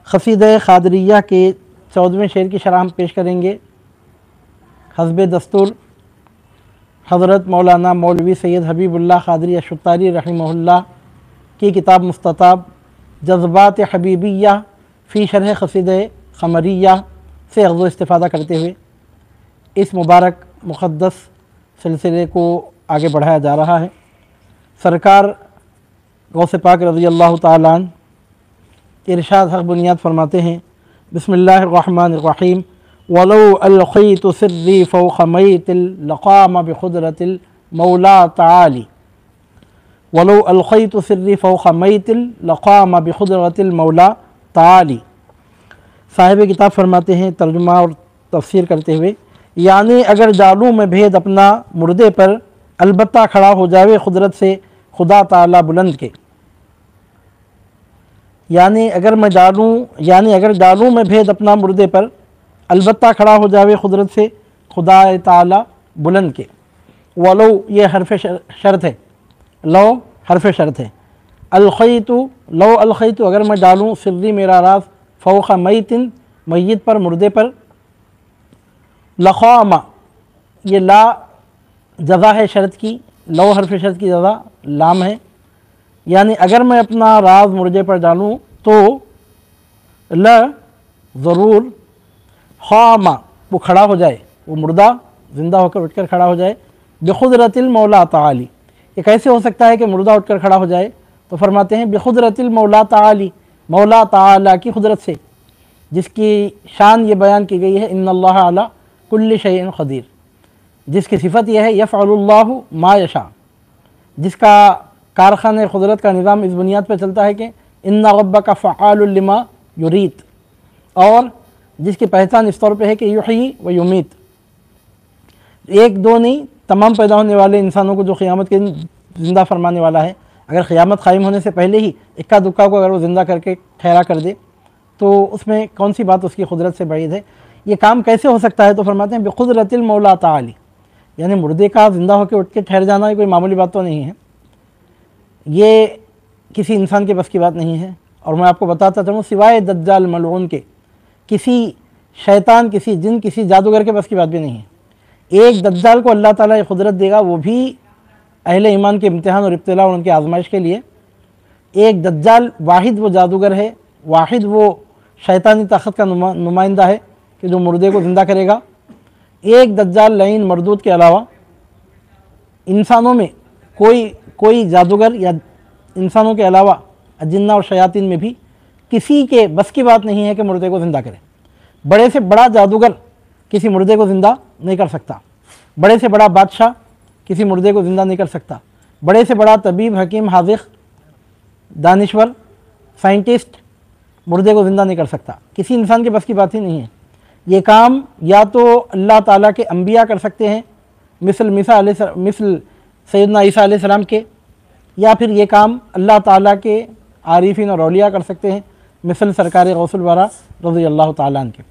क़सीदा क़ादरिया के 14वें शेर की शरह हम पेश करेंगे। हस्ब दस्तूर हज़रत मौलाना मौलवी सैयद हबीबुल्लाह क़ादरी अश-शुत्तारी रहमहुल्लाह की किताब मुस्तताब जज़्बात हबीबिया फ़ी शरह क़सीदा क़मरिया से अग़्ज़ो इस्तिफ़ादा करते हुए इस मुबारक मुक़द्दस सिलसिले को आगे बढ़ाया जा रहा है। सरकार गौसे पाक रज़ी अल्लाह ताला अन्हु इरशाद हक़ बुनियाद फरमाते हैं, बिस्मिल्लाहिर्रहमानिर्रहीम, वलौ अलक़ीतु सिर्री फ़ौक़ मैतिल लक़ाम बिक़ुदरतिल मौला ताली, वलौ अलक़ीतु सिर्री फ़ौक़ मैतिल लक़ाम बिक़ुदरतिल मौला ताली। साहिब किताब फरमाते हैं तर्जुमा और तफसीर करते हुए, यानी अगर डालूं मैं भेद अपना मुर्दे पर, अलबत्ता खड़ा हो जावे कुदरत से खुदा ताला बुलंद के। यानी अगर डालूं मैं भेद अपना मुर्दे पर, अलबत्ता खड़ा हो जावे कुदरत से खुदा ताला बुलंद के। वलो ये हरफ शर्त है, लो हरफ शर्त है। अलख़ैतु लो अलख़ैतु अगर मैं डालूं सिर्री मेरा राज, फ़ौक़ मैतिन मैयत पर मुर्दे पर, लक़ामा ये ला जज़ा है शर्त की, लो हरफ शर्त की जज़ा लाम है। यानी अगर मैं अपना राज मुर्दे पर डालूँ तो ल ज़रूर ख़ामा वो खड़ा हो जाए, वो मुर्दा ज़िंदा होकर उठकर खड़ा हो जाए, बिक़ुदरतिल मौला ताली। ये कैसे हो सकता है कि मुर्दा उठकर खड़ा हो जाए? तो फरमाते हैं बिक़ुदरतिल मौला ताली, मौला ताला की कुदरत से, जिसकी शान ये बयान की गई है इन्नल्लाह अला कुल्लि शैइन क़दीर, जिसकी सिफ़त यह है यफ़अलुल्लाहु मा यशा, जिसका कारखाने कुदरत का निज़ाम इस बुनियाद पर चलता है कि इन्ना रब्बका फ़अालुल लिमा युरीद, और जिसकी पहचान इस तौर पे है कि युही व युमीत, एक दो नहीं तमाम पैदा होने वाले इंसानों को जो क़यामत के दिन ज़िंदा फरमाने वाला है। अगर क़यामत क़ायम होने से पहले ही इक्का दुक्का को अगर वो ज़िंदा करके ठहरा कर दे तो उसमें कौन सी बात उसकी कुदरत से बाइद है? ये काम कैसे हो सकता है? तो फरमाते हैं बिक़ुदरतिल मौला ताली, यानी मुर्दे का ज़िंदा होकर उठ के ठहर जाना कोई मामूली बात तो नहीं है, ये किसी इंसान के बस की बात नहीं है। और मैं आपको बताता चलूँ, सिवाय दज्जाल मलऊन के किसी शैतान, किसी जिन, किसी जादूगर के बस की बात भी नहीं है। एक दज्जाल को अल्लाह ताला ये कुदरत देगा, वो भी अहले ईमान के इम्तिहान और इब्तिला और उनके आजमाइश के लिए। एक दज्जाल वाहिद वो जादूगर है, वाहिद वो शैतानी ताकत का नुमाइंदा है कि जो मुर्दे को ज़िंदा करेगा। एक दज्जाल लईन मरदूद के अलावा इंसानों में कोई जादूगर या इंसानों के अलावा जिन्ना और शयातीन में भी किसी के बस की बात नहीं है कि मुर्दे को ज़िंदा करे। बड़े से बड़ा जादूगर किसी मुर्दे को ज़िंदा नहीं कर सकता, बड़े से बड़ा बादशाह किसी मुर्दे को ज़िंदा नहीं कर सकता, बड़े से बड़ा तबीब, हकीम, हाज़िक़, दानिश्वर, साइंटिस्ट मुर्दे को ज़िंदा नहीं कर सकता। किसी इंसान के बस की बात ही नहीं है। ये काम या तो अल्लाह ताला के अंबिया कर सकते हैं, मिसल सैयदना ईसा अलैहिस्सलाम के, या फिर ये काम अल्लाह ताला के आरिफीन और औलिया कर सकते हैं, मिसल सरकार गौसुल वरा रज़ी अल्लाह ताला अन्हु के।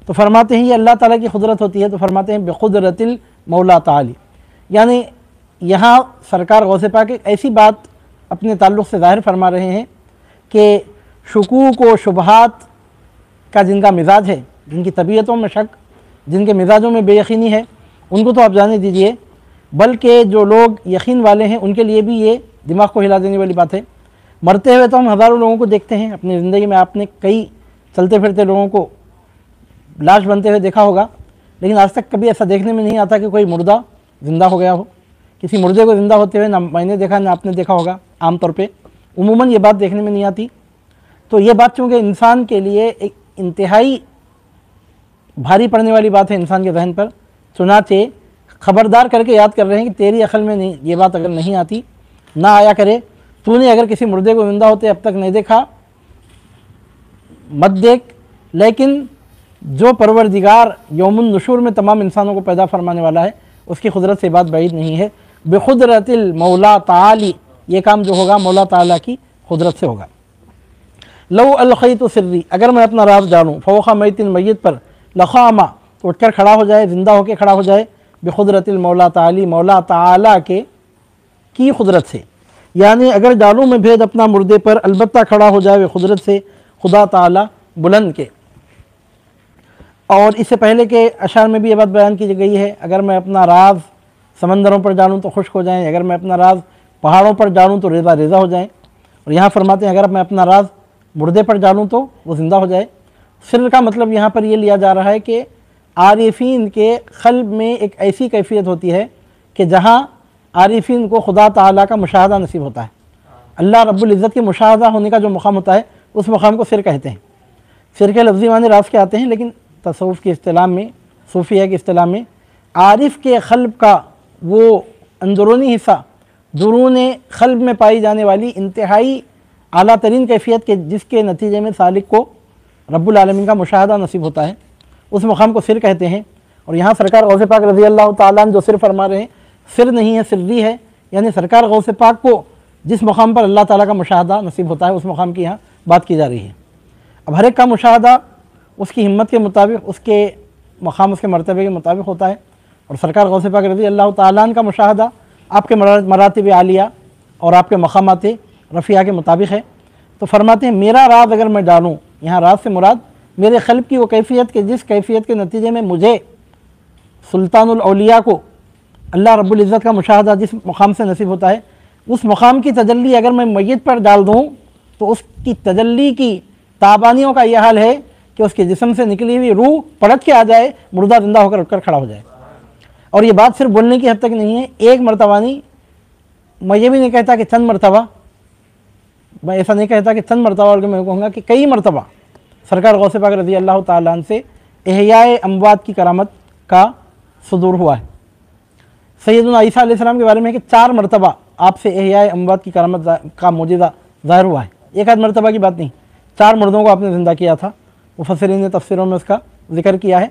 तो फरमाते हैं ये अल्लाह ताला की कुदरत होती है। तो फरमाते हैं बिक़ुदरतिल मौला ताली, यानी यहाँ सरकार गौसे पाक एक ऐसी बात अपने ताल्लुक़ से ज़ाहिर फरमा रहे हैं कि शुकूक व शुबहात का जिनका मिजाज है, जिनकी तबीयतों में शक, जिनके मिजाजों में बेयकीनी है, उनको तो आप जाने दीजिए, बल्कि जो लोग यकीन वाले हैं उनके लिए भी ये दिमाग को हिला देने वाली बात है। मरते हुए तो हम हज़ारों लोगों को देखते हैं अपनी ज़िंदगी में, आपने कई चलते फिरते लोगों को लाश बनते हुए देखा होगा, लेकिन आज तक कभी ऐसा देखने में नहीं आता कि कोई मुर्दा ज़िंदा हो गया हो। किसी मुर्दे को ज़िंदा होते हुए ना मैंने देखा ना आपने देखा होगा, आमतौर पे उमूमन ये बात देखने में नहीं आती। तो ये बात चूँकि इंसान के लिए एक इंतहाई भारी पड़ने वाली बात है इंसान के जहन पर, चुनाचे ख़बरदार करके याद कर रहे हैं कि तेरी अक़ल में नहीं, ये बात अगर नहीं आती ना आया करे। तूने अगर किसी मुर्दे को ज़िंदा होते अब तक नहीं देखा, मत देख, लेकिन जो परवरदिगार यौमुन नुशूर में तमाम इंसानों को पैदा फरमाने वाला है, उसकी कुदरत से बात बाइद नहीं है। बिक़ुदरतिल मौला ताली, ये काम जो होगा मौला ताला की कुदरत से होगा। लौ अलख़ैतु सिर्री, अगर मैं अपना राज डालूँ, फ़ौक़ मैतिन मैयत पर, लक़ामा तो उठकर खड़ा हो जाए, ज़िंदा होकर खड़ा हो जाए, बिक़ुदरतिल मौला ताली, मौला ताला के की कुदरत से। यानी अगर डालूँ मैं भेद अपना मुर्दे पर, अलबत्ता खड़ा हो जाए कुदरत से खुदा ताला बुलंद के। और इससे पहले के अशार में भी ये बात बयान की गई है, अगर मैं अपना राज समंदरों पर जानूँ तो खुश्क हो जाएं, अगर मैं अपना राज पहाड़ों पर जानूँ तो रेज़ा रेज़ा हो जाएं। और यहाँ फरमाते हैं अगर मैं अपना राज मुर्दे पर जानूँ तो वो ज़िंदा हो जाए। सिर का मतलब यहाँ पर ये लिया जा रहा है कि आरिफीन के क़ल्ब में एक ऐसी कैफियत होती है कि जहाँ आरिफीन को खुदा ताला का मुशाहदा नसीब होता है। अल्लाह रब्बुल इज़्ज़त के मुशाहदा होने का जो मुकाम होता है उस मुकाम को सिर कहते हैं। सिर के लफ्ज़ी माने राज के आते हैं, लेकिन तसव्वुफ़ की इस्तिलाह में, सूफिया की इस्तिलाह में आरिफ के क़ल्ब का वो अंदरूनी हिस्सा, दुरून क़ल्ब में पाई जाने वाली इंतहाई आला तरीन कैफियत के जिसके नतीजे में सालिक को रब्बुल आलमीन का मुशाहदा नसीब होता है, उस मुकाम को सिर कहते हैं। और यहाँ सरकार गौसे पाक रज़ी अल्लाह ताला अन्हु जो सिर फरमा रहे हैं, सिर नहीं है सिर्री है, यानी सरकार गौसे पाक को जिस मुकाम पर अल्लाह ताला का मुशाहदा नसीब होता है उस मुकाम की यहाँ बात की जा रही है। अब हर एक का मुशाहदा उसकी हिम्मत के मुताबिक, उसके मकाम, उसके मरतबे के मुताबिक होता है। और सरकार गौसे पाक रज़ी अल्लाह ताला अन्हु का मुशाहदा आपके मरातिब आलिया और आपके मकामात रफ़िया के मुताबिक है। तो फरमाते हैं मेरा राज अगर मैं डालूँ, यहाँ राज से मुराद मेरे क़ल्ब की वो कैफियत के जिस कैफियत के नतीजे में मुझे सुल्तानुल औलिया को अल्लाह रब्बुल इज़्ज़त का मुशाहदा जिस मकाम से नसीब होता है, उस मकाम की तजल्ली अगर मैं मय्यत पर डाल दूँ तो उसकी तजल्ली की ताबानियों का यह हाल है कि उसके जिस्म से निकली हुई रूह पलट के आ जाए, मुर्दा जिंदा होकर उठकर खड़ा हो जाए। और ये बात सिर्फ बोलने की हद तक नहीं है, एक मरतबा नहीं, मैं ये भी नहीं कहता कि चंद मरतबा, मैं ऐसा नहीं कहता कि चंद मरतबा, बल्कि मैं कहूँगा कि कई मरतबा सरकार गौसे पाक रज़ी अल्लाह ताला अन्हु से इहयाए अमवात की करामत का सुदूर हुआ है। सैयदना ईसा अलैहिस्सलाम के बारे में कि 4 मरतबा आपसे इहयाए अमवात की करामत का मोजिज़ा ज़ाहिर हुआ है। एक आध मरतबा की बात नहीं, 4 मर्दों को आपने ज़िंदा किया था। मुफस्सिरीन ने तफसीरों में उसका जिक्र किया है।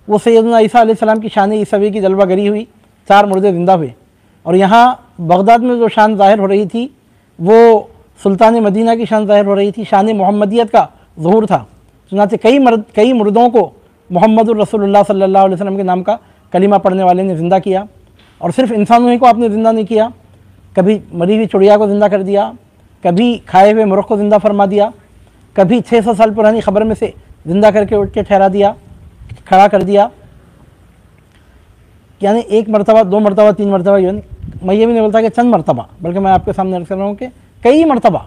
वो सैयदना ईसा अलैहिस्सलाम की शान ईसवी की जलवा गरी हुई, 4 मुर्दे ज़िंदा हुए। और यहाँ बगदाद में जो शान ज़ाहिर हो रही थी वो सुल्तान मदीना की शान ज़ाहिर हो रही थी, शान मोहम्मदियत का ज़हूर था। चुनांचे कई मुर्दों को मोहम्मदुर रसूलुल्लाह सल्लल्लाहु अलैहि वसल्लम के नाम का कलीमा पढ़ने वाले ने ज़िंदा किया। और सिर्फ इंसानों ही को आपने ज़िंदा नहीं किया, कभी मरी हुई चिड़िया को ज़िंदा कर दिया, कभी खाए हुए मुर्ग़ को ज़िंदा फरमा दिया, कभी 600 साल पुरानी ख़बर में से ज़िंदा करके उठ के ठहरा दिया, खड़ा कर दिया। यानी 1 मरतबा, 2 मरतबा, 3 मरतबा, यानी मैं ये भी नहीं बोलता कि चंद मरतबा, बल्कि मैं आपके सामने अर्ज़ कर रहा हूँ कि कई मरतबा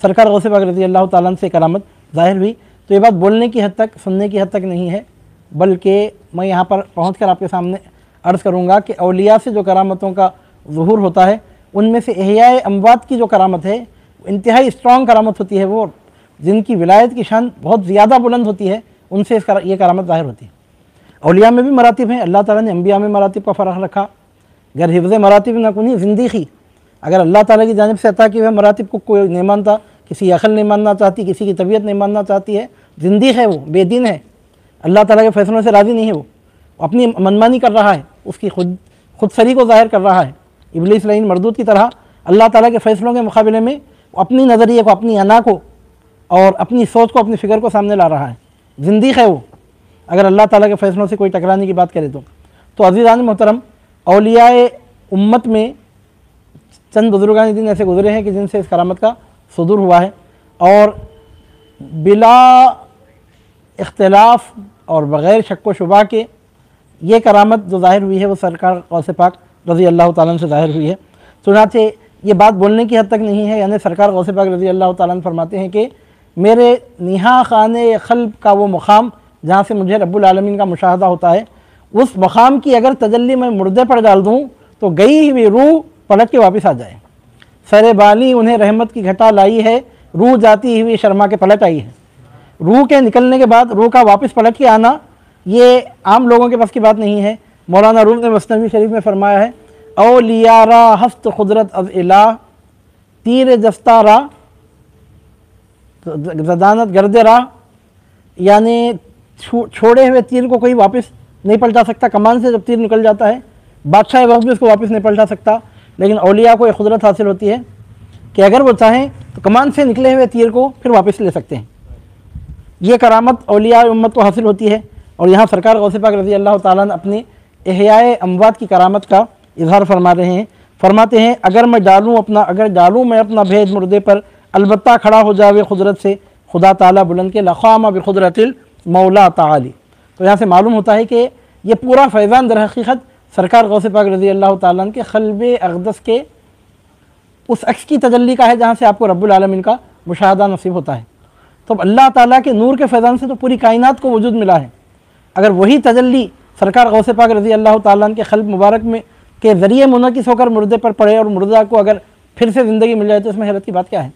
सरकार गौसे पाक रज़ी अल्लाह ताला अन्हु से करामत ज़ाहिर हुई। तो ये बात बोलने की हद तक, सुनने की हद तक नहीं है, बल्कि मैं यहाँ पर पहुँच कर आपके सामने अर्ज़ करूँगा कि औलिया से जो करामतों का ज़ुहूर होता है उनमें से इहयाए अमवात की जो करामत है इंतहाई स्ट्रॉन्ग करामत होती है। वो जिनकी विलायत की शान बहुत ज़्यादा बुलंद होती है उनसे ये करामत ज़ाहिर होती है। औलिया में भी मरातिब हैं, अल्लाह ताला ने अंबिया में मरातिब का फ़र्क रखा। अगर हिफ्ज़ मरातिब ना कुनी ज़िंदगी, अगर अल्लाह ताला की जानिब से अता कि वह मरातिब को कोई नहीं मानता, किसी अक़ल नहीं मानना चाहती, किसी की तबीयत नहीं मानना चाहती है, ज़िंदगी है, वो बेदीन है, अल्लाह ताला के फ़ैसलों से राज़ी नहीं है, वो अपनी मनमानी कर रहा है, उसकी खुदसरी को ज़ाहिर कर रहा है। इब्लीस लईन मरदूद की तरह अल्लाह ताला के फ़ैसलों के मुकाबले में अपनी नज़रिए को, अपनी अना को और अपनी सोच को, अपनी फ़िक्र को सामने ला रहा है। ज़िंदगी है वो, अगर अल्लाह ताला के फ़ैसलों से कोई टकराने की बात करे तो अज़ीज़ान मोहतरम, औलियाए उम्मत में चंद बुज़ुर्गान दिन ऐसे गुज़रे हैं कि जिनसे इस करामत का सुदूर हुआ है। और बिला इख्तिलाफ और बग़ैर शक व शुबा के ये करामत जो ज़ाहिर हुई है वो सरकार गौसे पाक रज़ी अल्लाह ताला अन्हु से ज़ाहिर हुई है। चुनांचे ये बात बोलने की हद तक नहीं है, यानी सरकार गौसे पाक रज़ी अल्लाह ताला अन्हु फरमाते हैं कि मेरे निहा खाने क़ल्ब का वो मुक़ाम जहाँ से मुझे रब्बुल आलमीन का मुशाहदा होता है, उस मकाम की अगर तजल्ली मैं मुर्दे पर डाल दूँ तो गई हुई रूह पलट के वापस आ जाए। सरे बाली उन्हें रहमत की घटा लाई है, रूह जाती हुई शर्मा के पलट आई है। रूह के निकलने के बाद रूह का वापस पलट के आना ये आम लोगों के पास की बात नहीं है। मौलाना रूम ने मसनवी शरीफ में फरमाया है, औलियारा हफ्त खुदरत अज़ इलाह तीर जस्तारा जदानत गर्दे राह, यानी छोड़े हुए तीर को कोई वापस नहीं पलटा सकता। कमान से जब तीर निकल जाता है, बादशाह वक्त भी उसको वापस नहीं पलटा सकता, लेकिन औलिया को एक कुदरत हासिल होती है कि अगर वो चाहें तो कमान से निकले हुए तीर को फिर वापस ले सकते हैं। ये करामत औलिया उम्मत को हासिल होती है। और यहाँ सरकार गौसे पाक रज़ी अल्लाह ताला अन्हु अपने इहयाए अमवात की करामत का इजहार फरमा रहे हैं। फरमाते हैं अगर डालूँ मैं अपना भेद मुर्दे पर, अलबत्ता खड़ा हो जावे कुदरत से खुदा ताला बुलंद के लक़ामा बिक़ुदरतिल मौला ताली। तो यहाँ से मालूम होता है कि ये पूरा फैज़ान दर हकीकत सरकार गौस पाक रज़ी अल्लाह ताला अन्हु के क़ल्बे अक़दस के उस अक्स की तजल्ली का है जहाँ से आपको रब्बुल आलमीन का मुशाहदा नसीब होता है। तो अल्लाह ताला के नूर के फैज़ान से तो पूरी कायनात को वजूद मिला है। अगर वही तजल्ली सरकार गौस पाक रज़ी अल्लाह ताला अन्हु के क़ल्ब मुबारक में के ज़रिए मुनक़िस होकर मुर्दे पर पड़े और मुर्दा को अगर फिर से ज़िंदगी मिल जाए तो इसमें हैरत की बात क्या है।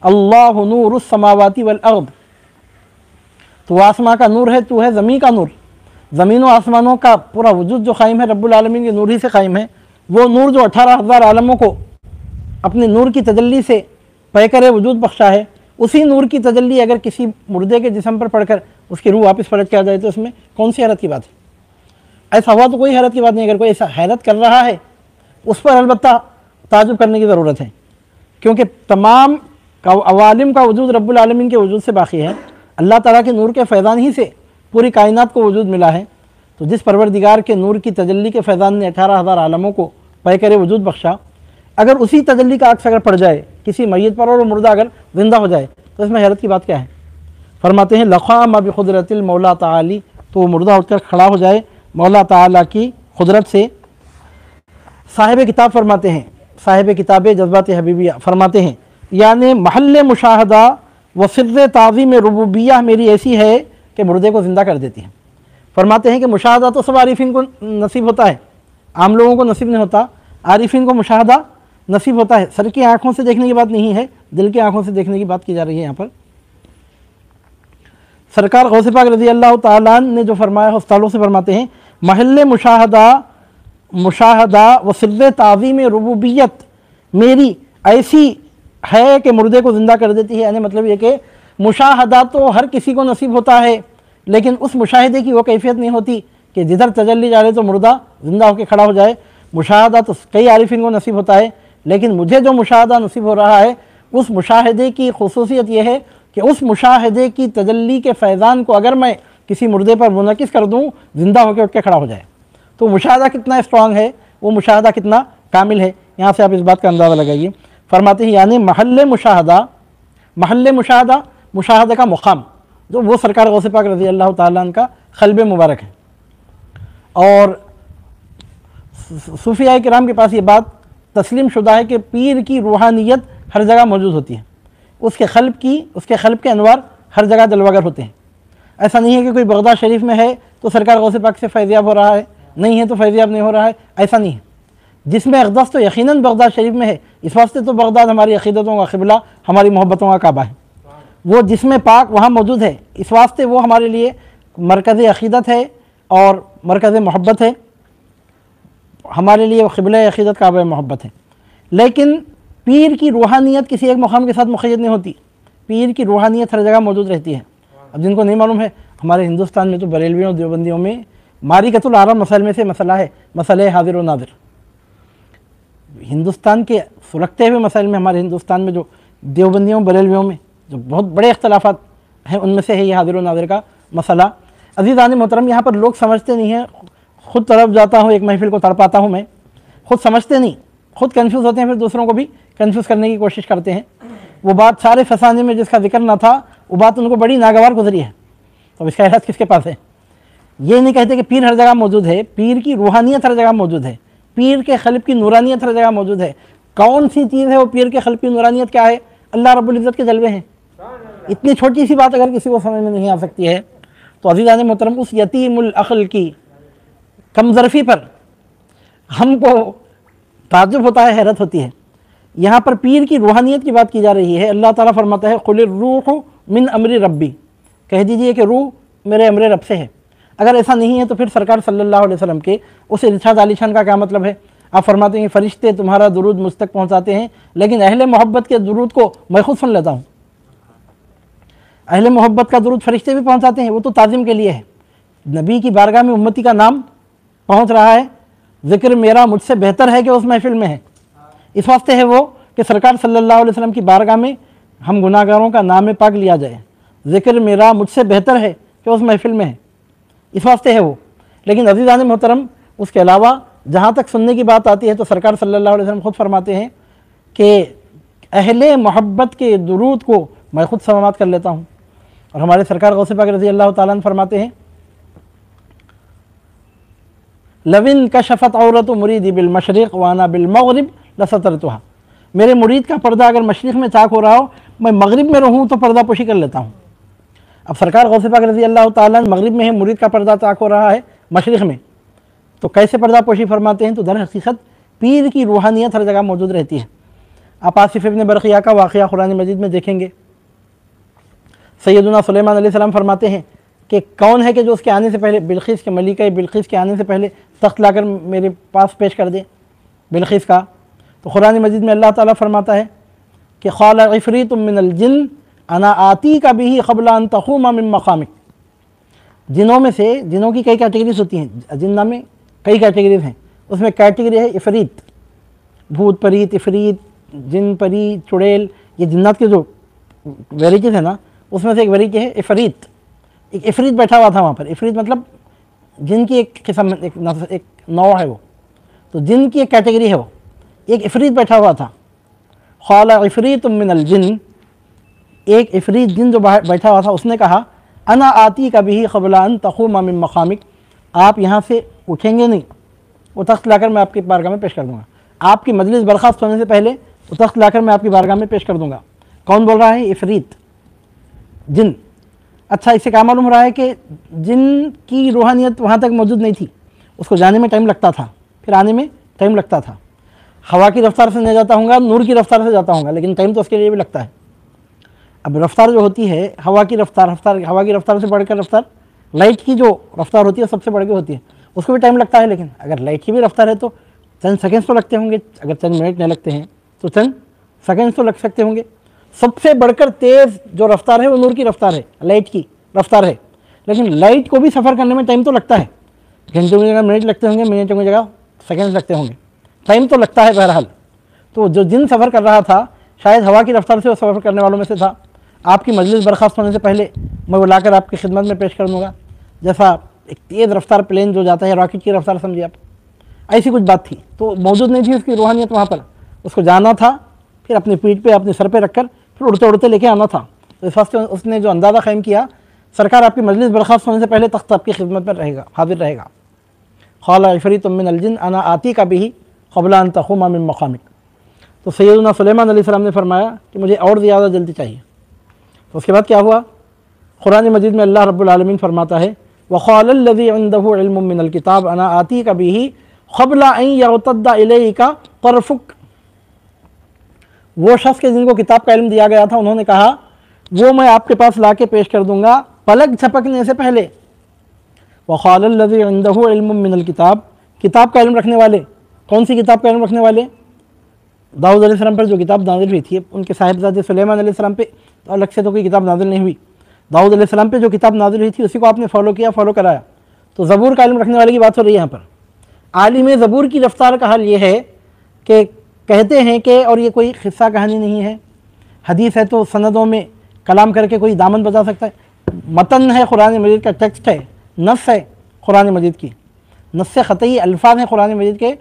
अल्लाहु नूरुस समावाति वल अर्द, तो आसमां का नूर है, तू है ज़मीन का नूर। ज़मीन और आसमानों का पूरा वजूद जो कायम है रब्बुल आलमीन के नूर ही से कायम है। वो नूर जो 18,000 आलमों को अपने नूर की तजल्ली से पैकर वजूद बख्शा है, उसी नूर की तजल्ली अगर किसी मुर्दे के जिस्म पर पड़कर उसकी रूह वापस पलट के आ जाए तो इसमें कौन सी हैरत की बात है। ऐसा हुआ तो कोई हैरत की बात नहीं। अगर कोई ऐसा हैरत कर रहा है उस पर अलबत्ता ताजुब करने की ज़रूरत है, क्योंकि तमाम अवालिम का वजूद रब्बुल आलमीन के वजूद से बाकी है। अल्लाह ताला के नूर के फैज़ान ही से पूरी कायनात को वजूद मिला है। तो जिस परवरदिगार के नूर की तजल्ली के फैज़ान ने 18,000 आलमों को पैकर वजूद बख्शा, अगर उसी तजल्ली का अक्स अगर पड़ जाए किसी मय्यत पर और मुर्दा अगर ज़िंदा हो जाए तो इसमें हैरत की बात क्या है। फरमाते हैं लक़ामा बिक़ुदरतिल मौला ताली, तो मुर्दा उठकर खड़ा हो जाए मौला ताला की कुदरत से। साहिब किताब फरमाते हैं, साहिब किताब जज़्बात हबीबिया फरमाते हैं, यानी महल मुशाहदा व सिर्र ताज़ीम रुबूबिय्या मेरी ऐसी है कि मुर्दे को ज़िंदा कर देती है। फरमाते हैं कि मुशाहदा तो सब आरिफीन को नसीब होता है, आम लोगों को नसीब नहीं होता। आरिफीन को मुशाहदा नसीब होता है। सर की आँखों से देखने की बात नहीं है, दिल की आँखों से देखने की बात की जा रही है। यहाँ पर सरकार गौस पाक रज़ी अल्लाह ताला अन्हु ने जो फरमाया उस ताल्लुक़ से फरमाते हैं, महल मुशाहदा व सिर्र ताज़ीम रुबूबियत मेरी ऐसी है कि मुर्दे को ज़िंदा कर देती है। यानी मतलब ये कि मुशाहदा तो हर किसी को नसीब होता है, लेकिन उस मुशाहिदे की वो कैफियत नहीं होती कि जिधर तजल्ली जा रहे तो मुर्दा ज़िंदा होकर खड़ा हो जाए। मुशाहदा तो कई आरिफिन को नसीब होता है, लेकिन मुझे जो मुशाहदा नसीब हो रहा है उस मुशाहिदे की खुसूसियत यह है कि उस मुशाहिदे की तजल्ली के फैज़ान को अगर मैं किसी मुर्दे पर मुनक़िस कर दूँ, ज़िंदा होकर उठ के खड़ा हो जाए। तो मुशाहदा कितना स्ट्रॉन्ग है, वो मुशाहदा कितना कामिल है, यहाँ से आप इस बात का अंदाज़ा लगाइए। फरमाते हैं यानी महल मुशाहदा मुशाहदा का मुकाम जो वो सरकार गौस पाक रज़ी अल्लाह ताला अन्हु का क़ल्ब मुबारक है। और सूफिया किराम के पास ये बात तस्लीम शुदा है कि पीर की रूहानियत हर जगह मौजूद होती है, उसके क़ल्ब के अनवार हर जगह जलवागर होते हैं। ऐसा नहीं है कि कोई बगदाद शरीफ में है तो सरकार गौस पाक से फैज़याब हो रहा है, नहीं है तो फैज़याब नहीं हो रहा है, ऐसा नहीं है। जिसमें अक़दस तो यकीनन बगदाद शरीफ में है, इस वास्ते तो बगदाद हमारी अक़ीदतों का क़िबला, हमारी मोहब्बतों का काबा है। वो जिसमें पाक वहाँ मौजूद है, इस वास्ते वो हमारे लिए मरकज़ अक़ीदत है और मरकज़ मोहब्बत है, हमारे लिए क़िबला अक़ीदत काबा मोहब्बत है। लेकिन पीर की रूहानियत किसी एक मकाम के साथ मुक़य्यद नहीं होती, पीर की रूहानियत हर जगह मौजूद रहती है। अब जिनको नहीं मालूम है, हमारे हिंदुस्तान में तो बरेलवियों देवबंदियों में मारिकतुल आराम मसाइल में से मसला है, मसले हाजिर व नादिर। हिंदुस्तान के सुलगते हुए मसाइल में हमारे हिंदुस्तान में जो देवबंदियों बरेलवियों में जो बहुत बड़े इख्तलाफात हैं, उनमें से है ये हाजिर व नादिर का मसला। अज़ीज़ान मोहतरम, यहाँ पर लोग समझते नहीं हैं। ख़ुद तरफ जाता हूँ, एक महफिल को तड़पाता हूँ मैं, ख़ुद समझते नहीं, ख़ुद कन्फ्यूज़ होते हैं, फिर दूसरों को भी कन्फ्यूज़ करने की कोशिश करते हैं। वो बात सारे फसाने में जिसका जिक्र ना था, वो बात उनको बड़ी नागवार गुजरी है। तो इसका इलाज किसके पास है? ये नहीं कहते कि पीर हर जगह मौजूद है, पीर की रूहानियत हर जगह मौजूद है, पीर के क़ल्ब की नूरानियत हर जगह मौजूद है। कौन सी चीज़ है वो पीर के क़ल्ब की नूरानियत? क्या है? अल्लाह रब्बुल इज़्ज़त के जलवे हैं। इतनी छोटी सी बात अगर किसी को समझ में नहीं आ सकती है तो अज़ीज़ान मोहतरम, उस यतीमुल अक़ल की कमज़रफ़ी पर हमको ताज्जुब होता है, हैरत होती है। यहाँ पर पीर की रूहानियत की बात की जा रही है। अल्लाह ताला फरमाता है क़ुलिर रूह मिन अम्रि रब्बी, कह दीजिए कि रूह मेरे अम्र रब से है। अगर ऐसा नहीं है तो फिर सरकार सल्लल्लाहु अलैहि वसल्लम के उस इरशाद आलीशान का क्या मतलब है? आप फरमाते हैं फ़रिश्ते तुम्हारा दुरूद मुझ तक पहुँचाते हैं, लेकिन अहले मोहब्बत के दुरूद को मैं खुद सुन लेता हूँ। अहले मोहब्बत का दुरूद फ़रिश्ते भी पहुँचाते हैं, वो तो ताज़ीम के लिए है। नबी की बारगाह में उम्मती का नाम पहुँच रहा है, ज़िक्र मेरा मुझसे बेहतर है कि उस महफिल में है। इस वास्ते है वो कि सरकार सल्लल्लाहु अलैहि वसल्लम की बारगाह में हम गुनाहगारों का नाम पाक लिया जाए। ज़िक्र मेरा मुझसे बेहतर है कि उस महफिल में है, इस वास्ते है वो। लेकिन अज़ीज़ान मोहतरम, उसके अलावा जहाँ तक सुनने की बात आती है तो सरकार सल्लल्लाहु अलैहि वसल्लम खुद फरमाते हैं कि अहले मोहब्बत के दुरूद को मैं खुद समाअत कर लेता हूँ। और हमारे सरकार गौसे पाक रज़ी अल्लाह ताला अन्हु फरमाते हैं, लविन कशफत औरत मुरीदी बिल मशरिक़ वाना बिल मग़रिब लसतरतुहा, मेरे मुरीद का पर्दा अगर मशरिक़ में चाक हो रहा हो, मैं मग़रिब में रहूँ तो पर्दा पोशी कर लेता हूँ। अब सरकार गौसे पाक रज़ी अल्लाह ताला मग़रिब में है, मुरीद का पर्दा चाक हो रहा है मशरिक़ में, तो कैसे पर्दा पोशी फरमाते हैं? तो दर हकीकत पीर की रूहानियत हर जगह मौजूद रहती है। आप आसिफ इब्न बरक़िया का वाक़या कुरान मजीद में देखेंगे। सैयदना सुलेमान अलैहिस्सलाम फरमाते हैं कि कौन है कि जो उसके आने से पहले, बिल्क़ीस के मलिका बिल्क़ीस के आने से पहले तख्त लाकर मेरे पास पेश कर दे बिल्क़ीस का। तो कुरान मजीद में अल्लाह ताला फरमाता है कि क़ाल इफ़रीतुम मिनल जिन्न अना आती का बिही क़ब्ल अन तक़ूम मिन मक़ामिक। जिनों में से, जिनों की कई कैटेगरीज होती हैं, जिन्ना में कई कैटेगरीज हैं, उसमें कैटेगरी है इफ़रीत, भूत परीत, इफ़रीत, जिन परी, चुड़ैल, ये जिन्नात के जो वेराइटीज़ है ना, उसमें से एक वेराइटी है इफ़रीत। एक इफ़रीत बैठा हुआ था वहाँ पर। इफ़रीत मतलब जिन की एक किस्म, एक नौ है वो, तो जिन की एक कैटेगरी है वो, एक इफ़रीत बैठा हुआ था। क़ाल इफ़रीतुम मिनल जिन्न, एक इफ़रीत जिन जो बैठा हुआ था उसने कहा, अना आती का बिही क़ब्ल अन तक़ूम मिन मक़ामिक, आप यहाँ से उठेंगे नहीं, वो तख्त लाकर मैं आपकी बारगाह में पेश कर दूँगा। आपकी मजलिस बर्खास्त होने से पहले वो तख्त लाकर मैं आपकी बारगाह में पेश कर दूँगा। कौन बोल रहा है? इफ़रीत, जिन। अच्छा, इससे क्या मालूम हो रहा है कि जिन की रूहानियत वहाँ तक मौजूद नहीं थी, उसको जाने में टाइम लगता था, फिर आने में टाइम लगता था। हवा की रफ्तार से नहीं जाता हूँगा, नूर की रफ्तार से जाता हूँगा, लेकिन टाइम तो उसके लिए भी लगता है। अब रफ्तार जो होती है, हवा की रफ्तार से बढ़कर रफ्तार, लाइट की जो रफ्तार होती है सबसे बढ़ के होती है, उसको भी टाइम लगता है। लेकिन अगर लाइट की भी रफ्तार है तो चंद सेकेंड्स तो लगते होंगे, अगर चंद मिनट नहीं लगते हैं तो चंद सेकेंड्स तो लग सकते होंगे। सबसे बढ़कर तेज़ जो रफ्तार है वो नूर की रफ्तार है, लाइट की रफ्तार है। लेकिन लाइट को भी सफ़र करने में टाइम तो लगता है, घंटों की जगह मिनट लगते होंगे, मिनटों की जगह सेकेंड्स लगते होंगे, टाइम तो लगता है बहरहाल। तो जो जिन सफ़र कर रहा था, शायद हवा की रफ्तार से वो सफ़र करने वालों में से था। आपकी मजलिस बर्खास्त होने से पहले मैं वो लाकर आपकी खिदमत में पेश कर दूँगा। जैसा एक तेज़ रफ्तार प्लेन जो जाता है, रॉकेट की रफ्तार समझिए आप, ऐसी कुछ बात थी। तो मौजूद नहीं थी उसकी रूहानियत वहाँ पर, उसको जाना था, फिर अपनी पीठ पे, अपने सर पे रखकर फिर उड़ते उड़ते लेके आना था। तो इस वास्ते उसने जो अंदाज़ा क़ायम किया, सरकार आपकी मजलिस बर्खास्त होने से पहले तख्त आपकी खिदमत में रहेगा, हाजिर रहेगा। क़ाल इफ़रीतुम मिनल जिन्न अना आती का बिही क़ब्ल अन तक़ूम मिन मक़ामिक। तो सैयदना सुलेमान अलैहिस्सलाम ने फरमाया कि मुझे और ज़्यादा जल्दी चाहिए। तो उसके बाद क्या हुआ? कुरान मजीद में अल्लाह रब्बुल आलमीन फरमाता है, वक़ाल लज़ी इंदहु इल्मुम मिनल किताब अना आती का बिही क़ब्ल अन यग़तद्दा इलैका तरफ़ुक। वो शख्स के जिनको किताब का इल्म दिया गया था, उन्होंने कहा वो मैं आपके पास ला के पेश कर दूँगा पलक झपकने से पहले। वक़ाल लज़ी इंदहु इल्मुम मिनल किताब, किताब का इल्म रखने वाले, कौन सी किताब का इल्म रखने वाले? दाऊद अलैहिस्सलाम पर जो किताब नाज़िल हुई थी, उनके साहिबजादे सुलेमान अलैहिस्सलाम पे तो अलग से तो कोई किताब नाज़िल नहीं हुई। दाऊद अलैहिस्सलाम पे जो किताब नाज़िल हुई थी उसी को आपने फॉलो किया, फॉलो कराया। तो ज़बूर का इल्म रखने वाले की बात हो रही है यहाँ पर। आलिम ज़बूर की रफ्तार का हाल ये है कि कहते हैं कि, और ये कोई क़िस्सा कहानी नहीं है, हदीस है, तो सनदों में कलाम करके कोई दामन बजा सकता है। मतन है कुरान मजीद का, टेक्स्ट है, नस है कुरान मजीद की, नस ख़तई अल्फाज है कुरान मजीद के,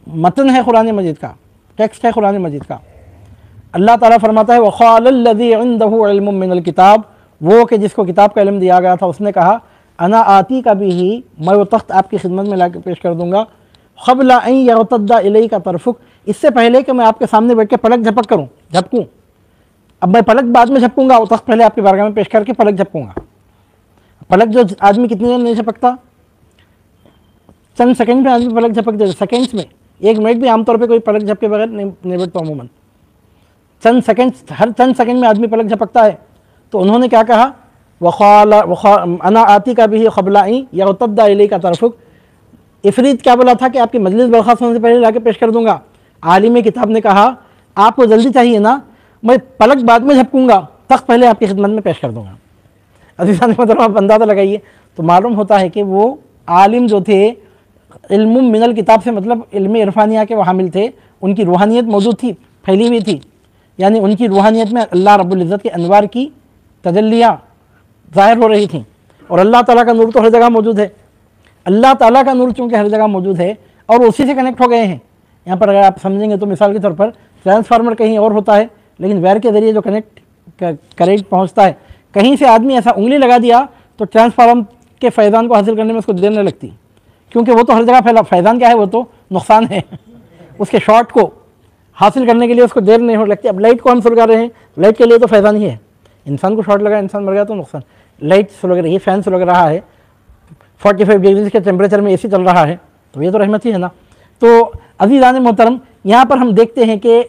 मतन है कुरान मजीद का, टेक्स्ट है कुरान मजीद का। अल्लाह ताला फरमाता है, वक़ाल लज़ी इंदहु इल्मुम मिनल किताब, वो कि जिसको किताब का इल्म दिया गया था उसने कहा, अना आती का बिही, मैं वो तख्त आपकी खिदमत में ला के पेश कर दूँगा, क़ब्ल अन यग़तद्दा इलैका तरफ़ुक, इससे पहले कि मैं आपके सामने बैठ के पलक झपक करूँ, झपकूँ। अब मैं पलक बाद में झपकूँगा, वो तख्त पहले आपकी बारगाह में पेश करके पलक झपकूँगा। पलक जो आदमी कितनी देर नहीं झपकता, चंद सेकंड में आदमी पलक झपक देता, सेकंड्स में, 1 मिनट भी आमतौर पे कोई पलक झपके बगैर नहीं बैठता अमूमन, चंद सेकंड्स, हर चंद सेकंड में आदमी पलक झपकता है। तो उन्होंने क्या कहा, वक़ाल अना आती का बिही क़ब्ल अन यग़तद्दा इलैका तरफ़ुक। इफ़रीत क्या बोला था कि आपकी मजलिस बर्खास्त होने से पहले लाके पेश कर दूँगा। आलिम किताब ने कहा आपको जल्दी चाहिए ना, मैं पलक बाद में झपकूँगा, तख्त पहले आपकी खिदमत में पेश कर दूँगा। अज़ीज़ान मतलब आप अंदाज़ा लगाइए। तो मालूम होता है कि वो आलिम जो थे, इल्मुम मिनल किताब से मतलब इल्म इरफानिया के वो हामिल थे, उनकी रूहानियत मौजूद थी, फैली हुई थी, यानी उनकी रूहानियत में अल्लाह रब्बुल इज़्ज़त के अनवार की तजल्लियाँ ज़ाहिर हो रही थी। और अल्लाह ताला का नूर तो हर जगह मौजूद है, अल्लाह ताला का नूर चूँकि हर जगह मौजूद है और उसी से कनेक्ट हो गए हैं। यहाँ पर अगर आप समझेंगे तो मिसाल के तौर पर ट्रांसफार्मर कहीं और होता है, लेकिन वायर के ज़रिए जो करेंट पहुँचता है, कहीं से आदमी ऐसा उंगली लगा दिया तो ट्रांसफार्म के फैज़ान को हासिल करने में उसको देर नहीं लगती, क्योंकि वो तो हर जगह फैला। फैज़ान क्या है, वो तो नुकसान है। उसके शॉर्ट को हासिल करने के लिए उसको देर नहीं हो लगती। अब लाइट को हम सुलगा रहे हैं, लाइट के लिए तो फैज़ान ही है। इंसान को शॉर्ट लगा, इंसान मर गया तो नुकसान। लाइट सुलग रही है, फ़ैन सुलग रहा है, 45 डिग्री के टेम्परेचर में AC चल रहा है, तो ये तो रहमत ही है ना। तो अज़ीज़ान मोहतरम, यहाँ पर हम देखते हैं कि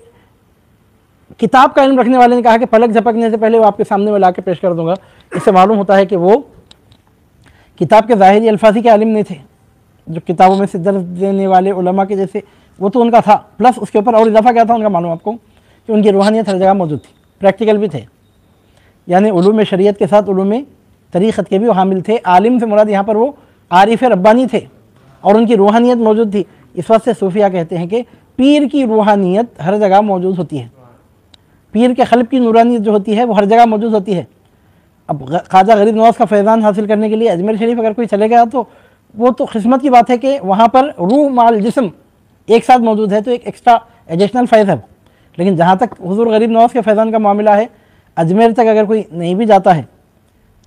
किताब का इल्म रखने वाले ने कहा कि पलक झपकने से पहले वो आपके सामने में ला के पेश कर दूंगा। इससे मालूम होता है कि वो किताब के ज़ाहिरी अल्फाजी के आलिम नहीं थे, जो किताबों में से दर्ज देने वाले उलमा के जैसे, वो तो उनका था। प्लस उसके ऊपर और इजाफा क्या था उनका, मालूम आपको, कि उनकी रूहानियत हर जगह मौजूद थी, प्रैक्टिकल भी थे, यानी उलूम शरीयत के साथ उलूम तरीक़त के भी हामिल थे। आलिम से मुराद यहाँ पर वो आरिफ रब्बानी थे और उनकी रूहानियत मौजूद थी। इस वक्त से सूफिया कहते हैं कि पीर की रूहानियत हर जगह मौजूद होती है, पीर के क़ल्ब की नूरानियत जो होती है वो हर जगह मौजूद होती है। अब ख्वाजा गरीब नवाज़ का फैज़ान हासिल करने के लिए अजमेर शरीफ अगर कोई चले गया तो वो तो किस्मत की बात है कि वहाँ पर रूह माल जिस्म एक साथ मौजूद है, तो एक एक्स्ट्रा एडिशनल फ़ैज़ है। लेकिन जहाँ तक हुज़ूर गरीब नवाज़ के फैज़ान का मामला है, अजमेर तक अगर कोई नहीं भी जाता है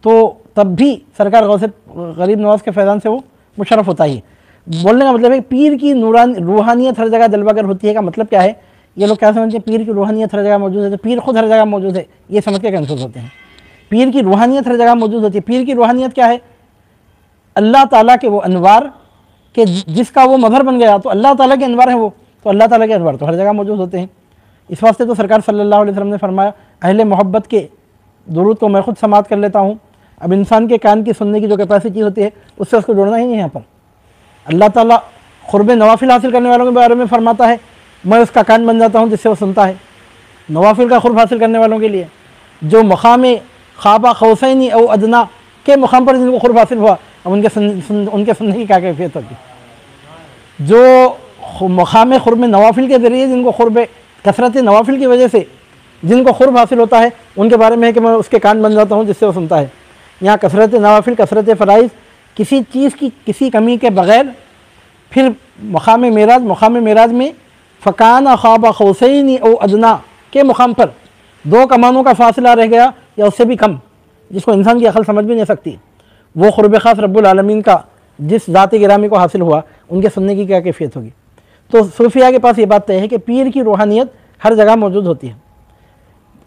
तो तब भी सरकार गौसे गरीब नवाज़ के फैज़ान से वो मुशर्रफ होता ही है। बोलने का मतलब है पीर की रूहानियत हर जगह जलवागर होती है का मतलब क्या है। ये लोग क्या समझते हैं, पीर की रूहानियत हर जगह मौजूद है तो पीर खुद हर जगह मौजूद है, ये समझ के कंफ्यूज होते हैं। पीर की रूहानियत हर जगह मौजूद होती है। पीर की रूहानियत क्या है, अल्लाह ताला के वो अनवार के जिसका वो मज़हर बन गया, तो अल्लाह ताला के अनवार हैं वो, तो अल्लाह ताला के अनवार तो हर जगह मौजूद होते हैं। इस वास्ते तो सरकार सल्लल्लाहु अलैहि वसल्लम ने फरमाया, अहले मोहब्बत के दुरूद को मैं खुद समात कर लेता हूँ। अब इंसान के कान की सुनने की जो कैपेसिटी होती है उससे उसको जोड़ना ही नहीं है। यहाँ पर अल्लाह ताला क़ुर्ब नवाफिल हासिल करने वालों के बारे में फरमाता है, मैं उसका कान बन जाता हूँ जिससे वो सुनता है। नवाफिल का क़ुर्ब हासिल करने वालों के लिए जो मकाम ख़ाबा क़ौसैनी औ अदना के मुकाम पर जिनको क़ुर्ब हासिल हुआ, अब उनके सुनने की क्या कैफियत होगी। जो मकाम क़ुर्ब नवाफिल के ज़रिए जिनको क़ुर्ब कसरत नवाफिल की वजह से जिनको क़ुर्ब हासिल होता है, उनके बारे में है कि मैं उसके कान बन जाता हूँ जिससे वो सुनता है। यहाँ कसरत नवाफिल, कसरत फ़राइज़, किसी चीज़ की किसी कमी के बग़ैर, फिर मकाम मेराज में फ़काना ख़ाबा क़ौसैनी औ अदना के मुकाम पर 2 कमानों का फासला रह गया या उससे भी कम, जिसको इंसान की अक़ल समझ भी नहीं सकती। वो क़ुर्ब ख़ास रब्बुल आलमीन का जिस ज़ात गिरामी को हासिल हुआ, उनके सुनने की क्या कैफियत होगी। तो सूफिया के पास ये बात तय है कि पीर की रूहानियत हर जगह मौजूद होती है।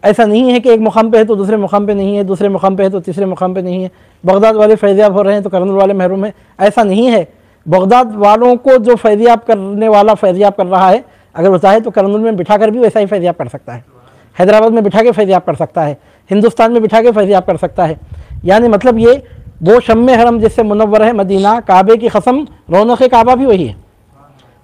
ऐसा नहीं है कि एक मुकाम पे है तो दूसरे मुकाम पे नहीं है, दूसरे मुकाम पे है तो तीसरे मुकाम पे नहीं है। बगदाद वाले फैज़याब हो रहे हैं तो करनुल वाले महरूम है, ऐसा नहीं है। बगदाद वालों को जो फैज़याब करने वाला फैज़याब कर रहा है, अगर वो चाहे तो करनुल में बिठा कर भी वैसा ही फैज़याब कर सकता है, हैदराबाद में बिठा के फैज़याब कर सकता है, हिंदुस्तान में बिठा के फैज़याब कर सकता है। यानी मतलब ये वो शम्मे हरम जिससे मुनव्वर है मदीना, काबे की कसम रौनक़ काबा भी वही है।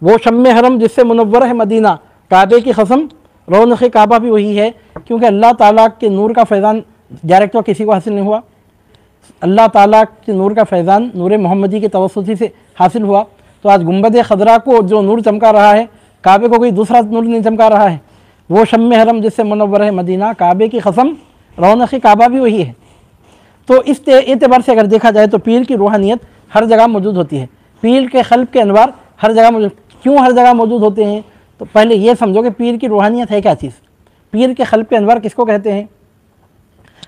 वो शम्मे हरम जिससे मुनव्वर है मदीना, काबे की कसम रौनक़ काबा भी वही है। क्योंकि अल्लाह ताला के नूर का फैज़ान डायरेक्ट तो किसी को हासिल नहीं हुआ, अल्लाह ताला के नूर का फैज़ान नूर मोहम्मदी के तवस्सुती से हासिल हुआ। तो आज गुंबद खदरा को जो नूर चमका रहा है, काबे को कोई दूसरा नूर नहीं चमका रहा है। वो शम्मे हरम जिससे मुनव्वर है मदीना, काबे की कसम रौनक़ काबा भी वही है। तो इस एतबार से अगर देखा जाए तो पीर की रूहानियत हर जगह मौजूद होती है। पीर के क़ल्ब के अनवार हर जगह मौजूद, क्यों हर जगह मौजूद होते हैं, तो पहले ये समझो कि पीर की रूहानियत है क्या चीज़। पीर के क़ल्ब के अनवार किसको कहते हैं,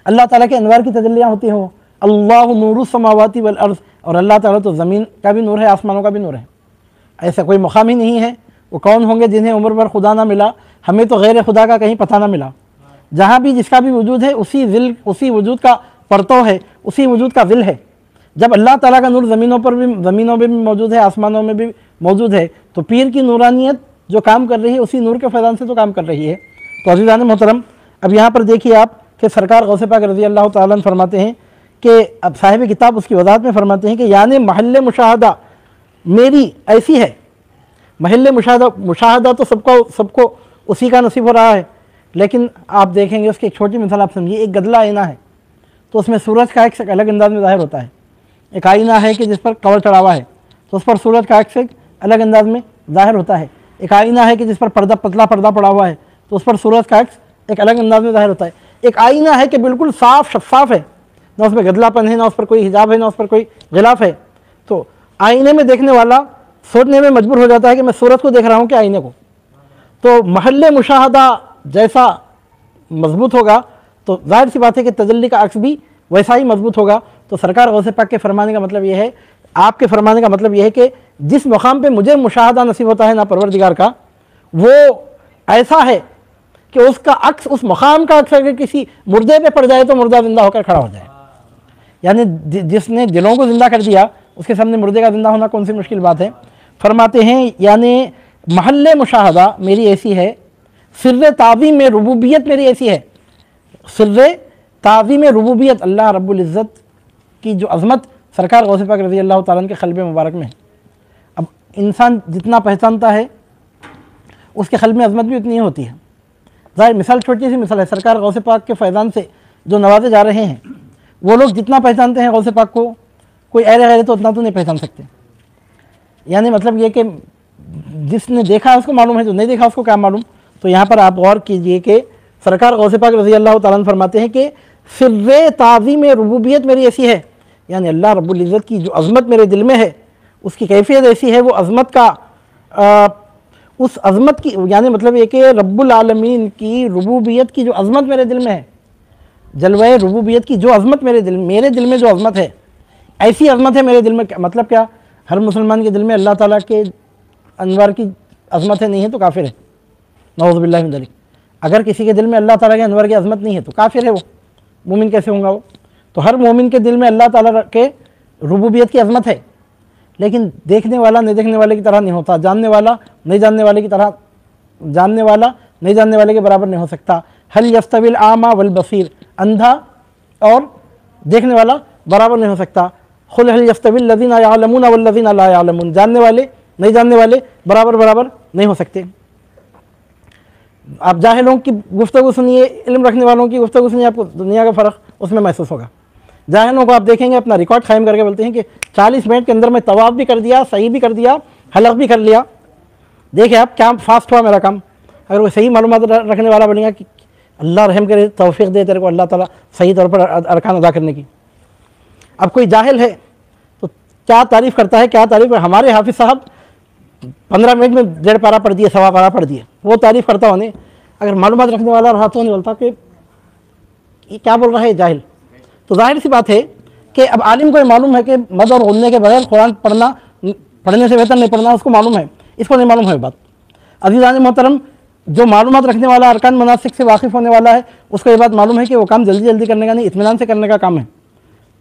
अल्लाह ताला के अनवार की तजल्लियाँ होती हो। अल्लाहु नूरुस समावाति वल अर्ज़, और अल्लाह ताला तो ज़मीन का भी नूर है, आसमानों का भी नूर है। ऐसा कोई मकाम ही नहीं है। वो कौन होंगे जिन्हें उम्र भर खुदा ना मिला, हमें तो गैर खुदा का कहीं पता ना मिला। जहाँ भी जिसका भी वजूद है उसी वजूद का परतो है, उसी वजूद का दिल है। जब अल्लाह ताला का नूर ज़मीनों में भी मौजूद है, आसमानों में भी मौजूद है, तो पीर की नूरानियत जो काम कर रही है उसी नूर के फैज़ान से तो काम कर रही है। तो अज़ीज़ान मोहतरम, अब यहाँ पर देखिए आप कि सरकार गौसे पाक रज़ी अल्लाह ताला अन्हु फरमाते हैं कि अब साहिब किताब उसकी वज़ाहत में फरमाते हैं कि यानी महल मुशाहदा मेरी ऐसी है। महल मुशाहदा तो सबको उसी का नसीब हो रहा है। लेकिन आप देखेंगे उसकी एक छोटी मिसाल आप समझिए, एक गदला आईना है तो उसमें सूरज का एक अलग अंदाज में ज़ाहिर होता है। एक आईना है कि जिस पर कवर चढ़ा हुआ है तो उस पर सूरज का एक अलग अंदाज में ज़ाहिर होता है। एक आईना है कि जिस पर पतला पर्दा पड़ा हुआ है तो उस पर सूरज का एक अलग अंदाज में ज़ाहिर होता है। एक आईना है कि बिल्कुल साफ शफाफ है, ना उसमें गदलापन है, ना उस पर कोई हिजाब है, ना उस पर कोई गिलाफ है। तो आईने में देखने वाला सोचने में मजबूर हो जाता है कि मैं सूरज को देख रहा हूँ कि आईने को। तो महल मुशाहदा जैसा मजबूत होगा तो जाहिर सी बात है कि तजल्ली का अक्स भी वैसा ही मजबूत होगा। तो सरकार गौसे पाक के फरमाने का मतलब ये है, आपके फरमाने का मतलब ये है कि जिस मकाम पे मुझे मुशाहदा नसीब होता है ना परवरदिगार का, वो ऐसा है कि उसका अक्स, उस मकाम का अक्स अगर किसी मुर्दे पे पड़ जाए तो मुर्दा जिंदा होकर खड़ा हो जाए। यानी जिसने दिलों को ज़िंदा कर दिया उसके सामने मुर्दे का ज़िंदा होना कौन सी मुश्किल बात है। फरमाते हैं यानी महल्ले मुशाहदा मेरी ऐसी है, सिर्र ताज़ीम में रुबूबियत मेरी ऐसी है, सिर्र ताज़ीम में रुबूबियत, अल्लाह रब्बुल इज़्ज़त की जो अज़मत सरकार गौसे पाक रज़ी अल्लाह ताला के क़ल्ब मुबारक में है। अब इंसान जितना पहचानता है उसके क़ल्ब में अज़मत भी उतनी ही होती है। ज़ाहिर मिसाल, छोटी सी मिसाल है, सरकार गौसे पाक के फैज़ान से जो नवाजे जा रहे हैं वो लोग जितना पहचानते हैं गौसे पाक को, कोई अहले गैर तो उतना तो नहीं पहचान सकते। यानी मतलब ये कि जिसने देखा उसको मालूम है, जो नहीं देखा उसको क्या मालूम। तो यहाँ पर आप गौर कीजिए कि सरकार गौसे पाक रज़ी अल्लाह ताला अन्हु फरमाते हैं कि सिर्रे ताज़ीम रुबूबियत मेरी ऐसी है, यानी अल्लाह रब्बुल इज़्ज़त की जो अज़मत मेरे दिल में है उसकी कैफियत ऐसी है, वो अज़मत का उस अज़मत की, यानी मतलब ये कि रब्बुल आलमीन की रुबूबियत की जो अज़मत मेरे दिल में है, जलवाए रुबूबियत की जो अज़मत मेरे दिल में जो अज़मत है, ऐसी अज़मत है मेरे दिल में। मतलब क्या, हर मुसलमान के दिल में अल्लाह ताला के अनवार की अज़मत है, नहीं है तो काफिर है, नऊज़ु बिल्लाहि मिन ज़ालिक। अगर किसी के दिल में अल्लाह ताला के अनवार की अज़मत नहीं है तो काफिर है, वो मोमिन कैसे होगा वो। तो हर मोमिन के दिल में अल्लाह ताला के रुबूबियत की अज़मत है, लेकिन देखने वाला नहीं देखने वाले की तरह नहीं होता, जानने वाला नहीं जानने वाले की तरह, जानने वाला नहीं जानने वाले के बराबर नहीं हो सकता। हल यस्तविल आमा वल बसीर, अंधा और देखने वाला बराबर नहीं हो सकता। खुल हल यस्तविल लज़ीना यअलमून वल लज़ीना ला यअलमून, जानने वाले नहीं जानने वाले बराबर नहीं हो सकते। आप जाहिलों की गुफ्तगू सुनिए, इल्म रखने वालों की गुफ्तगू सुनिए, आपको दुनिया का फ़र्क उसमें महसूस होगा। जाहिलों को आप देखेंगे अपना रिकॉर्ड कायम करके बोलते हैं कि 40 मिनट के अंदर मैं तवाफ़ भी कर दिया, सही भी कर दिया, हलक भी कर लिया। देखिए आप क्या फास्ट हुआ मेरा काम। अगर वो सही मालूमात रखने वाला बनेगा कि अल्लाह रहम करे, तौफीक दे तेरे को अल्लाह ताला सही तौर पर अरकान अदा करने की। अब कोई जाहिल है तो क्या तारीफ़ करता है, क्या तारीफ़। हमारे हाफिज़ साहब 15 मिनट में 1.5 पारा पढ़ दिए, 1.25 पारा पढ़ दिए, वो तारीफ़ करता होने। अगर मालूमात रखने वाला रहा तो नहीं बोलता कि ये क्या बोल रहा है जाहिल। तो जाहिर सी बात है कि अब आलिम को ये मालूम है कि मद और गुन्ने के बगैर कुरान पढ़ने से बेहतर नहीं पढ़ना, उसको मालूम है, इसको नहीं मालूम है बात। अज़ीज़ान मोहतरम, जो मालूमात रखने वाला, अरकान मनासिक से वाकिफ़ होने वाला है, उसको ये बात मालूम है कि वो काम जल्दी जल्दी करने का नहीं, इत्मीनान से करने का काम है।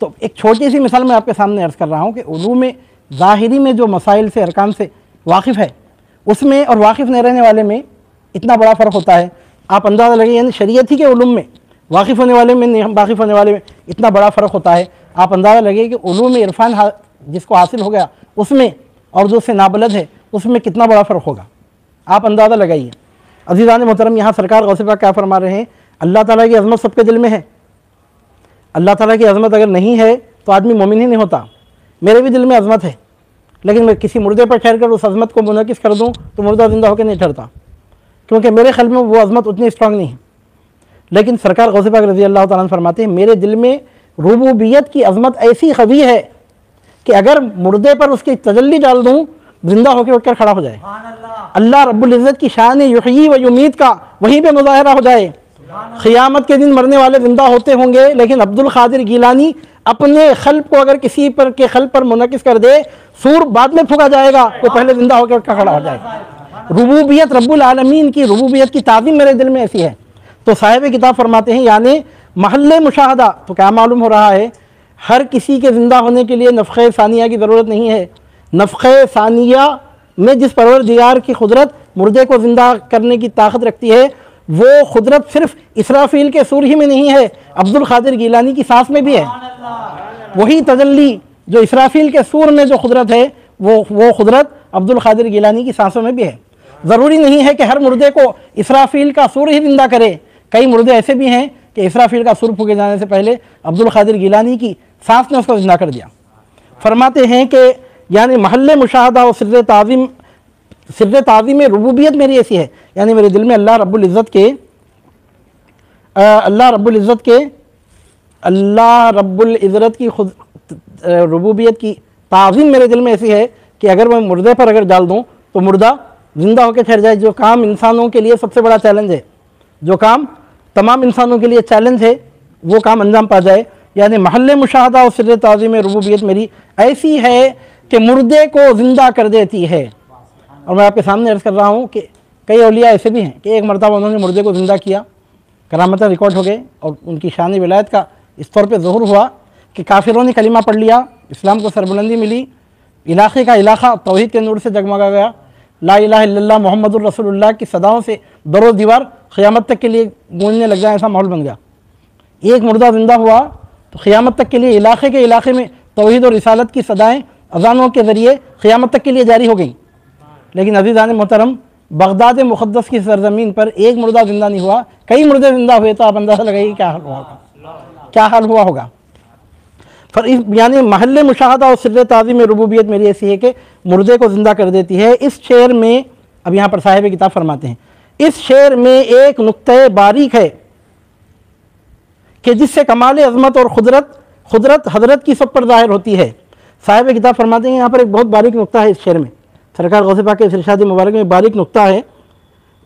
तो एक छोटी सी मिसाल मैं आपके सामने अर्ज़ कर रहा हूँ कि उलूम ज़ाहिरी में जो मसाइल से, अरकान से वाकिफ़ है, उसमें और वाकिफ़ नहीं रहने वाले में इतना बड़ा फ़र्क होता है। आप अंदाज़ा लगे, यानी शरीयत ही के उलूम में वाकिफ़ होने वाले में, नहीं वाकिफ़ होने वाले में इतना बड़ा फ़र्क होता है। आप अंदाज़ा लगे कि उलूम इरफान जिसको हासिल हो गया उसमें और जो उससे नाबलद है उसमें कितना बड़ा फ़र्क होगा, आप अंदाज़ा लगाइए। अज़ीज़ान मोहतरम, यहाँ सरकार गौसे पाक क्या फरमा रहे हैं, अल्लाह ताला की अज़मत सबके दिल में है। अल्लाह ताला की अज़मत अगर नहीं है तो आदमी मोमिन ही नहीं होता। मेरे भी दिल में अज़मत है, लेकिन मैं किसी मुर्दे पर ठहर कर उस अज़मत को मुनक़िस कर दूँ तो मुर्दा ज़िंदा होकर नहीं ठहरता, क्योंकि मेरे क़ल्ब में वो अज़मत उतनी स्ट्रॉन्ग नहीं है। लेकिन सरकार गौसे पाक रज़ी अल्लाह ताला फरमाते हैं, मेरे दिल में रुबूबियत की अज़मत ऐसी ख़वी है कि अगर मुर्दे पर उसकी तजल्ली डाल दूँ जिंदा होकर उठकर खड़ा हो जाए। अल्लाह रब्बुल इज़्ज़त की शान युहयी व युमीत का वहीं पे मुज़ाहिरा हो जाए। क़ियामत के दिन मरने वाले जिंदा होते होंगे, लेकिन अब्दुल क़ादिर गीलानी अपने क़ल्ब को अगर किसी पर के क़ल्ब पर मुनक़िस कर दे, सूर बाद में फूका जाएगा, वो पहले जिंदा होकर उठकर खड़ा हो जाए। रुबूबियत, रब्बुल आलमीन की रुबूबियत की ताज़ीम मेरे दिल में ऐसी है। तो साहिब किताब फरमाते हैं, यानी महल्ले मुशाहदा, तो क्या मालूम हो रहा है, हर किसी के ज़िंदा होने के लिए नफ़ख़े सानिया की ज़रूरत नहीं है। नफ़ख़े सानिया में जिस परवरदिगार की कुदरत मुर्दे को ज़िंदा करने की ताकत रखती है, वो कुदरत सिर्फ इसराफील के सूर ही में नहीं है, अब्दुल क़ादिर गीलानी की सांस में भी है। वही तजल्ली जो इसराफील के सूर में जो कुदरत है, वो कुदरत अब्दुल क़ादिर गीलानी की सांसों में भी है। ज़रूरी नहीं है कि हर मुर्दे को इसराफील का सूर ही ज़िंदा करे। कई मुर्दे ऐसे भी हैं कि इसराफील का सूर फूके जाने से पहले अब्दुल क़ादिर गीलानी की सांस ने उसको ज़िंदा कर दिया। फरमाते हैं कि यानी महल्ले मुशाहदा और सिर्र ताज़ीम में रुबूबियत मेरी ऐसी है, यानी मेरे दिल में अल्लाह रब्बुल इज़्ज़त की खुद रुबूबियत की ताज़ीम मेरे दिल में ऐसी है कि अगर मैं मुर्दे पर अगर डाल दूँ तो मुर्दा ज़िंदा होकर ठहर जाए। जो काम इंसानों के लिए सबसे बड़ा चैलेंज है, जो काम तमाम इंसानों के लिए चैलेंज है, वो काम अंजाम पा जाए। यानी महल मुशाहदा और सिर ताज़ीम रुबूबियत मेरी ऐसी है कि मुर्दे को ज़िंदा कर देती है। और मैं आपके सामने अर्ज़ कर रहा हूँ कि कई औलिया ऐसे भी हैं कि एक मरतबा उन्होंने मुर्दे को ज़िंदा किया, करामतें रिकॉर्ड हो गए और उनकी शान विलायत का इस तौर पे ज़ुहूर हुआ कि काफिरों ने कलिमा पढ़ लिया, इस्लाम को सरबुलंदी मिली, इलाक़े का इलाक़ा तौहीद के नूर से जगमगा गया, ला इलाहा इल्लल्लाह मुहम्मदुर रसूलुल्लाह की सदाओं से दरो दीवार क़यामत तक के लिए गूंजने लग जाए, ऐसा माहौल बन गया। एक मुर्दा ज़िंदा हुआ तो क़यामत तक के लिए इलाक़े में तौहीद और रिसालत की सदाएँ अज़ानों के ज़रिए क़यामत तक के लिए जारी हो गई। लेकिन अज़ीज़ान मोहतरम, बगदाद मुक़द्दस की सरज़मीन पर एक मुर्दा ज़िंदा नहीं हुआ, कई मुर्दे ज़िंदा हुए, तो आप अंदाज़ा लगाइए क्या हाल हुआ होगा। फिर इस यानी महल मुशाहदा और सिर ताज़ीम रुबूबियत मेरी ऐसी है कि मुर्दे को ज़िंदा कर देती है। इस शेर में, अब यहाँ पर साहिब किताब फरमाते हैं, इस शेर में एक नुक्ते बारीक है कि जिससे कमाल अज़मत और खुदरत हज़रत की सब पर ज़ाहिर होती है। साहिब किताब फरमाते हैं यहाँ पर एक बहुत बारीक नुक्ता है इस शेर में, सरकार गौसे पाक के इरशाद मुबारक में बारीक नुक्ता है,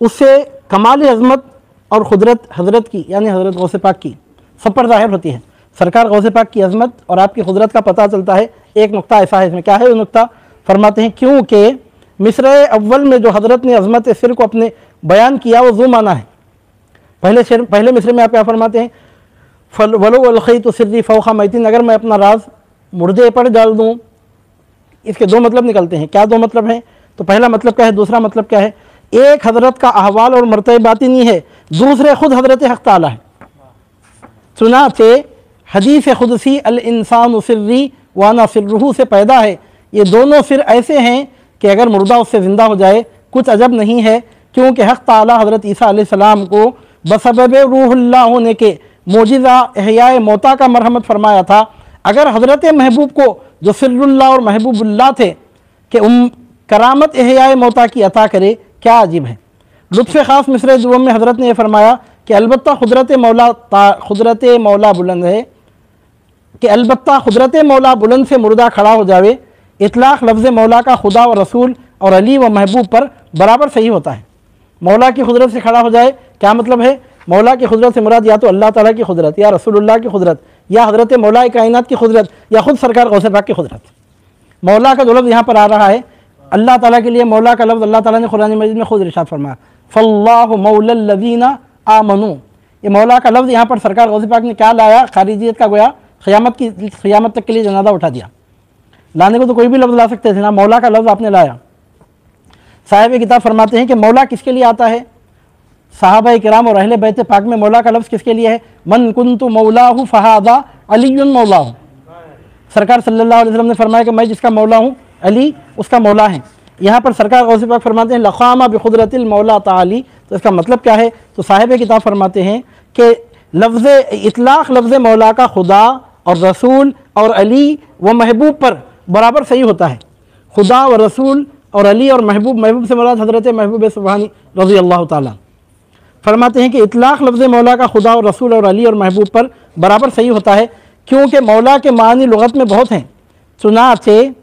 उससे कमाल अज़मत और खुदरत हज़रत की यानी हज़रत गौसे पाक की सब पर ज़ाहिर होती है। सरकार गौसे पाक की अज़मत और आपकी खुदरत का पता चलता है। एक नुक्ता ऐसा है, इसमें क्या है वो नुक्ता? फरमाते हैं क्योंकि मिस्र अव्वल में जो हज़रत ने अज़मत सिर को अपने बयान किया वो ज़ू माना है। पहले मिस्र में आप क्या फरमाते हैं? वलो अलखई तो सिर्री फ़ौखा मैतीन, अगर मैं अपना राज मुर्दे पर डाल दूँ। इसके दो मतलब निकलते हैं। क्या दो मतलब हैं? तो पहला मतलब क्या है, दूसरा मतलब क्या है? एक हज़रत का अहवाल और मर्तबा बातिनी है, दूसरे खुद हज़रत हक़ ताला है। चुनांचे हदीस खुदसी अल इंसान सिर्री वाना सिर्रुहु से पैदा है। ये दोनों सिर ऐसे हैं कि अगर मुर्दा उससे ज़िंदा हो जाए कुछ अजब नहीं है, क्योंकि हक़ ताला हज़रत ईसा अलैहिस्सलाम को बसबब रूहुल्लाह होने के मोजिज़ा इहयाए मौता का मरहमत फरमाया था। अगर हज़रत महबूब को जो सिर्रुल्लाह और महबूबुल्लाह थे कि करामत इहयाए मौता की अता करे, क्या अजीब है। लुत्फ़ ख़ास मिस्र दुआम में हज़रत ने यह फरमाया कि अलबत्ता खुदरत मौला बुलंद है, कि अलबत्ता खुदरत मौला बुलंद से मुर्दा खड़ा हो जावे, इतलाक़ लफ्ज़ मौला का खुदा व रसूल और अली व महबूब पर बराबर सही होता है। मौला की खुदरत से खड़ा हो जाए, क्या मतलब है? मौला की खुदरत से मुराद या तो अल्लाह ताला की खुदरत, या रसूलुल्लाह की खुदरत, या हज़रत मौला कायनात की खुदरत, या खुद सरकार गौसे पाक की खुदरत। मौला का जो लफ्ज़ यहाँ पर आ रहा है अल्लाह ताला के लिए, मौला का लफ्ज़ अल्लाह ताला ने कुरान मजीद में खुद इरशाद फरमाया, फल्लाहु मौलल लज़ीना आमनू। ये मौला का लफ्ज़ यहाँ पर सरकार गौसे पाक ने क्या लाया? खारिजियत का गोया क़यामत तक के लिए जनादा उठा दिया। लाने को तो कोई भी लफ्ज़ ला सकते थे ना, मौला का लफ्ज़ आपने लाया। साहिब किताब फरमाते हैं कि मौला किसके लिए आता है? सहाबा किराम और अहले बैत पाक में मौला का लफ्ज़ किसके लिए है? मन कुन्तु मौलाहु फ़हादा अलीयुन मौलाहु। सरकार सल्लल्लाहु अलैहि वसल्लम ने फरमाया कि मैं जिसका मौला हूँ अली उसका मौला है। यहाँ पर सरकार गौसे पाक फरमाते हैं लक़ामा बिक़ुदरतिल मौला ताली। तो इसका मतलब क्या है? तो साहिब किताब फरमाते हैं कि लफ्ज़ इतलाक़ लफ्ज़ मौला का खुदा और रसूल और अली व महबूब पर बराबर सही होता है। खुदा व रसूल और अली और महबूब से मुराद हज़रत महबूब सुब्हानी रज़ी अल्लाह ताला। फरमाते हैं कि इतलाक़ लफ्ज़ मौला का खुदा और रसूल और अली और महबूब पर बराबर सही होता है, क्योंकि मौला के मानी लुग़त में बहुत हैं। चुनांचे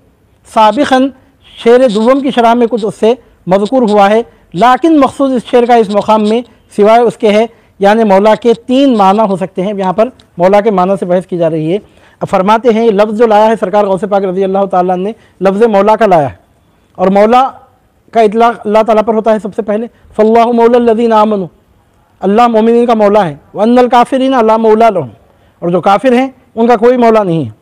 साबिक़न शेर दुव्वम की शरह में कुछ उससे मज़कूर हुआ है, लाकिन मक़सूद इस शेर का इस मक़ाम में सिवाय उसके है, यानी मौला के तीन माना हो सकते हैं। यहाँ पर मौला के माना से बहस की जा रही है। अब फरमाते हैं लफ्ज़ जो लाया है सरकार गौसे पाक रज़ी अल्लाह ताला ने लफ्ज़ मौला का लाया है, और मौला का इतलाक़ अल्लाह ताला पर होता है। सबसे पहले फल्लाहु मौलल लज़ीना आमनू, अल्लाह मोमिनीन का मौला है, वन्नल काफिरीन अल्लाह मौला लहुम, और जो काफिर हैं उनका कोई मौला नहीं है।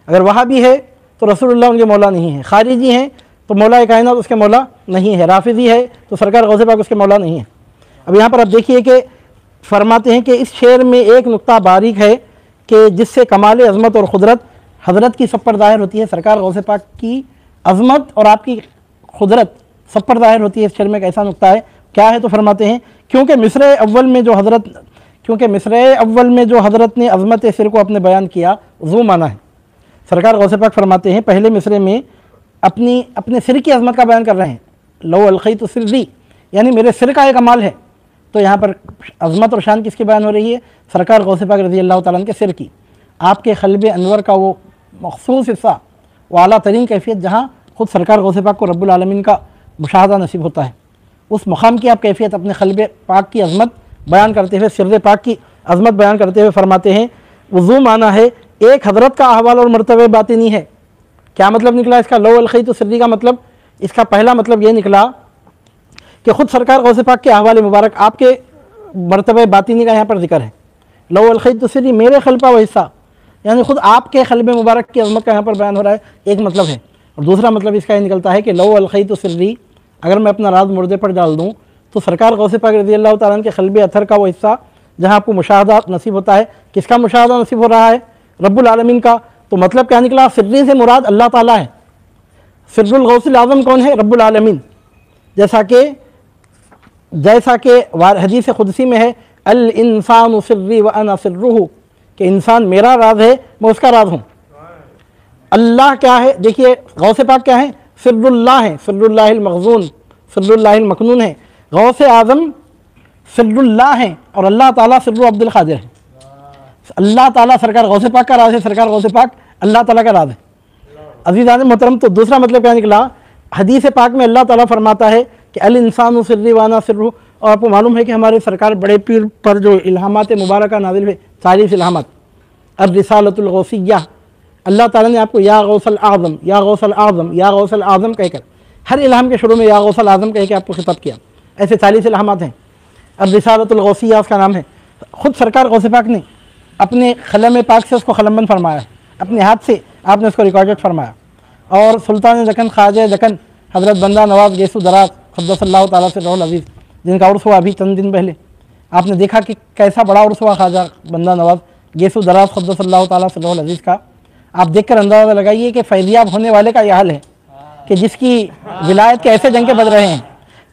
अगर वहाबी है तो रसूलुल्लाह उनके मौला नहीं है, खारिजी हैं तो मौला कायनात उसके मौला नहीं है, राफिज़ी है तो सरकार गौसे पाक उसके मौला नहीं है। अब यहाँ पर आप देखिए कि फरमाते हैं कि इस शेर में एक नुक्ता बारीक है कि जिससे कमाल अज़मत और खुदरत हज़रत की सब पर ज़ाहिर होती है। सरकार गौसे पाक की अज़मत और आपकी खुदरत सब पर ज़ाहिर होती है। इस शेर में एक ऐसा नुक्ता है, क्या है? तो फरमाते हैं क्योंकि मिस्र अव्वल में जो हज़रत ने अज़मत सिर को अपने बयान किया ज़ू माना है। सरकार गौसे पाक फरमाते हैं पहले मिस्रे में अपने सिर की अज़मत का बयान कर रहे हैं, लो अलखई तो सिर्री, यानी मेरे सिर का एक अमाल है। तो यहाँ पर अज़मत और शान किसकी बयान हो रही है? सरकार गौसे पाक रज़ी अल्लाह ताला के सिर की। आपके क़ल्ब अनवर का वो मख़सूस हिस्सा, वो आला तरीन कैफियत जहाँ ख़ुद सरकार गौसे पाक को रब्बुल आलमीन का मुशाहदा नसीब होता है, उस मकाम की आप कैफियत अपने क़ल्ब पाक की अज़मत बयान करते हुए, सिर पाक की अज़मत बयान करते हुए फरमाते हैं वज़ू माना है एक हज़रत का अहवाल और मर्तबे बातिनी है। क्या मतलब निकला इसका? लौ अल खैत सिर्री का मतलब, इसका पहला मतलब ये निकला कि ख़ुद सरकार गौसे पाक के अहवाल मुबारक आपके मर्तबे बातिनी का यहाँ पर जिक्र है। लौ अल खैत सिर्री मेरे खलपा व हिस्सा, यानी ख़ुद आपके खलब मुबारक की अज़मत का यहाँ पर बयान हो रहा है, एक मतलब है। और दूसरा मतलब इसका ये निकलता है कि लौ अल खैत सिर्री, अगर मैं अपना राज मुर्दे पर डाल दूँ तो सरकार गौसे पाक रज़ी अल्लाह तआला के खलब अथर का वो हिस्सा जहाँ आपको मुशाहदा नसीब होता है, किसका मुशाहदा नसीब हो रहा है? रब्बुल आलमीन का। तो मतलब क्या निकला? सिर्री से मुराद अल्लाह ताला है। सिर्रुल गौसिल आज़म कौन है? रब्बुल आलमीन। जैसा कि हदीस खुदसी में है, अल इंसान सिर्री व अना सिर्रुहु, कि इंसान मेरा राज है, मैं उसका राज हूँ। अल्लाह क्या है? देखिए गौसे पाक क्या है? सिर्रुल्लाह है, सिर्रुल्लाहिल मखज़ून, सिर्रुल्लाहिल मकनून है। गौसे आज़म सिर्रुल्लाह है और अल्लाह ताला सिर्रु अब्दुल क़ादिर है। अल्लाह ताला सरकार गौसे पाक का राज है, सरकार गौसे पाक अल्लाह ताला का राज है। अज़ीज़ान मोहतरम, तो दूसरा मतलब क्या निकला? हदीस पाक में अल्लाह ताला फरमाता है कि अल इंसानु सिर्री वाना सिर्रु, और आपको मालूम है कि हमारे सरकार बड़े पीर पर जो इल्हामात मुबारक नाज़िल हुए, 40 इल्हामात, अब रिसालतुल गौसिय्या, अल्लाह ताला ने आपको या गौसल आज़म, या गौसल आज़म, या गौसल आज़म कहकर हर इल्हाम के शुरू में या गौसल आज़म कह के आपको खिताब किया। ऐसे 40 इल्हामात हैं। अब रिसालतुल गौसिय्या उसका नाम है। ख़ुद सरकार गौसे पाक ने अपने खलम पाक से उसको खलमबंद फरमाया, अपने हाथ से आपने उसको रिकॉर्डेड फरमाया। और सुल्तान दक्कन ख्वाजा दक्कन हज़रत बंदा नवाज़ गैसु दराज क़द्दसल्लाहु तआला सिर्रहुल अज़ीज़, जिनका उर्स हुआ अभी चंद दिन पहले, आपने देखा कि कैसा बड़ा उर्स हुआ ख्वाजा बंदा नवाज़ गैसु दराज क़द्दसल्लाहु तआला सिर्रहुल अज़ीज़ का। आप देख कर अंदाज़ा लगाइए कि फैज़याब होने वाले का यह हाल है कि जिसकी विलायत के ऐसे जंके बज रहे हैं।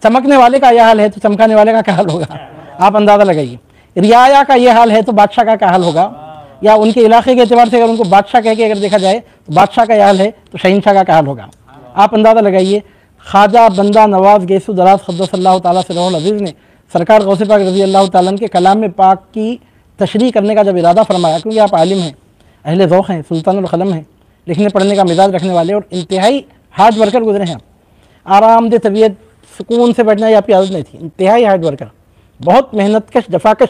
चमकने वाले का यह हाल है तो चमकाने वाले का क्या हाल होगा? आप अंदाज़ा लगाइए। रियाया का ये हाल है तो बादशाह का क्या हाल होगा? या उनके इलाके के एतबार से अगर उनको बादशाह कह के अगर देखा जाए तो बादशाह का यह हाल है तो शहीनशाह का क्या हाल होगा? आप अंदाज़ा लगाइए। ख्वाजा बंदा नवाज़ गैसु दराज क़द्दसल्लाहु तआला सिर्रहुल अज़ीज़ ने सरकार गौसे पाक रज़ी अल्लाह तआला के कलाम पाक की तशरीह करने का जब इरादा फरमाया, क्योंकि आप आलिम हैं, अहले ज़ौक़ हैं, सुल्तानुल क़लम हैं, लिखने पढ़ने का मिजाज रखने वाले और इंतहाई हार्ड वर्कर गुजरे हैं। आरामदेह तबीयत, सुकून से बैठना ये आपकी आदत नहीं थी, इंतहाई हार्ड वर्कर, बहुत मेहनतकश जफाकश।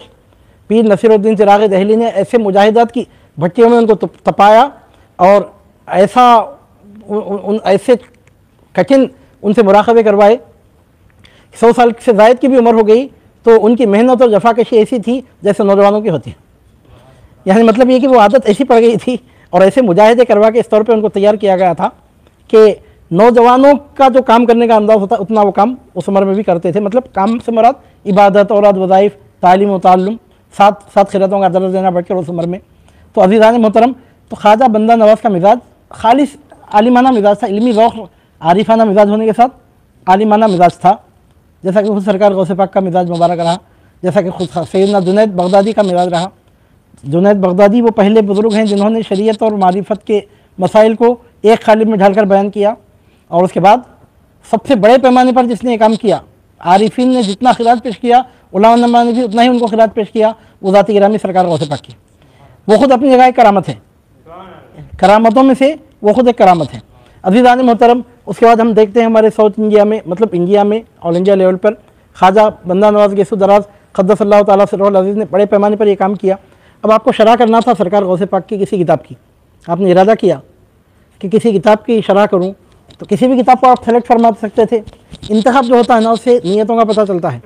पीर नसीरुद्दीन चिराग़ दहली ने ऐसे मुजाहिदात की भट्टियों में उनको तपाया और ऐसे कठिन उनसे मुराक़बे करवाए। 100 साल से ज़ायद की भी उम्र हो गई तो उनकी मेहनत और जफाकशी ऐसी थी जैसे नौजवानों की होती है। यानी मतलब ये कि वो आदत ऐसी पड़ गई थी और ऐसे मुजाहिदे करवा के इस तौर पे उनको तैयार किया गया था कि नौजवानों का जो काम करने का अंदाज़ होता उतना वो काम उस उम्र में भी करते थे। मतलब काम से मुराद इबादत, औरात, वज़ाइफ, तालीम व ताल्लुम, सात खिरातों का दर्ज देना बैठ कर उस उम्र में। तो अज़ीज़ान मोहतरम, तो ख्वाजा बंदा नवाज़ का मिजाज खालिस आलिमाना मिजाज था, इल्मी ज़ौक़ आरिफाना मिजाज होने के साथ आलिमाना मिजाज था, जैसा कि खुद सरकार गौसे पाक का मिजाज मुबारक रहा, जैसा कि खुद सैयदना जुनैद बगदादी का मिजाज रहा। जुनैद बगदादी वो पहले बुज़ुर्ग हैं जिन्होंने शरीयत और मारिफत के मसाइल को एक खालिब में ढालकर बयान किया और उसके बाद सबसे बड़े पैमाने पर जिसने ये काम किया, आरिफीन ने जितना खिराज पेश किया, उलमा ने भी उतना ही उनको खिराज पेश किया, वो ज़ाती गिरामी सरकार गौसे पाक की। वो खुद अपनी जगह एक करामत है, करामतों में से वो खुद एक करामत है। अज़ीज़ान मोहतरम, उसके बाद हम देखते हैं हमारे साउथ इंडिया में, मतलब इंडिया में ऑल इंडिया लेवल पर ख्वाजा बंदा नवाज़ गैसु दराज क़द्दसल्लाहु तआला सिर्रहुल अज़ीज़ ने बड़े पैमाने पर ये काम किया। अब आपको शरह करना था सरकार गौसे पाक की किसी किताब की, आपने इरादा किया कि किसी किताब की शरह करूं, तो किसी भी किताब को आप सेलेक्ट फरमा सकते थे। इंतखाब जो होता है ना, उससे नीयतों का पता चलता है,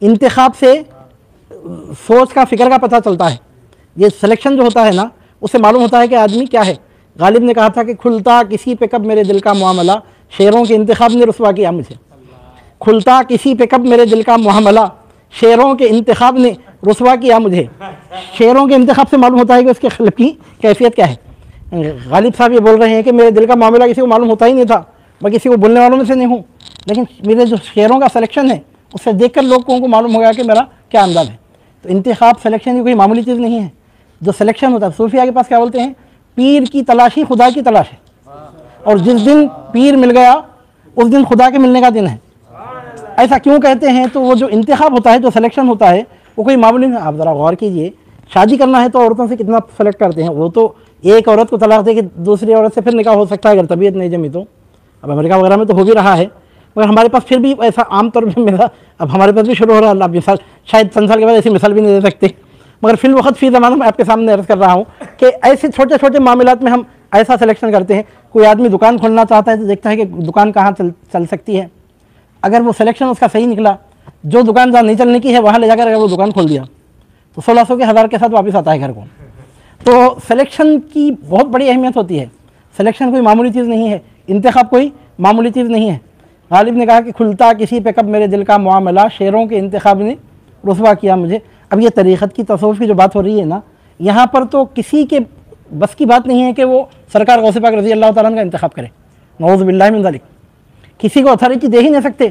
इंतखाब से सोच का, फ़िक्र का पता चलता है। ये सिलेक्शन जो होता है ना, उससे मालूम होता है कि आदमी क्या है। गालिब ने कहा था कि खुलता किसी पे कब मेरे दिल का मामला, शेरों के इंतखाब ने रुसवा किया मुझे। खुलता किसी पे कब मेरे दिल का मामला, शेरों के इंतखाब ने रुसवा किया मुझे। शेरों के इंतखाब से मालूम होता है कि उसके क़ल्ब की कैफियत क्या है। गालिब साहब ये बोल रहे हैं कि मेरे दिल का मामला किसी को मालूम होता ही नहीं था, मैं किसी को बोलने वालों में से नहीं हूँ, लेकिन मेरे जो शेरों का सिलेक्शन है उससे देखकर लोगों को मालूम हो गया कि मेरा क्या अंदाज़ है। तो इंतखाब सिलेक्शन ये कोई मामूली चीज़ नहीं है। जो सिलेक्शन होता है, सूफिया के पास क्या बोलते हैं, पीर की तलाशी खुदा की तलाश है, और जिस दिन पीर मिल गया उस दिन खुदा के मिलने का दिन है। ऐसा क्यों कहते हैं? तो वो जो इंतखाब होता है, जो सिलेक्शन होता है, वो कोई मामूली नहीं। आप ज़रा गौर कीजिए, शादी करना है तो औरतों से कितना सेलेक्ट करते हैं। वो तो एक औरत को तलाक दे के दूसरी औरत से फिर निकाह हो सकता है अगर तबीयत नहीं जमी तो। अब अमेरिका वगैरह में तो हो भी रहा है, मगर हमारे पास फिर भी ऐसा आम तौर पर मेरा, अब हमारे पास भी शुरू हो रहा है। अब मिसाल शायद 5 साल के बाद ऐसी मिसाल भी नहीं दे सकते, मगर फिल वक्त फ़ी ज़माना मैं आपके सामने अर्ज़ कर रहा हूँ कि ऐसे छोटे छोटे मामलात में हम ऐसा सिलेक्शन करते हैं। कोई आदमी दुकान खोलना चाहता है तो देखता है कि दुकान कहाँ चल सकती है। अगर वो सिलेक्शन उसका सही निकला, जो दुकान जहाँ नहीं चलने की है वहाँ ले जाकर अगर वो दुकान खोल दिया तो 1600 के 1000 के साथ वापस आता है घर को। तो सिलेक्शन की बहुत बड़ी अहमियत होती है। सिलेक्शन कोई मामूली चीज़ नहीं है, इंतखाब कोई मामूली चीज़ नहीं है। गालिब ने कहा कि खुलता किसी पे कब मेरे दिल का मामला, शेरों के इंतखाब ने रुसवा किया मुझे। अब ये तरीक़त की तसव्वुफ़ की जो बात हो रही है ना, यहाँ पर तो किसी के बस की बात नहीं है कि वो सरकार गौसे पाक रज़ी अल्लाह ताला का इंतखाब करे। नऊज़ु बिल्लाहि मिन ज़ालिक। किसी को अथॉरिटी दे ही नहीं सकते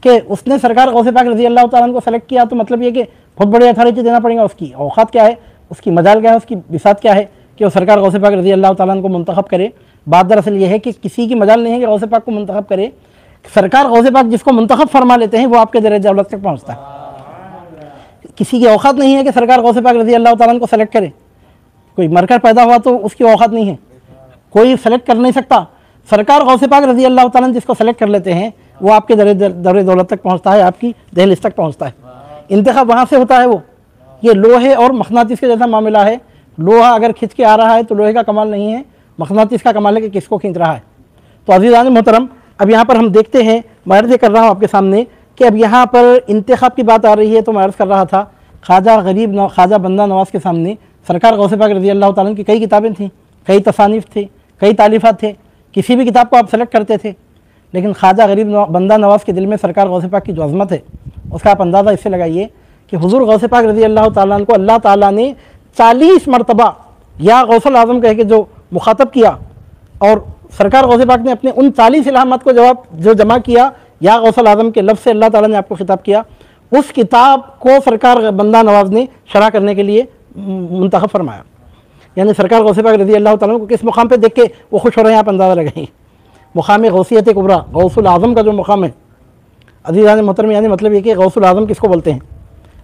कि उसने सरकार गौसे पाक रज़ी अल्लाह ताला को सेलेक्ट किया तो मतलब ये कि बहुत बड़ी अथॉरिटी देना पड़ेगा। उसकी औकात क्या है, उसकी मजाल क्या है, उसकी बिसात क्या है कि वो सरकार गौसे पाक रज़ी अल्लाह ताला को मुंतखब करे। बात दरअसल ये है कि किसी की मजाल नहीं है कि गौसे पाक को मुंतखब करे। सरकार गौसे पाक जिसको मुंतखब फरमा लेते हैं वो आपके दर्जे दौलत तक पहुँचता है। किसी की औकात नहीं है कि सरकार गौसे पाक रज़ी अल्लाह ताला को सेलेक्ट करे। कोई मरकर पैदा हुआ तो उसकी औकात नहीं है, कोई सेलेक्ट कर नहीं सकता। सरकार गौसे पाक रज़ी अल्लाह ताला जिसको सेलेक्ट कर लेते हैं वो आपके दर्जे दौलत तक पहुँचता है, आपकी दहलीज तक पहुँचता है। इंतखाब वहाँ से होता है। वो ये लोहे और मखनातिस के जैसा मामला है। लोहा अगर खिंच के आ रहा है तो लोहे का कमाल नहीं है, मखनातिस का कमाल है कि किसको खींच रहा है। तो अज़ीज़ान मोहतरम, अब यहाँ पर हम देखते हैं, मैं अर्ज़ कर रहा हूँ आपके सामने कि अब यहाँ पर इंतखाब की बात आ रही है। तो मैं अर्ज़ कर रहा था ख्वाजा बंदा नवाज़ के सामने सरकार गौसे पाक रज़ी अल्लाह ताला की कई किताबें थीं, कई तसानीफ़ थे, कई तालीफ़ात थे। किसी भी किताब को आप सेलेक्ट करते थे, लेकिन ख्वाजा बंदा नवाज़ के दिल में सरकार गौसे पाक की जो अज़मत है उसका आप अंदाज़ा इससे लगाइए कि हुज़ूर गौसे पाक रज़ी अल्लाह ताला को अल्लाह ताला ने 40 मरतबा या गौसल आज़म कह के जो मुखातब किया, और सरकार गौसे पाक ने अपने उन 40 इल्हामात को जो जमा किया या गौसल आज़म के लफ्ज़ से अल्लाह ताला ने आपको खिताब किया। उस किताब को सरकार बंदा नवाज़ ने शरह करने के लिए मुंतखब फरमाया। यानी सरकार गौसे पाक रज़ी अल्लाह ताला को किस मुकाम पे देख के वो खुश हो रहे हैं आप अंदाज़ा लगाइए। मुकाम गौसियत कुबरा, गौसुल आज़म का जो मुकाम है अज़ीज़ान मोहतरम, यानी मतलब ये कि गौसुल आज़म किसको बोलते हैं।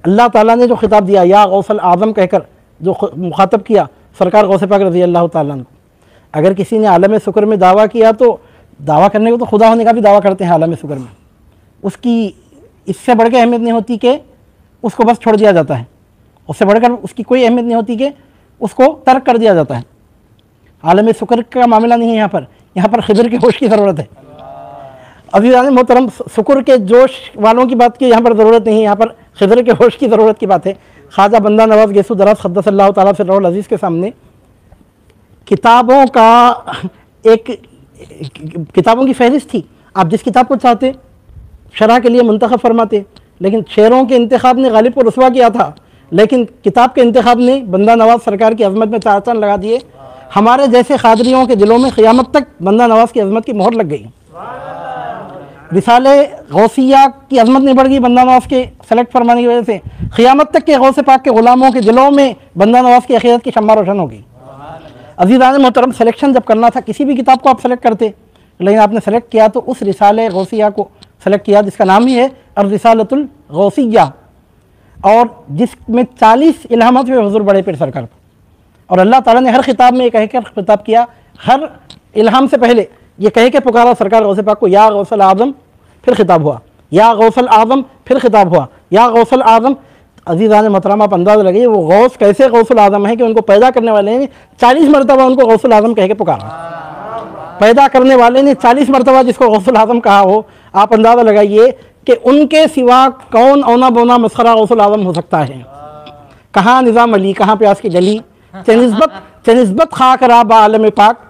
अल्लाह ताला ने जो खिताब दिया या गौसल आज़म कहकर जो मुखातब किया सरकार गौसे पाक रज़ी अल्लाह ताला को, अगर किसी ने आलम शुक्र में दावा किया तो दावा करने को तो खुदा होने का भी दावा करते हैं आलम शुक्र में, उसकी इससे बढ़ के अहमियत नहीं होती कि उसको बस छोड़ दिया जाता है, उससे बढ़कर उसकी कोई अहमियत नहीं होती कि उसको तर्क कर दिया जाता है। आलम शुक्र का मामला नहीं है यहाँ पर खिदर के होश की ज़रूरत है। अज़ीज़ान मोहतरम, शुक्र के जोश वालों की बात की यहाँ पर ज़रूरत नहीं है, यहाँ पर खिदर के होश की ज़रूरत की बात है। ख्वाजा बंदा नवाज़ गैसु दराज क़द्दसल्लाहु ताला सिर्रहुल अज़ीज़ के सामने किताबों की फहरिस्त थी। आप जिस किताब को चाहते शरह के लिए मुंतखब फरमाते, लेकिन शेरों के इंतखाब ने गालिब को रुसवा किया था, लेकिन किताब के इंतखाब ने बंदा नवाज़ सरकार की अज़मत में चार चांद लगा दिए। हमारे जैसे क़ादरियों के दिलों में क़यामत तक बंदा नवाज़ की अज़मत की मोहर लग गई। रिसाले गौसिया की अज़मत नहीं बढ़ गई बंदा नवाज़ के सेलेक्ट फरमाने की वजह से। क़यामत तक के गौसे पाक के ग़ुलामों के दिलों में बंदा नवाज़ की अक़ीदत की शम्मा रोशन होगी। अज़ीज़ान मोहतरम, सिलेक्शन जब करना था किसी भी किताब को आप सेलेक्ट करते, लेकिन आपने सेलेक्ट किया तो उस रिसाले गौसिया को सेलेक्ट किया जिसका नाम ही है अर्रिसालतुल गौसिया, और जिसमें 40 इल्हामात हुए हुज़ूर बड़े पीर सरकार पर। और अल्लाह ताला ने हर खिताब में कहकर खिताब किया, हर इल्हाम से पहले ये कह के पुकारा सरकार गौसे पाक को, या गौसल आज़म, फिर खिताब हुआ या गौसल आज़म, फिर खिताब हुआ या गौसल आज़म। अज़ीज़ान मोहतरम, आप अंदाज़ा लगिए वो गौस कैसे गौसल आज़म है कि उनको पैदा करने वाले ने 40 मरतबा उनको गौसल आज़म कह के पुकारा। पैदा करने वाले ने 40 मरतबा जिसको गौसल आज़म कहा हो, आप अंदाज़ा लगाइए कि उनके सिवा कौन औना बोना मस्खरा गौसल आज़म हो सकता है। कहाँ निज़ाम अली, कहाँ प्यास की गली, चनिस्बत खाक राबा आलम पाक।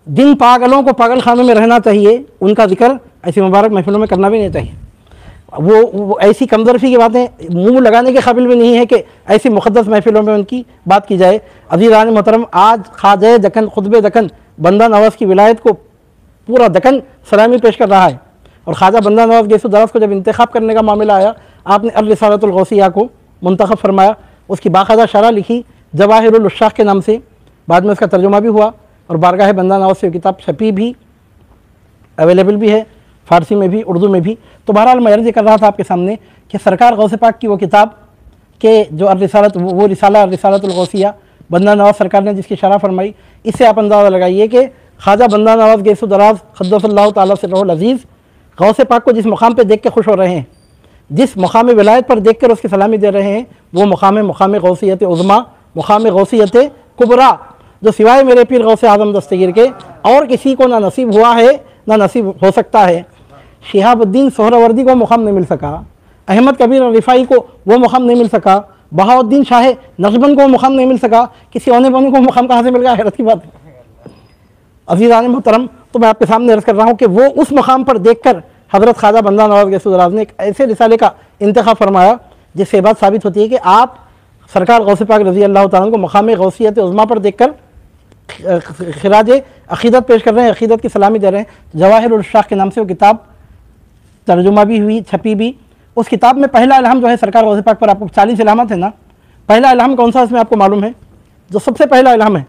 जिन पागलों को पागल खानों में रहना चाहिए उनका जिक्र ऐसी मुबारक महफिलों में करना भी नहीं चाहिए। वो ऐसी कमदर्फी की बातें मुंह लगाने के काबिल भी नहीं है कि ऐसी मुक़द्दस महफिलों में उनकी बात की जाए। अज़ीज़ान मोहतरम, आज ख्वाजा दक्कन खुतबे दक्कन बंदा नवाज़ की विलायत को पूरा दक्कन सलामी पेश कर रहा है। और ख्वाजा बंदा नवाज़ गैसु दराज को जब इंतखाब करने का मामला आया, आपने अर्रिसालतुल गौसिया को मुंतखब फरमाया। उसकी बाकायदा शरह लिखी जवाहिरुल उश्शाक़ के नाम से, बाद में उसका तर्जुमा भी हुआ और बारगाह बंदा नवाज़ से किताब छपी भी, अवेलेबल भी है, फ़ारसी में भी, उर्दू में भी। तो बहरहाल मैं अर्ज़ कर रहा था आपके सामने कि सरकार गौसे पाक की वो किताब के जो वो रिसालतुल गौसिया बंदा नवाज़ सरकार ने जिसकी शरह फरमाई, इससे आप अंदाज़ा लगाइए कि ख्वाजा बंदा नवाज़ गैसु दराज क़द्दसल्लाहु ताला सिर्रहुल अज़ीज़ गौसे पाक को जिस मुकाम पे देख के खुश हो रहे हैं, जिस मकाम विलायत पर देख कर उसकी सलामी दे रहे हैं वो मकाम गौसियत उज़्मा, मकाम गौसियत कुबरा, जो सिवाय मेरे पीर गौसे आज़म दस्तगीर के और किसी को ना नसीब हुआ है ना नसीब हो सकता है। शिहाबुद्दीन सोहरावर्दी को मुकाम नहीं मिल सका, अहमद कबीर रिफ़ाई को वो मुकाम नहीं मिल सका, बहाउद्दीन शाह नक़शबंद को मुकाम नहीं मिल सका, किसी औने बने को मुकाम कहाँ से मिल गया? हैरत की बात है। अज़ीज़ान मोहतरम, तो मैं आपके सामने अर्ज़ कर रहा हूँ कि वो उस मकाम पर देख कर हज़रत ख्वाजा बंदा नवाज़ गौसुल ने एक ऐसे रिसाले का इंतखाब फरमाया जिससे बात साबित होती है कि आप सरकार गौसे पाक रज़ी अल्लाह तआला को मकाम गौसियत उज़्मा पर देख कर खिराज अक़ीदत पेश कर रहे हैं, अक़ीदत की सलामी दे रहे हैं। जवाहिरुल अशराक़ के नाम से वो किताब तर्जुमा भी हुई, छपी भी। उस किताब में पहला इल्हाम जो है सरकार गौसे पाक पर, आपको 40 इल्हामात है ना, पहला इल्हाम कौन सा इसमें आपको मालूम है? जो सबसे पहला इल्हाम है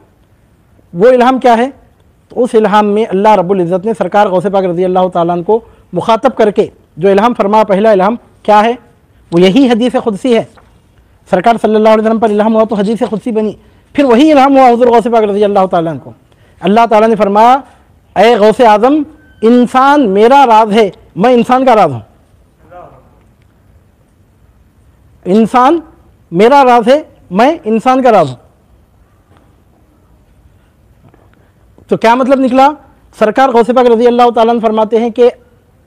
वो इल्हाम क्या है? तो उस इल्हाम में अल्लाह रब्बुल इज़्ज़त ने सरकार गौसे पाक रज़ी अल्लाह तआला अन्हु को मुखातब करके जो इल्हाम फरमा, पहला इल्हाम क्या है? वो यही हदीस क़ुदसी है। सरकार सल्लल्लाहु अलैहि वसल्लम पर इल्हाम हुआ तो हदीस क़ुदसी बनी, फिर वही इल्हाम हुआ हुज़ूर गौसे पाक रज़ी अल्लाह तआला अन्हु को। अल्लाह ताला ने फरमाया, ए गौसे आज़म, इंसान मेरा राज है, मैं इंसान का राज हूँ। इंसान मेरा राज है, मैं इंसान का राज हूँ। तो क्या मतलब निकला? सरकार गौसे पाक रज़ी अल्लाह तआला अन्हु फरमाते हैं कि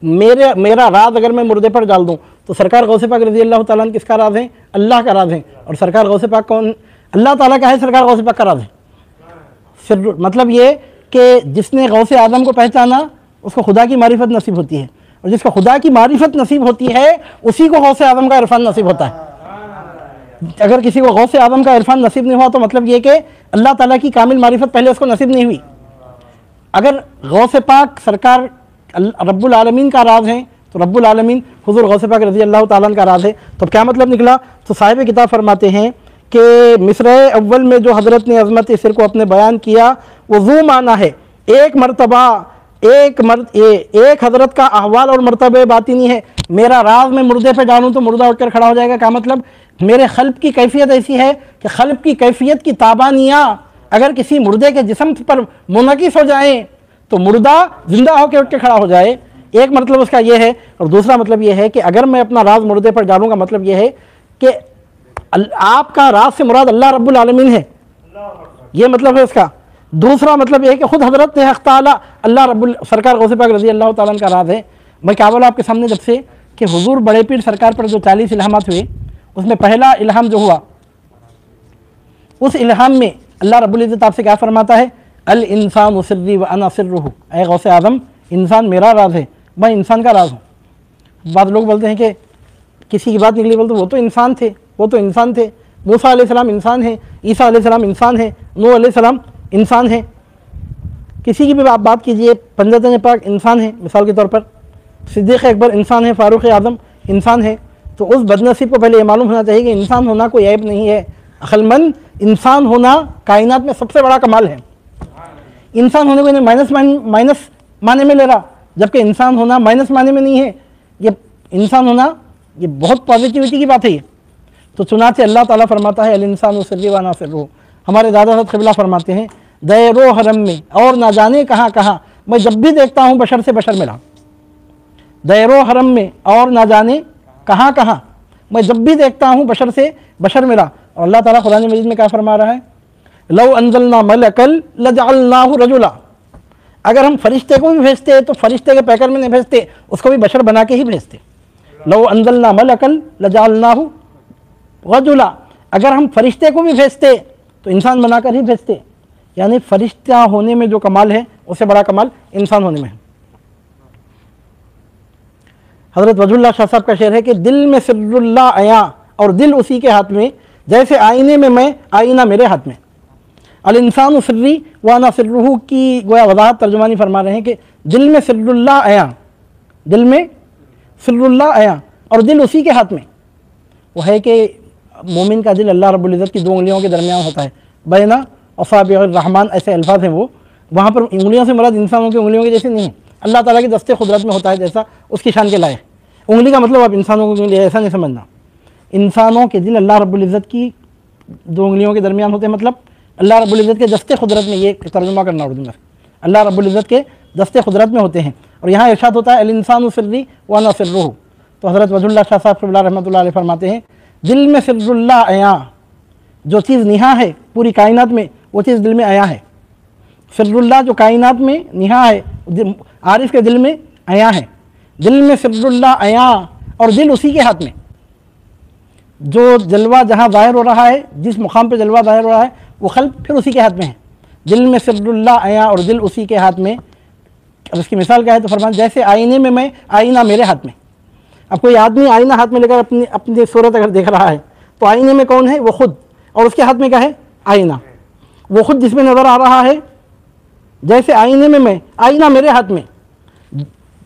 मेरा राज अगर मैं मुर्दे पर डाल दूँ तो सरकार गौसे पाक रज़ी अल्लाह तआला अन्हु किसका राज है? अल्लाह का राज है। और सरकार गौसे पाक कौन? अल्लाह ताला का है, सरकार गौसे पाक का राज है। फिर मतलब ये कि जिसने गौसे आज़म को पहचाना उसको खुदा की मारिफत नसीब होती है, और जिसको खुदा की मारिफत नसीब होती है उसी को गौसे आज़म का इरफान नसीब होता है। अगर किसी को गौसे आज़म का इरफान नसीब नहीं हुआ तो मतलब ये कि अल्लाह ताला की कामिल मारिफत पहले उसको नसीब नहीं हुई। अगर गौसे पाक सरकार रब्बुल आलमीन का राज है तो रब्बुल आलमीन हुज़ूर गौसे पाक रज़ी अल्लाह तआला का राज है। तो क्या मतलब निकला? तो साहिब किताब फरमाते हैं कि मिसरे अव्वल में जो हज़रत ने अज़मत सिर को अपने बयान किया वो ज़ू माना है, एक मरतबा एक हज़रत का अहवाल और मरतबे बातिनी है। मेरा राज में मुर्दे पे डालूँ तो मुर्दा उठकर खड़ा हो जाएगा। क्या मतलब? मेरे खल्ब की कैफियत ऐसी है कि खल्ब की कैफियत की ताबानियाँ अगर किसी मुर्दे के जिस्म पर मुनकिस हो जाए तो मुर्दा जिंदा होकर उठ के खड़ा हो जाए। एक मतलब उसका यह है। और दूसरा मतलब यह है कि अगर मैं अपना राज मुर्दे पर डालूँगा, मतलब यह है कि आपका राज से मुराद अल्लाह रब्बुल आलमीन है, ये मतलब है इसका। दूसरा मतलब यह है कि खुद हज़रत हक़ तआला अल्लाह रब्बुल सरकार गौसे पाक रज़ी अल्लाह तआला का राज है। मैं क्या बोला आपके सामने जब से कि हुजूर बड़े पीर सरकार पर जो 40 इल्हामात हुए उसमें पहला इल्हाम जो हुआ उस इल्हाम में अल्लाह रब्बुल इज़्ज़त आपसे क्या फरमाता है? अल इंसान सिर्री व अना सिर्रुहु, ऐ गौसे आज़म, इंसान मेरा राज है, मैं इंसान का राज हूँ। बाद लोग बोलते हैं कि किसी की बात निकली, बोलते वो तो इंसान थे, वो तो इंसान थे। मूसा अलैहिस्सलाम इंसान है, ईसा अलैहिस्सलाम इंसान है, नूह अलैहिस्सलाम इंसान है। किसी की भी आप बात कीजिए, पंजतन पाक इंसान है, मिसाल के तौर पर सिद्दीक़ अकबर इंसान है, फ़ारूक़ आज़म इंसान है। तो उस बदनसीब को पहले ये मालूम होना चाहिए कि इंसान होना कोई ऐब नहीं है। अक्लमंद इंसान होना कायनात में सबसे बड़ा कमाल है। इंसान होने को इन्हें माइनस माने में ले रहा, जबकि इंसान होना माइनस माने में नहीं है। ये इंसान होना ये बहुत पॉजिटिविटी की बात है। ये तो चुनाचे अल्लाह ताला फरमाता है अल इंसान सिर्री व अना सिर्रुहु। हमारे दादा साहब क़िबला फरमाते हैं दैरो हरम में और ना जाने कहाँ कहाँ मैं जब भी देखता हूँ बशर से बशर मिला। दैरो हरम में और ना जाने कहाँ कहाँ मैं जब भी देखता हूँ बशर से बशर मिला। और अल्लाह ताला कुरान मजीद में क्या फरमा रहा है? लौ अंज़लना मलकल लजअलनाहु रजुला, अगर हम फरिश्ते को भी भेजते तो फरिश्ते के पैकर में नहीं भेजते, उसको भी बशर बना के ही भेजते। लौ अंज़लना मलकल लजअलनाहु रजुला, अगर हम फरिश्ते को भी भेजते तो इंसान बनाकर ही भेजते। यानी फरिश्ता होने में जो कमाल है उससे बड़ा कमाल इंसान होने में है। हज़रत वजहुल्लाह शाह साहब का शेर है कि दिल में सिर्रुल्लाह आया और दिल उसी के हाथ में, जैसे आईने में मैं आईना मेरे हाथ में। अल इंसान सिर्री व अना सिर्रुहु की गोया वजाहत तर्जुमानी फरमा रहे हैं कि दिल में सिर्रुल्लाह आया, दिल में सिर्रुल्लाह आया और दिल उसी के हाथ में। वो है कि मोमिन का दिल अल्लाह रब्बुल इज़्ज़त की दो उंगलियों के दरमियान होता है। बैना असाबिउर रहमान ऐसे अल्फाज हैं वो, वहाँ पर उंगलियों से मुराद इंसानों की उंगलियों की जैसे नहीं है, अल्लाह ताला के दस्ते खुदरत में होता है जैसा उसकी शान के लायक। उंगली का मतलब आप इंसानों की उंगली ऐसा नहीं समझना। इंसानों के दिल अल्लाह रब्बुल इज़्ज़त की दो उंगलियों के दरमियान होते हैं, मतलब अल्लाह रब्बुल इज़्ज़त के दस्ते खुदरत में, ये तर्जुमा करना उर्दू में, अल्लाह रब्बुल इज़्ज़त के दस्ते खुदरत में होते हैं। और यहाँ इरशाद होता है अल इंसान सिर्री व अना सिर्रुहु, तो हज़रत वजुल्लाह शाह साहब रहमतुल्लाह अलैह फरमाते हैं, दिल में सिर्रुल्लाह अया, जो चीज़ निहा है पूरी कायनात में वो चीज़ दिल में अया है। सिर्रुल्लाह जो कायनात में निहा है, आरिफ के दिल में अया है। दिल में सिर्रुल्लाह अया, और दिल उसी के हाथ में। जो जलवा जहाँ ज़ाहिर हो रहा है, जिस मुकाम पे जलवा ज़ाहिर हो रहा है, वो क़ल्ब फिर उसी के हाथ में है। दिल में सिर्रुल्लाह अया और दिल उसी के हाथ में। अब इसकी मिसाल क्या है तो फरमान, जैसे आईने में मैं, आईना मेरे हाथ में। अब कोई आदमी आईना हाथ में लेकर अपनी अपनी सूरत अगर देख रहा है तो आईने में कौन है? वो खुद, और उसके हाथ में क्या है? आईना। वो खुद जिसमें नज़र आ रहा है, जैसे आईने में मैं, आईना मेरे हाथ में,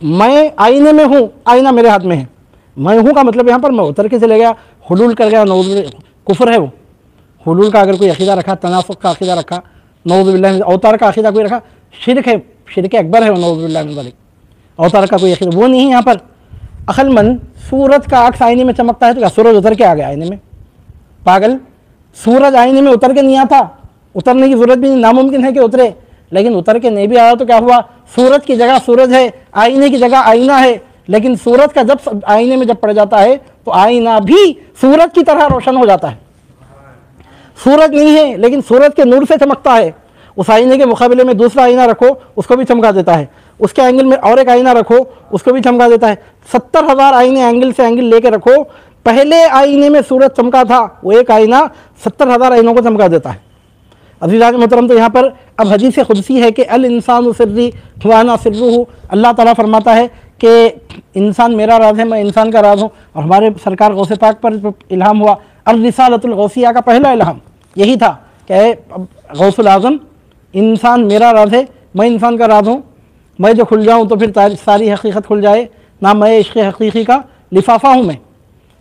मैं आईने में हूँ, आईना मेरे हाथ में है। मैं हूँ का मतलब यहाँ पर मैं उतर के चले गया, हुलूल कर गया, नऊज़ कुफ्र है वो। हुलूल का अगर कोई अकीदा रखा, तनासुख का अकीदा रखा, नऊज़ बिल्लाह, अवतार का अकीदा कोई रखा, शिरक है, शिरक अकबर है वो, नऊज़ बिल्लाह मिन ज़ालिक। अवतार का कोई अकीदा वो नहीं है यहाँ पर। अक्लमंद सूरज का अक्स आईने में चमकता है तो क्या सूरज उतर के आ गया आईने में? पागल, सूरज आईने में उतर के नहीं आता, उतरने की जरूरत भी नहीं, नामुमकिन है कि उतरे, लेकिन उतर के नहीं भी आया तो क्या हुआ? सूरज की जगह सूरज है, आईने की जगह आईना है। लेकिन सूरज का जब आईने में जब पड़ जाता है तो आईना भी सूरज की तरह रोशन हो जाता है। सूरज नहीं है लेकिन सूरज के नूर से चमकता है। उस आईने के मुकाबले में दूसरा आईना रखो, उसको भी चमका देता है। उसके एंगल में और एक आईना रखो, उसको भी चमका देता है। 70,000 आईने एंगल से एंगल लेके रखो, पहले आईने में सूरज चमका था, वो एक आईना 70,000 आईनों को चमका देता है। अज़ीज़ान मोहतरम, तो यहाँ पर अब हदीस खुदसी है कि अल इंसान सिर्री व अना सिर्रुहु। अल्लाह ताला फरमाता है कि इंसान मेरा राज है, मैं इंसान का राज हूँ। और हमारे सरकार गौसे पाक पर इल्हाम हुआ, अल रिसालतुल गौसिया का पहला इल्हाम यही था कि गौसुल आज़म, इंसान मेरा राज है, मैं इंसान का राज हूँ। मैं जो खुल जाऊँ तो फिर सारी हकीकत खुल जाए ना, मैं इश्क़ हकीकी का लिफाफा हूँ।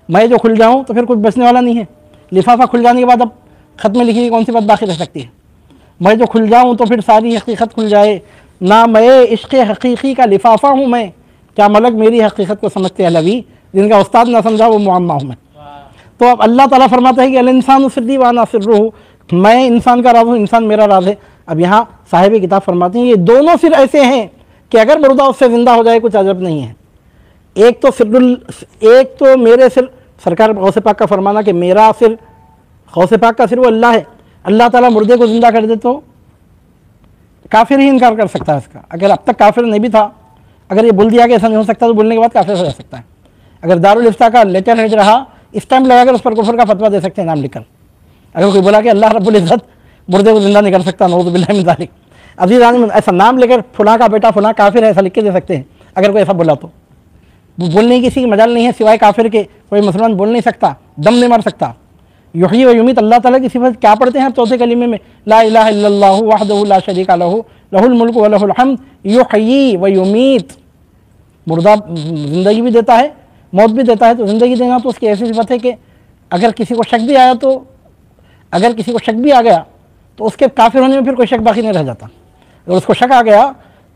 मैं जो खुल जाऊँ तो फिर कुछ बचने वाला नहीं है। लिफाफा खुल जाने के बाद अब ख़त में लिखी हुई कौन सी बात बाकी रह सकती है? मैं जो खुल जाऊँ तो फिर सारी हकीकत खुल जाए ना, मैं इश्क़ हकीकी का लिफाफा हूँ। मैं क्या मलक मेरी हकीकत को समझते हैं लवी, जिनका उस्ताद ना समझा वो मुअम्मा हूँ मैं। तो अब अल्लाह ताला फरमाता है कि अल इंसान सिर्री व अना सिर्रुहु, मैं इंसान का राज हूँ, इंसान मेरा राज है। अब यहाँ साहिब किताब फरमाते हैं ये दोनों सिर ऐसे हैं कि अगर मुर्दा उससे ज़िंदा हो जाए कुछ अजब नहीं है। एक तो मेरे सिर, सरकार गौसे पाक का फरमाना कि मेरा सिर, गौसे पाक का सिर वो अल्लाह है। अल्लाह ताला मुर्दे को ज़िंदा कर दे तो काफिर ही इनकार कर सकता है इसका। अगर अब तक काफिर नहीं भी था, अगर ये बोल दिया कि ऐसा नहीं हो सकता तो बोलने के बाद काफिर हो जा सकता है। अगर दारुल इफ्ता का लेटर हेड रहा, स्टैम्प लगाकर उस पर कुफर का फतवा दे सकते हैं नाम लिखकर। अगर कोई बोला कि अल्लाह रब्बुल इज़्ज़त मुर्दे को ज़िंदा नहीं कर सकता, नऊज़ु बिल्लाहि मिन ज़ालिक, अज़ीज़ान ऐसा नाम लेकर फुला का बेटा फुला काफिर है ऐसा लिख के दे सकते हैं। अगर कोई ऐसा बोला तो बोलने की किसी की मजाल नहीं है सिवाय काफिर के, कोई मुसलमान बोल नहीं सकता, दम नहीं मार सकता। युही व युमीत, अल्लाह ताला की सिफत क्या पढ़ते हैं चौथे कलीमे में? ला इलाहा इल्लल्लाहु वहदहु ला शरीका लहु लहुल मुल्कु व लहुल हम्द युही व युमीत। मुर्दा ज़िंदगी भी देता है, मौत भी देता है। तो ज़िंदगी देना तो उसकी ऐसी सिफत है कि अगर किसी को शक भी आया तो, अगर किसी को शक भी आ गया तो उसके काफिर होने में फिर कोई शक बाकी नहीं रह जाता। अगर उसको शक आ गया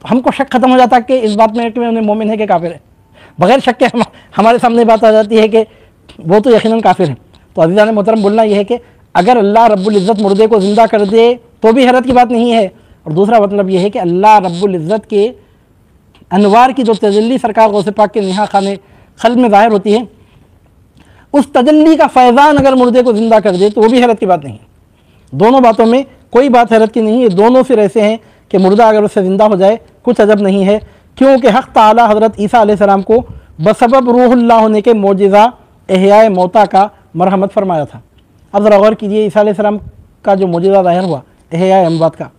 तो हमको शक खत्म हो जाता है कि इस बात में कि उन्हें मोमिन है कि काफिर है। बगैर शक के हमारे सामने बात आ जाती है कि वो तो यकीनन काफिर है। तो अज़ीज़ान मोहतरम, बोलना यह है कि अगर अल्लाह रब्बुल इज़्ज़त मुर्दे को ज़िंदा कर दे तो भी हैरत की बात नहीं है। और दूसरा मतलब यह है कि अल्लाह रब्बुल इज़्ज़त के अनवार की जो तजल्ली सरकार गौसे पाक के निहा खाने क़ल्ब में ज़ाहिर होती है, उस तजल्ली का फैज़ान अगर मुर्दे को ज़िंदा कर दे तो वो भी हैरत की बात नहीं है। दोनों बातों में कोई बात हैरत की नहीं है। दोनों फिर ऐसे हैं कि मुर्दा अगर उससे ज़िंदा हो जाए कुछ अजब नहीं है, क्योंकि हक़ ताला हज़रत ईसा अलैहिस्सलाम को बसबब रूहुल्लाह होने के मोजिज़ा इहयाए मौता का मरहमत फरमाया था। अब ज़रा गौर कीजिए, ईसा अलैहिस्सलाम का जो मोजिज़ा ज़ाहिर हुआ इहयाए अमवात का,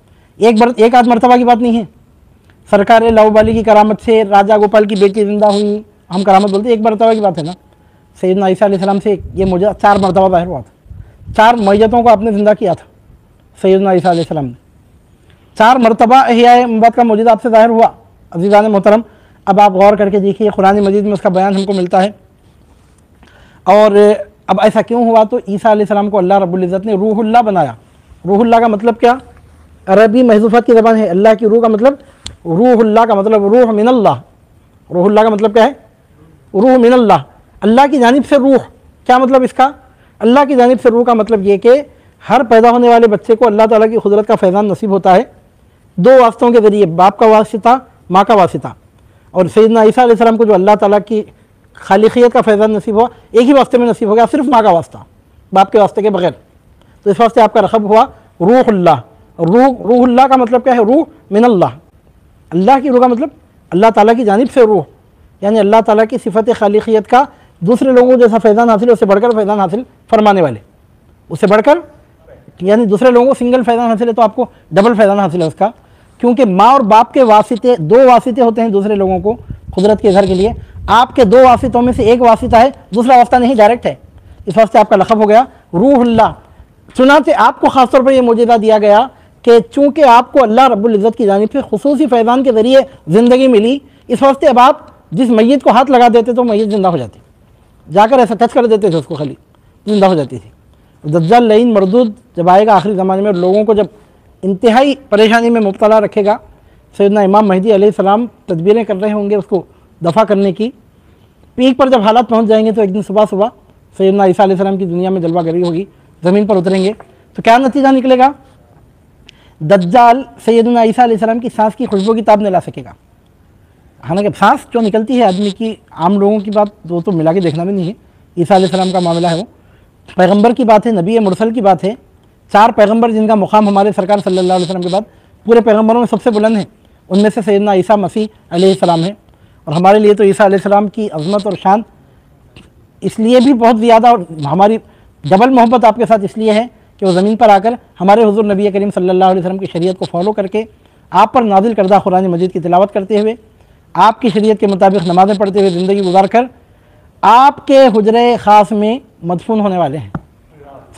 एक आध मरतबा की बात नहीं है। सरकार लाउबाली की करामत से राजा गोपाल की बेटी ज़िंदा हुई, हम करामत बोलते हैं, एक मरतबा की बात है ना। सैयदना ईसा अलैहिस्सलाम से ये मोजिज़ा 4 मरतबा ज़ाहिर हुआ था। 4 मैयतों को आपने ज़िंदा किया था सैयदना ईसा अलैहिस्सलाम ने। 4 मरतबा इहयाए अमवात का मोजिज़ा आपसे ज़ाहिर हुआ। अज़ीज़ान मोहतरम, अब आप गौर करके देखिए, कुरान मजीद में उसका बयान हमको मिलता है। और अब ऐसा क्यों हुआ? तो ईसा अलैहिस्सलाम को अल्लाह रब्बुल इज़्ज़त ने रूहुल्लाह बनाया। रूहुल्लाह का मतलब क्या? अरबी महज़ूफ़ात की ज़बान है। अल्लाह की रूह का मतलब, रूहुल्लाह का मतलब रूह मिनल्लाह। रूहुल्लाह का मतलब क्या है? रूह मिनल्लाह, अल्लाह की जानिब से रूह। क्या मतलब इसका? अल्लाह की जानिब से रूह का मतलब ये कि हर पैदा होने वाले बच्चे को अल्लाह ताला की कुदरत का फैज़ान नसीब होता है 2 वास्तों के ज़रिए, बाप का वासिता, माँ का वासिता। और सैयदना ईसा अलैहिस्सलाम को जो अल्लाह ताला की खालिकियत का फैज़ान नसीब हुआ, एक ही वास्ते में नसीब हो गया, सिर्फ माँ का वास्ता, बाप के वास्ते के बगैर। तो इस वास्ते आपका रखब हुआ रूहुल्लाह। रूहुल्लाह का मतलब क्या है? रूह मिनल्लाह, अल्लाह की रूह का मतलब अल्लाह ताला की जानिब से रूह, यानी अल्लाह ताला की सिफत खालिकियत का दूसरे लोगों को जैसा फैज़ान हासिल है उससे बढ़कर फैज़ान हासिल फरमाने वाले, उससे बढ़कर, यानी दूसरे लोगों को सिंगल फैज़ान हासिल है तो आपको डबल फैज़ान हासिल है उसका, क्योंकि माँ और बाप के वासिते, दो वासिते होते हैं दूसरे लोगों को कुदरत के घर के लिए। आपके दो वासितों में से एक वासिता है, दूसरा वास्ता नहीं, डायरेक्ट है। इस वास्ते आपका लक़ब हो गया रूहुल्लाह। चुनांचे आपको ख़ासतौर पर यह मौजूदा दिया गया कि चूँकि आपको अल्लाह रब्बुल इज़्ज़त की जानिब से खुसूसी फैज़ान के ज़रिए ज़िंदगी मिली, इस वास्ते अब आप जिस मैयत को हाथ लगा देते तो मैयत ज़िंदा हो जाती, जाकर ऐसा टच कर देते थे उसको, खाली ज़िंदा हो जाती थी। दज्जाल लईन मरदूद जब आएगा आखिरी ज़माने में, लोगों को जब इंतहाई परेशानी में मुब्तला रखेगा, सैयदना इमाम महदी अलैहिस्सलाम तदबीरें कर रहे होंगे उसको दफ़ा करने की। पीक पर जब हालात पहुँच जाएंगे तो एक दिन सुबह सुबह सैयदना ईसा अलैहिस्सलाम की दुनिया में जलवागरी होगी, ज़मीन पर उतरेंगे, तो क्या नतीजा निकलेगा? दज्जाल सैयदना ईसा अलैहिस्सलाम की सांस की खुशबू की ताब नहीं ला सकेगा। हालांकि सांस जो निकलती है आदमी की, आम लोगों की बात वो तो मिला के देखना भी नहीं है, ईसा अलैहिस्सलाम का मामला है, वो पैगंबर की बात है, नबी मुरसल की बात है। 4 पैगंबर जिनका मुकाम हमारे सरकार सल्लल्लाहु अलैहि वसल्लम के बाद पूरे पैगंबरों में सबसे बुलंद है, उनमें से सैयदना ईसा मसीह अलैहिस्सलाम है। और हमारे लिए तो ईसा अलैहिस्सलाम की अज़मत और शान इसलिए भी बहुत ज़्यादा, और हमारी डबल मोहब्बत आपके साथ इसलिए है कि वो ज़मीन पर आकर हमारे हुज़ूर नबी करीम सल्लल्लाहु अलैहि वसल्लम की शरीयत को फॉलो करके, आप पर नाजिल करदा कुरान मजीद की तिलावत करते हुए, आपकी शरीयत के मुताबिक नमाज़ें पढ़ते हुए ज़िंदगी गुजार कर आपके हुजरे ख़ास में मदफून होने वाले हैं।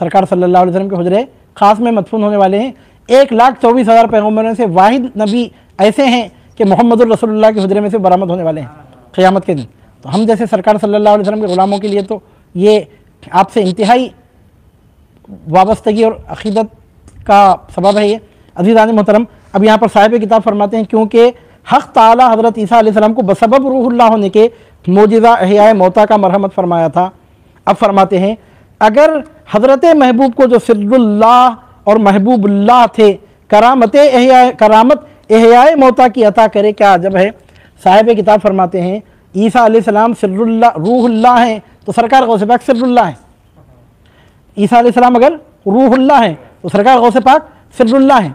सरकार सल्लल्लाहु अलैहि वसल्लम के हुजरे ख़ास में मदफून होने वाले हैं। 1,24,000 पैगम्बरों से वाहिद नबी ऐसे हैं कि मोहम्मद रसूलुल्लाह के हुजरे में से बरामद होने वाले हैं क़यामत के दिन। तो हम जैसे सरकार सल्लल्लाहु अलैहि वसल्लम के ग़ुलामों के लिए तो ये आपसे इंतहाई वाबस्तगी और अक़ीदत का सबब है ये। अज़ीज़ान मोहतरम, अब यहाँ पर साहिब किताब फरमाते हैं, क्योंकि हक़ ताला हज़रत ईसा अलैहिस्सलाम को बसबब रूहुल्लाह होने के मौजिज़ा इहयाए मौता का मरहमत फरमाया था। अब फरमाते हैं, अगर हज़रत महबूब को जो सिर्रुल्लाह और महबूबुल्लाह थे करामत इहयाए मौता की अता करे, क्या अजब है। साहिब किताब फरमाते हैं, ईसा अलैहिस्सलाम सिर्रुल्लाह रूहुल्लाह हैं तो सरकार गौसे पाक सिर्रुल्लाह हैं। ईसा अलैहिस्सलाम अगर रूहुल्लाह हैं तो सरकार गौसे पाक सिर्रुल्लाह हैं।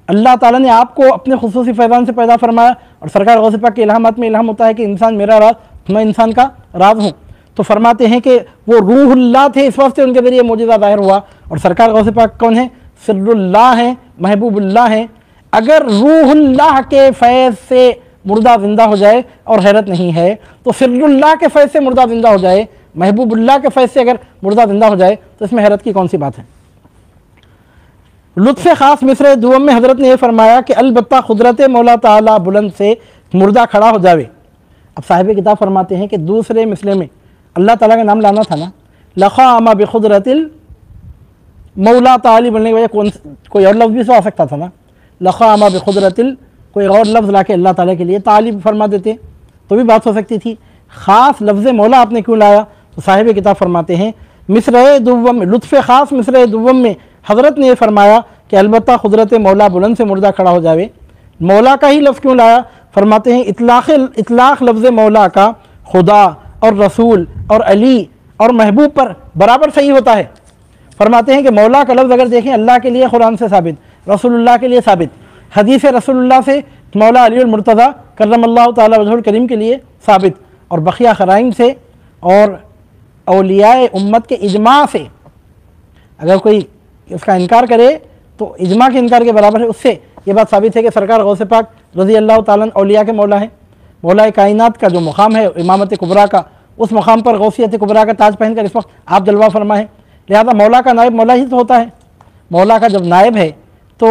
अल्लाह ताला ने आपको अपने खुसूसी फैज़ान से पैदा फरमाया, और सरकार गौसे पाक के इल्हामात में इल्हाम होता है कि इंसान मेरा राज, मैं इंसान का राज हूँ। तो फरमाते हैं कि वो रूहुल्लाह थे, इस वास्ते उनके ज़रिए मौजूदा ज़ाहिर हुआ। और सरकार गौसे पाक कौन है? सिर्रुल्लाह हैं, महबूबुल्लाह हैं। अगर रूहुल्लाह के फैज़ से मुर्दा ज़िंदा हो जाए और हैरत नहीं है, तो सिर्रुल्लाह के फैज़ से मुर्दा ज़िंदा हो जाए, महबूबुल्लाह के फैज़ से अगर मुर्दा ज़िंदा हो जाए, तो इसमें हैरत की कौन सी बात है। लुत्फ़ ख़ास मिसरे दुवम में हज़रत ने यह फरमाया कि अलबत्ता खुदरत मौला ताला बुलंद से मुर्दा खड़ा हो जावे। अब साहिब किताब फरमाते हैं कि दूसरे मिसरे में अल्लाह ताला का नाम लाना था ना, लक़ामा बिक़ुदरतिल मौला ताली बोलने की वजह कोई और लफ्ज़ भी तो आ सकता था ना, लक़ामा बिक़ुदरतिल कोई और लफ्ज़ ला के अल्लाह ताला के लिए ताली फरमा देते तो भी बात हो सकती थी। ख़ास लफ्ज़ मौला आपने क्यों लाया? तो साहिब किताब फरमाते हैं, मिसरे दुव्वम में, लुत्फ़ ख़ास मिसरे दुव्वम में हज़रत ने यह फरमाया कि अलबत्ता खुदरत मौला बुलंद से मुर्दा खड़ा हो जावे। मौला का ही लफ्ज़ क्यों लाया? फरमाते हैं, इतलाक़ लफ्ज़ मौला का खुदा और रसूल और अली और महबूब पर बराबर सही होता है। फरमाते हैं कि मौला का लफ्ज़ अगर देखें अल्लाह के लिए कुरान से साबित, रसूलुल्लाह के लिए साबित, हदीस रसूलुल्लाह से मौला अली मुर्तज़ा करमल्लाहु ताला वजहुल करीम के लिए साबित, और बक़िया क़राइन से और औलियाए उम्मत के इजमा से। अगर कोई इसका इनकार करे तो इजमा के इनकार के बराबर है, उससे ये बात साबित है कि सरकार गौसे पाक रज़ी अल्लाह ताला औलिया के मौला है। मौला कायनात का जो मुकाम है इमामत कुबरा का, उस मुकाम पर गौसियत कुबरा का ताज पहन कर इस वक्त आप जलवा फरमा है। लिहाजा मौला का नायब मौला ही तो होता है। मौला का जब नायब है तो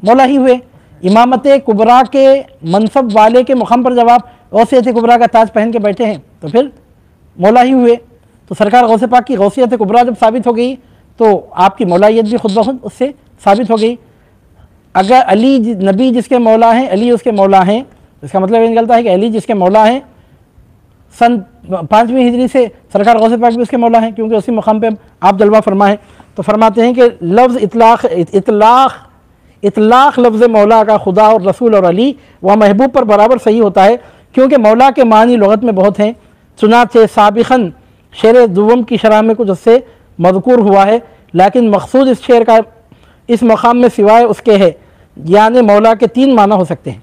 मौला ही हुए। इमामत कुबरा के मनसब वाले के मुकाम पर जब आप गौसियत कुबरा का ताज पहन के बैठे हैं तो फिर मौला ही हुए। तो सरकार गौसे पाक की गौसियत कुबरा जब साबित हो गई तो आपकी मौलायत भी खुद ब खुद उससे साबित हो गई। अगर अली नबी जिसके मौला हैं, अली उसके मौला हैं, इसका मतलब ये निकलता है कि अली जिसके मौला हैं, सन 5वीं हिजरी से सरकार गौसे पाक भी उसके मौला हैं, क्योंकि उसी मुकाम पे आप जलवा फरमा है। तो फरमाते हैं कि लफ्ज़ इतलाक़ लफ्ज़ मौला का खुदा और रसूल और अली व महबूब पर बराबर सही होता है, क्योंकि मौला के मानी लुग़त में बहुत हैं। चुनाचे साबिखन शेर दुवम की शरह में कुछ उससे मज़कूर हुआ है, लेकिन मकसूद इस शेर का इस मकाम में सिवाय उसके है, यानी मौला के 3 माना हो सकते हैं।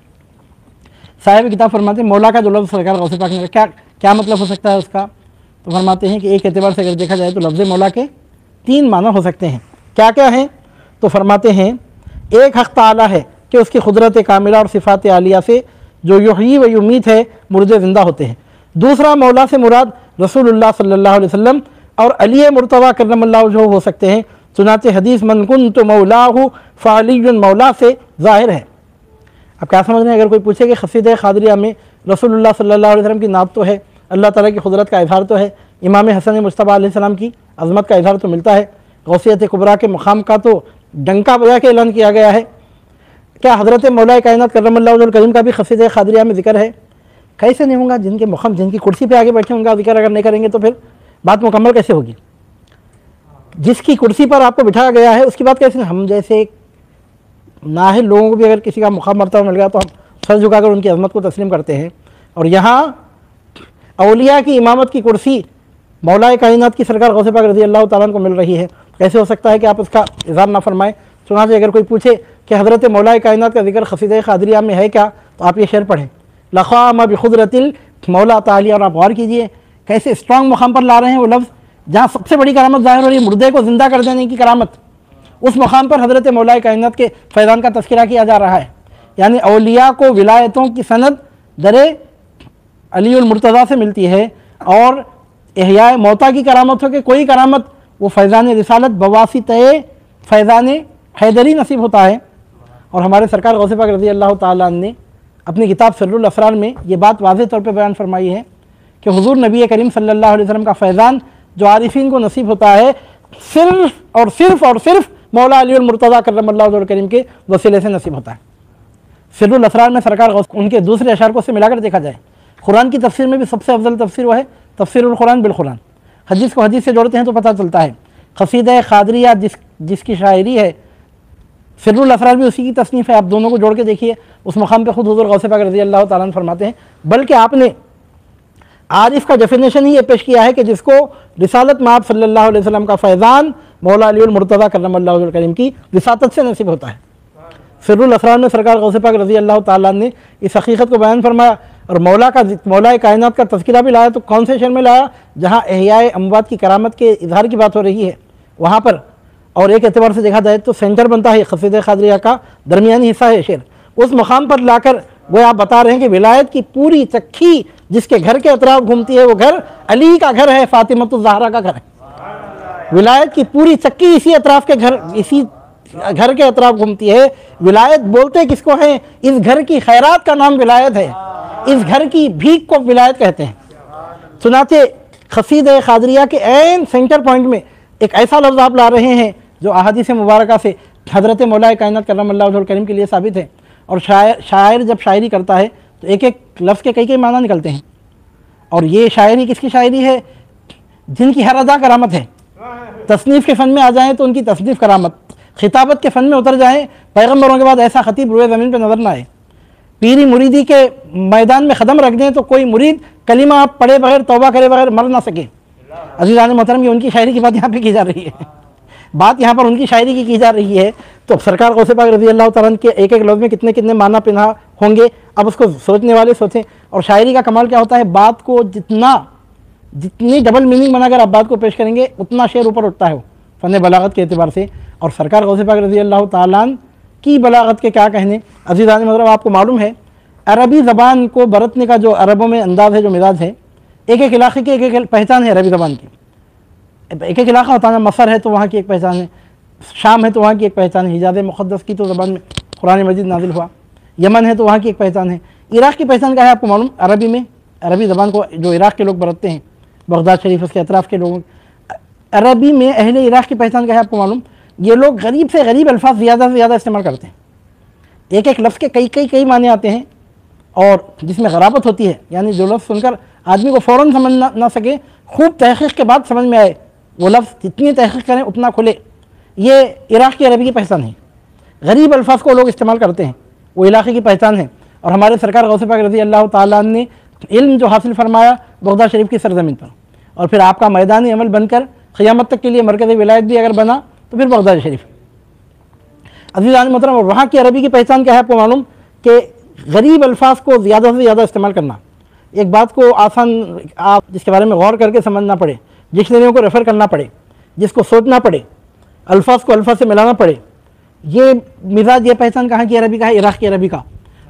साहिब किताब फरमाते हैं मौला का जो लफ्ज़ सरकार गौसे पाक ने क्या मतलब हो सकता है उसका, तो फरमाते हैं कि एक एतबार से अगर देखा जाए तो लफ्ज़ मौला के 3 माना हो सकते हैं। क्या क्या हैं, तो फरमाते हैं एक हक़ ताला है कि उसकी कुदरत कामिला और सिफ़ात आलिया से जो युही व युमीत है मुर्दे ज़िंदा होते हैं। दूसरा, मौला से मुराद रसूलुल्लाह सल्लल्लाहु अलैहि वसल्लम और अली मुर्तज़ा करमल्लाहु वजहहु हो सकते हैं। चुनाचे हदीस मन कुन्तु मौलाहु फ़अलियुन मौला से ज़ाहिर है। अब क्या समझ रहे हैं, अगर कोई पूछे कि क़सीदा क़ादरिया में रसूलुल्लाह सल्लल्लाहु अलैहि वसल्लम की नात तो है, अल्लाह ताला की कुदरत का इज़हार तो है, इमाम हसन मुज्तबा अलैहिस्सलाम की अज़मत का इज़हार तो मिलता है, गौसियत कुबरा के मकाम का तो डंका बजा के ऐलान किया गया है, क्या हज़रत मौला कायनात करमल्लाहु वजहुल करीम का भी क़सीदा क़ादरिया में ज़िक्र है? कैसे नहीं होगा, जिनके मकाम जिनकी कुर्सी पे आगे बैठे उनका ज़िक्र अगर नहीं करेंगे तो फिर बात मुकम्मल कैसे होगी? जिसकी कुर्सी पर आपको बिठाया गया है उसकी बात कैसे? हम जैसे नाहिल लोगों को भी अगर किसी का मुकाम मर्तबा मिल गया तो हम सर झुकाकर उनकी अज़मत को तस्लीम करते हैं, और यहाँ औलिया की इमामत की कुर्सी मौला कायनात की सरकार गौसे पाक रज़ी अल्लाह तआला को मिल रही है, कैसे हो सकता है कि आप उसका इज़हार ना फरमाएँ? चुनांचे अगर कोई पूछे कि हज़रत मौला कायनात का जिक्र क़सीदा क़ादरिया में है क्या, तो आप ये शेर पढ़ें, लक़ाम बिक़ुदरतिल मौला ताली, और आप गौर कीजिए कैसे स्ट्रॉन्ग मकाम पर ला रहे हैं वो लफ्ज़ जहाँ सबसे बड़ी करामत ज़ाहिर हो रही है, मुर्दे को ज़िंदा कर देने की करामत, उस मकाम पर हज़रत मौला कायनात के फैज़ान का तज़किरा किया जा रहा है। यानी औलिया को विलायतों की सनद दरे अलीउल मुर्तज़ा से मिलती है, और इहयाए मौता की करामत हो कि कोई करामत वो फैज़ान रिसालत बवासिते फैज़ान हैदरी नसीब होता है। और हमारे सरकार गौसे पाक रज़ी अल्लाह तआला ने अपनी किताब सिर्रुल असरार में ये बात वाज़ेह तौर पर बयान फरमाई है कि हुज़ूर नबी करीम सल्लल्लाहु अलैहि वसल्लम का फैज़ान जो आरिफीन को नसीब होता है सिर्फ़ और सिर्फ मौला अली मुर्तज़ा करमल्लाहु वजहुल करीम के वसीले से नसीब होता है। सिर्रुल असरार में सरकार उनके दूसरे अशार को से मिलाकर देखा जाए, कुरान की तफसीर में भी सबसे अफजल तफसीर वो है तफसीरुल कुरान बिल कुरान। हदीस को हदीस से जोड़ते हैं तो पता चलता है क़सीदा क़ादरिया जिसकी शायरी है, सिर्रुल असरार भी उसी की तसनीफ़ है। आप दोनों को जोड़ के देखिए, उस मकाम पे खुद हुज़ूर गौसे पाक रज़ी अल्लाह तआला अन्हु फरमाते हैं, बल्कि आपने आरिफ का डेफिनेशन ही ये पेश किया है कि जिसको रिसालत में आप सल्लल्लाहु अलैहि वसल्लम का फैज़ान मौला अलीउल मुर्तज़ा करमल्लाहु वजहुल करीम की विसातत से नसीब होता है। सिर्रुल असरार में सरकार गौसे पाक रज़ी अल्लाह तआला ने इस हकीकत को बयान फरमाया, और मौला कायनात का तज़किरा भी लाया। तो कौन से शेर में लाया? जहाँ इहयाए अमवात की करामत के इज़हार की बात हो रही है वहाँ पर। और एक एतबार से देखा जाए तो सेंटर बनता है क़सीदा क़ादरिया का, दरमियानी हिस्सा है शेर। उस मकाम पर लाकर वो आप बता रहे हैं कि विलायत की पूरी चक्की जिसके घर के अतराफ घूमती है वो घर अली का घर है, फ़ातिमतुज़ ज़हरा का घर है। विलायत की पूरी चक्की इसी घर के अतराफ घूमती है। विलायत बोलते किसको हैं? इस घर की खैरात का नाम विलायत है, इस घर की भीख को विलायत कहते हैं। सुनाते क़सीदा क़ादरिया के ऐन सेंटर पॉइंट में एक ऐसा लफ्ज़ आप ला रहे हैं जो अहादीस मुबारका से हज़रत मौला कायनात करमल्लाहु वजहुल करीम के लिए साबित है। और शायर जब शायरी करता है तो एक एक लफ्ज़ के कई माना निकलते हैं। और ये शायरी किसकी शायरी है? जिनकी हर अदा करामत है। तसनीफ़ के फ़न में आ जाएँ तो उनकी तसनीफ़ करामत, खिताबत के फ़न में उतर जाएँ, पैगम्बरों के बाद ऐसा ख़तीब रुए ज़मीन पर नज़र ना आए। पीरी मुरीदी के मैदान में क़दम रख दें तो कोई मुरीद कलिमा पढ़े बगैर, तौबा करे बगैर मर ना सके। अज़ीज़ान मोहतरम, ये उनकी शायरी की बात यहाँ पे की जा रही है, बात यहाँ पर उनकी शायरी की जा रही है। तो सरकार गौसे पाक रज़ी अल्लाह तआला के एक एक लफ्ज़ में कितने कितने माना पिना होंगे, अब उसको सोचने वाले सोचें। और शायरी का कमाल क्या होता है, बात को जितनी डबल मीनिंग बनाकर आप बात को पेश करेंगे उतना शेर ऊपर उठता है वो फ़न बलागत के एतबार से। और सरकार गौसे पाक रज़ी अल्लाह तआला की बलागत के क्या कहने। अज़ीज़ान मोहतरम, आपको मालूम है अरबी ज़बान को बरतने का जो अरबों में अंदाज़ है, जो मिजाज है, एक एक इलाके की एक एक पहचान है अरबी ज़बान की। एक एक इलाका होता है ना, मसर है तो वहाँ की एक पहचान है, शाम है तो वहाँ की एक पहचान है, हिजाज़ मुक़द्दस की तो ज़बान में कुरान मजीद नाजिल हुआ, यमन है तो वहाँ की एक पहचान है। इराक़ की पहचान क्या है आपको मालूम? अरबी में अरबी ज़बान को जो इराक़ के लोग बरतते हैं, बगदाद शरीफ उसके अतराफ़ के लोग, अरबी में अहले इराक़ की पहचान क्या है आपको मालूम? ये लोग गरीब से गरीब अल्फाज ज़्यादा से ज़्यादा इस्तेमाल करते हैं। एक एक लफ्ज़ के कई माने आते हैं, और जिसमें गराबत होती है, यानी जो लफ्ज़ सुनकर आदमी को फ़ौरन समझ ना सके, खूब तहक़ीक़ के बाद समझ में आए, वो लफ्ज़ जितनी तहक़ीक़ करें उतना खुले। ये इराक़ की अरबी की पहचान है। गरीब अल्फाज को लोग इस्तेमाल करते हैं, वो इलाक़े की पहचान है। और हमारे सरकार गौसे पाक रज़ी अल्लाह तआला ने इल्म जो हासिल फरमाया बगदाद शरीफ की सरजमीन पर, और फिर आपका मैदानी अमल बनकर क़यामत तक के लिए मरकज़ विलायत भी अगर बना तो फिर बगदाद शरीफ। अज़ीज़ान मोहतरम, और वहाँ की अरबी की पहचान क्या है आपको मालूम कि गरीब अल्फाज को ज़्यादा से ज़्यादा इस्तेमाल करना। एक बात को आसान, आप जिसके बारे में गौर करके समझना पड़े, डिक्शनरियों को रेफ़र करना पड़े, जिसको सोचना पड़े, अल्फाज को अल्फाज से मिलाना पड़े, ये मिजाज, ये पहचान कहाँ की अरबी का है? इराक़ की अरबी का।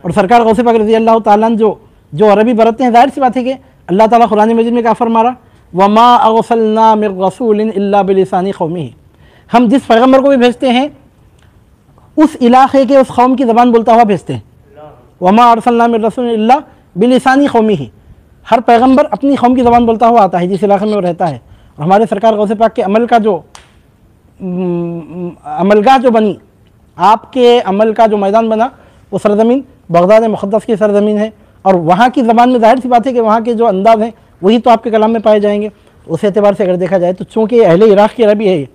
और सरकार गौसे पाक रज़ी अल्लाह ताला अन्हु जो अरबी बरतते हैं, जाहिर सी बात है कि अल्लाह ताला कुरान मजीद में क्या फरमा रहा, वमा अरसलना मिन रसूलिन इल्ला बिलिसानी कौमिही, हम जिस पैगम्बर को भी भेजते हैं उस इलाके के उस कौम की ज़बान बोलता हुआ भेजते हैं। वमा अरसलना मिन रसूलिन इल्ला बिलिसानी कौमिही, हर पैगम्बर अपनी कौम की ज़बान बोलता हुआ आता है जिस इलाके में वो रहता है। और हमारे सरकार गौसे पाक के अमल का जो अमलगाह जो बनी, आपके अमल का जो मैदान बना, वो सरज़मीन बगदाद मुक़द्दस की सरज़मीन है। और वहाँ की ज़बान में जाहिर सी बात है कि वहाँ के जो अंदाज़ हैं वही तो आपके कलाम में पाए जाएंगे। उस एतबार से अगर देखा जाए तो चूँकि अहले इराक़ की अरबी है,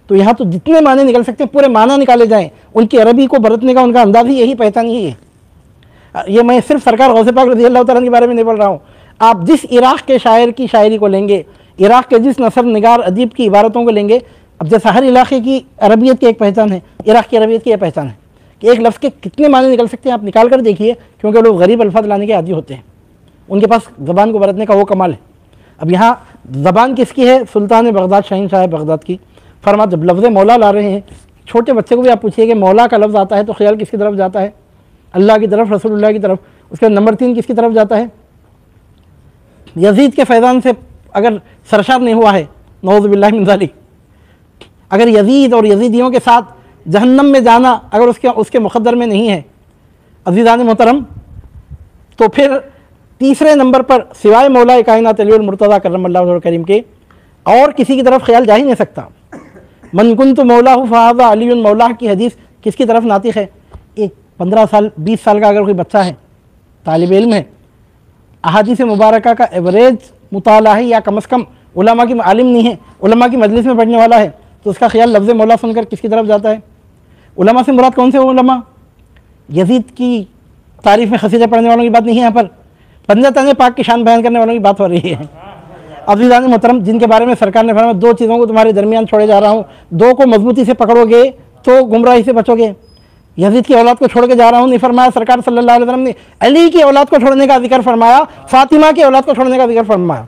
तो यहाँ तो जितने माने निकल सकते हैं पूरे माना निकाले जाएँ, उनकी अरबी को बरतने का उनका अंदाज़ ही यही, पहचान ही है। ये मैं सिर्फ सरकार गौसे पाक रज़ी अल्लाह ताला के बारे में नहीं बोल रहा हूँ। आप जिस इराक़ के शायर की शायरी को लेंगे, इराक़ के जिस नसर निगार अदीब की इबारतों को लेंगे, अब जैसा हर इलाके की अरबियत की एक पहचान है, इराक़ की अरबियत की यह पहचान है कि एक लफ्ज़ के कितने माने निकल सकते हैं, आप निकाल कर देखिए, क्योंकि लोग गरीब अल्फाज लाने के आदी होते हैं, उनके पास ज़बान को बरतने का वो कमाल है। अब यहाँ ज़बान किसकी है? सुल्तान बगदाद, शहंशाह बगदाद की। फरमा जब लफ्ज़ मौला ला रहे हैं, छोटे बच्चे को भी आप पूछिए कि मौला का लफ्ज़ आता है तो ख्याल किसकी तरफ जाता है? अल्लाह की तरफ, रसूलुल्लाह की तरफ। उसके नंबर 3 किसकी तरफ जाता है? यजीद के फैज़ान से अगर सरशार नहीं हुआ है, नऊज़ु बिल्लाहि मिन ज़ालिक, अगर यजीद और यजीदियों के साथ जहन्नम में जाना अगर उसके मुक़द्दर में नहीं है अज़ीज़ान मोहतरम, तो फिर तीसरे नंबर पर सिवाय मौला कायनात अली मुर्तज़ा करमल्लाहु वजहु करीम के और किसी की तरफ ख्याल जा ही नहीं सकता। मन कुन्तु मौलाहु फ़हाज़ा अली मौला की हदीस किसकी तरफ नातिक़ है? एक 15 साल 20 साल का अगर कोई बच्चा है, तालिब इल्म है, अहादीस मुबारका का एवरेज मुताला है या कम से कम उलमा की आलिम नहीं है, उलमा की मजलिस में पढ़ने वाला है, तो उसका ख्याल लफ्ज़ मौला सुनकर किसकी तरफ जाता है? उलमा से मुराद कौन से उलमा? यजीद की तारीफ़ में क़सीदे पढ़ने वालों की बात नहीं है, यहाँ पर पंजा तने पाक की शान बयान करने वालों की बात हो रही है। अज़ीज़ान मोहतरम, जिनके बारे में सरकार ने फरमाया 2 चीज़ों को तुम्हारे दरमियान छोड़े जा रहा हूँ, 2 को मजबूती से पकड़ोगे तो गुमराही से बचोगे। यजीद की औलाद को छोड़ के जा रहा हूँ नहीं फरमाया सरकार सल्लल्लाहु अलैहि वसल्लम ने, अली की औलाद को छोड़ने का जिक्र फरमाया, फातिमा की औलाद को छोड़ने का जिक्र फरमाया।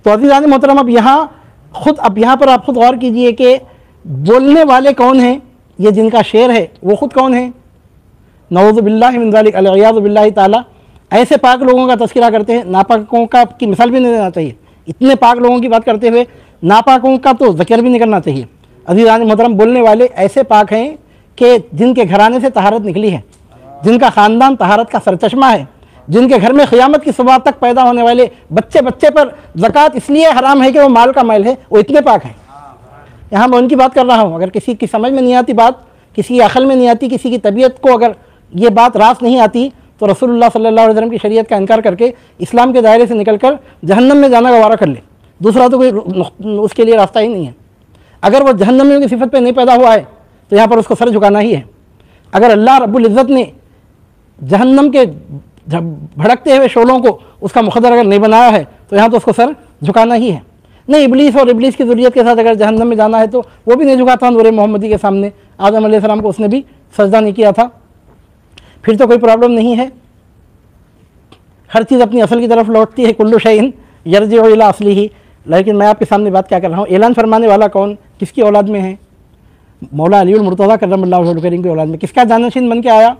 तो अज़ीज़ान मोहतरम, अब यहाँ पर आप खुद गौर कीजिए कि बोलने वाले कौन हैं? ये जिनका शेर है वो खुद कौन है? नऊज़ु बिल्लाहि मिन ज़ालिक, अलियाज़ु बिल्लाहि ताला। ऐसे पाक लोगों का तज़किरा करते हैं, नापाकों का की मिसाल भी नहीं देना चाहिए। इतने पाक लोगों की बात करते हुए नापाकों का तो ज़िक्र भी नहीं करना चाहिए। अज़ीज़ान मोहतरम, बोलने वाले ऐसे पाक हैं कि जिनके घराने से तहारत निकली है, जिनका ख़ानदान तहारत का सरचश्मा है, जिनके घर में क़यामत की सुबह तक पैदा होने वाले बच्चे बच्चे पर ज़कात इसलिए हराम है कि वो माल का मैल है, वो इतने पाक हैं। यहाँ मैं उनकी बात कर रहा हूँ। अगर किसी की समझ में नहीं आती बात, किसी की अक़ल में नहीं आती, किसी की तबीयत को अगर ये बात रास नहीं आती, तो रसूलुल्लाह सल्लल्लाहु अलैहि वसल्लम की शरीयत का इनकार करके इस्लाम के दायरे से निकलकर जहन्नम में जाना गवारा कर ले। दूसरा तो कोई उसके लिए रास्ता ही नहीं है। अगर वो जहन्नमियों की सिफत पे नहीं पैदा हुआ है तो यहाँ पर उसको सर झुकाना ही है। अगर अल्लाह रब्बुल इज़्ज़त ने जहन्नम के भड़कते हुए शोलों को उसका मुक़द्दर अगर नहीं बनाया है तो यहाँ तो उसको सर झुकाना ही है। नहीं, इब्लीस और इब्लीस की ज़ुर्रियत के साथ अगर जहन्नम में जाना है तो वो भी नहीं झुकाता नूर मोहम्मदी के सामने। आदम अलैहिस्सलाम को उसने भी सजदा नहीं किया था, फिर तो कोई प्रॉब्लम नहीं है। हर चीज़ अपनी असल की तरफ लौटती है, कुल्लु शैइन यरजिउ इला अस्लिही। लेकिन मैं आपके सामने बात क्या कर रहा हूँ? ऐलान फरमाने वाला कौन, किसकी औलाद में है? मौला अली मुर्तज़ा करमल्लाहु वजहु करीम की औलाद में। किसका जानशीन बन के आया?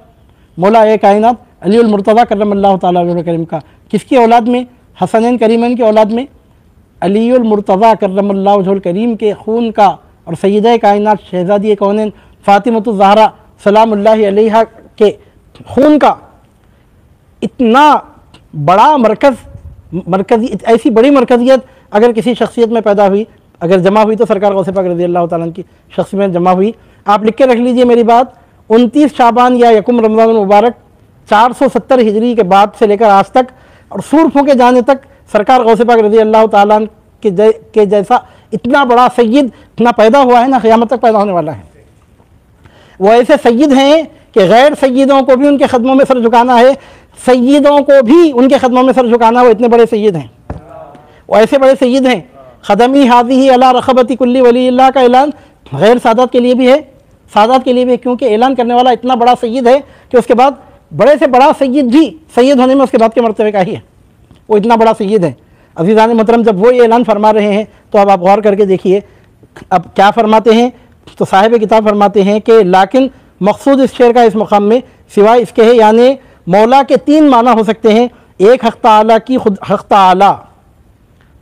मौला ए कायनात अली मुर्तज़ा करमल्लाहु ताला वजहु करीम का। किसकी औलाद में? हसनैन करीमैन की औलाद में अली मुर्तज़ा करमल्लाहु वजहु करीम के खून का और सय्यदा कायनात शहज़ादी कौनैन फ़ातिमतुज़ ज़हरा सलामुल्लाहि अलैहा के खून का इतना बड़ा मरकज़ी ऐसी बड़ी मरकज़ियत अगर किसी शख्सियत में पैदा हुई, अगर जमा हुई, तो सरकार गौसे पाक रज़ी अल्लाह ताला की शख्स में जमा हुई। आप लिख के रख लीजिए मेरी बात, 29 शाबान या यकुम रमज़ान मुबारक 470 हिजरी के बाद से लेकर आज तक और सूर फूके जाने तक सरकार गौसे पाक रज़ी अल्लाह ताला के जैसा इतना बड़ा सय्यद इतना पैदा हुआ है ना, क़यामत तक पैदा होने वाला है। वो ऐसे सय्यद हैं कि गैर सय्यदों को भी उनके ख़दमों में सर झुकाना है, सय्यदों को भी उनके ख़दमों में सर झुकाना, वो इतने बड़े सय्यद हैं। और ऐसे बड़े सैयद हैं। ख़दमी हाज़िही अला रख़बती कुल्ली वलील्लाह का ऐलान गैर सादात के लिए भी है, सादात के लिए भी है, क्योंकि ऐलान करने वाला इतना बड़ा सैयद है कि उसके बाद बड़े से बड़ा सैयद भी सैयद होने में उसके बाद के मर्तबे का ही है, वो इतना बड़ा सैयद है। अज़ीज़ान मोहतरम, जब वो ये ऐलान फरमा रहे हैं तो अब आप गौर करके देखिए अब क्या फरमाते हैं। तो साहिब किताब फरमाते हैं कि लाकिन मकसूद इस शेर का इस मकाम में सिवाय इसके है, यानी मौला के 3 माना हो सकते हैं। एक हक़ ताला की खुद हक़ ताला,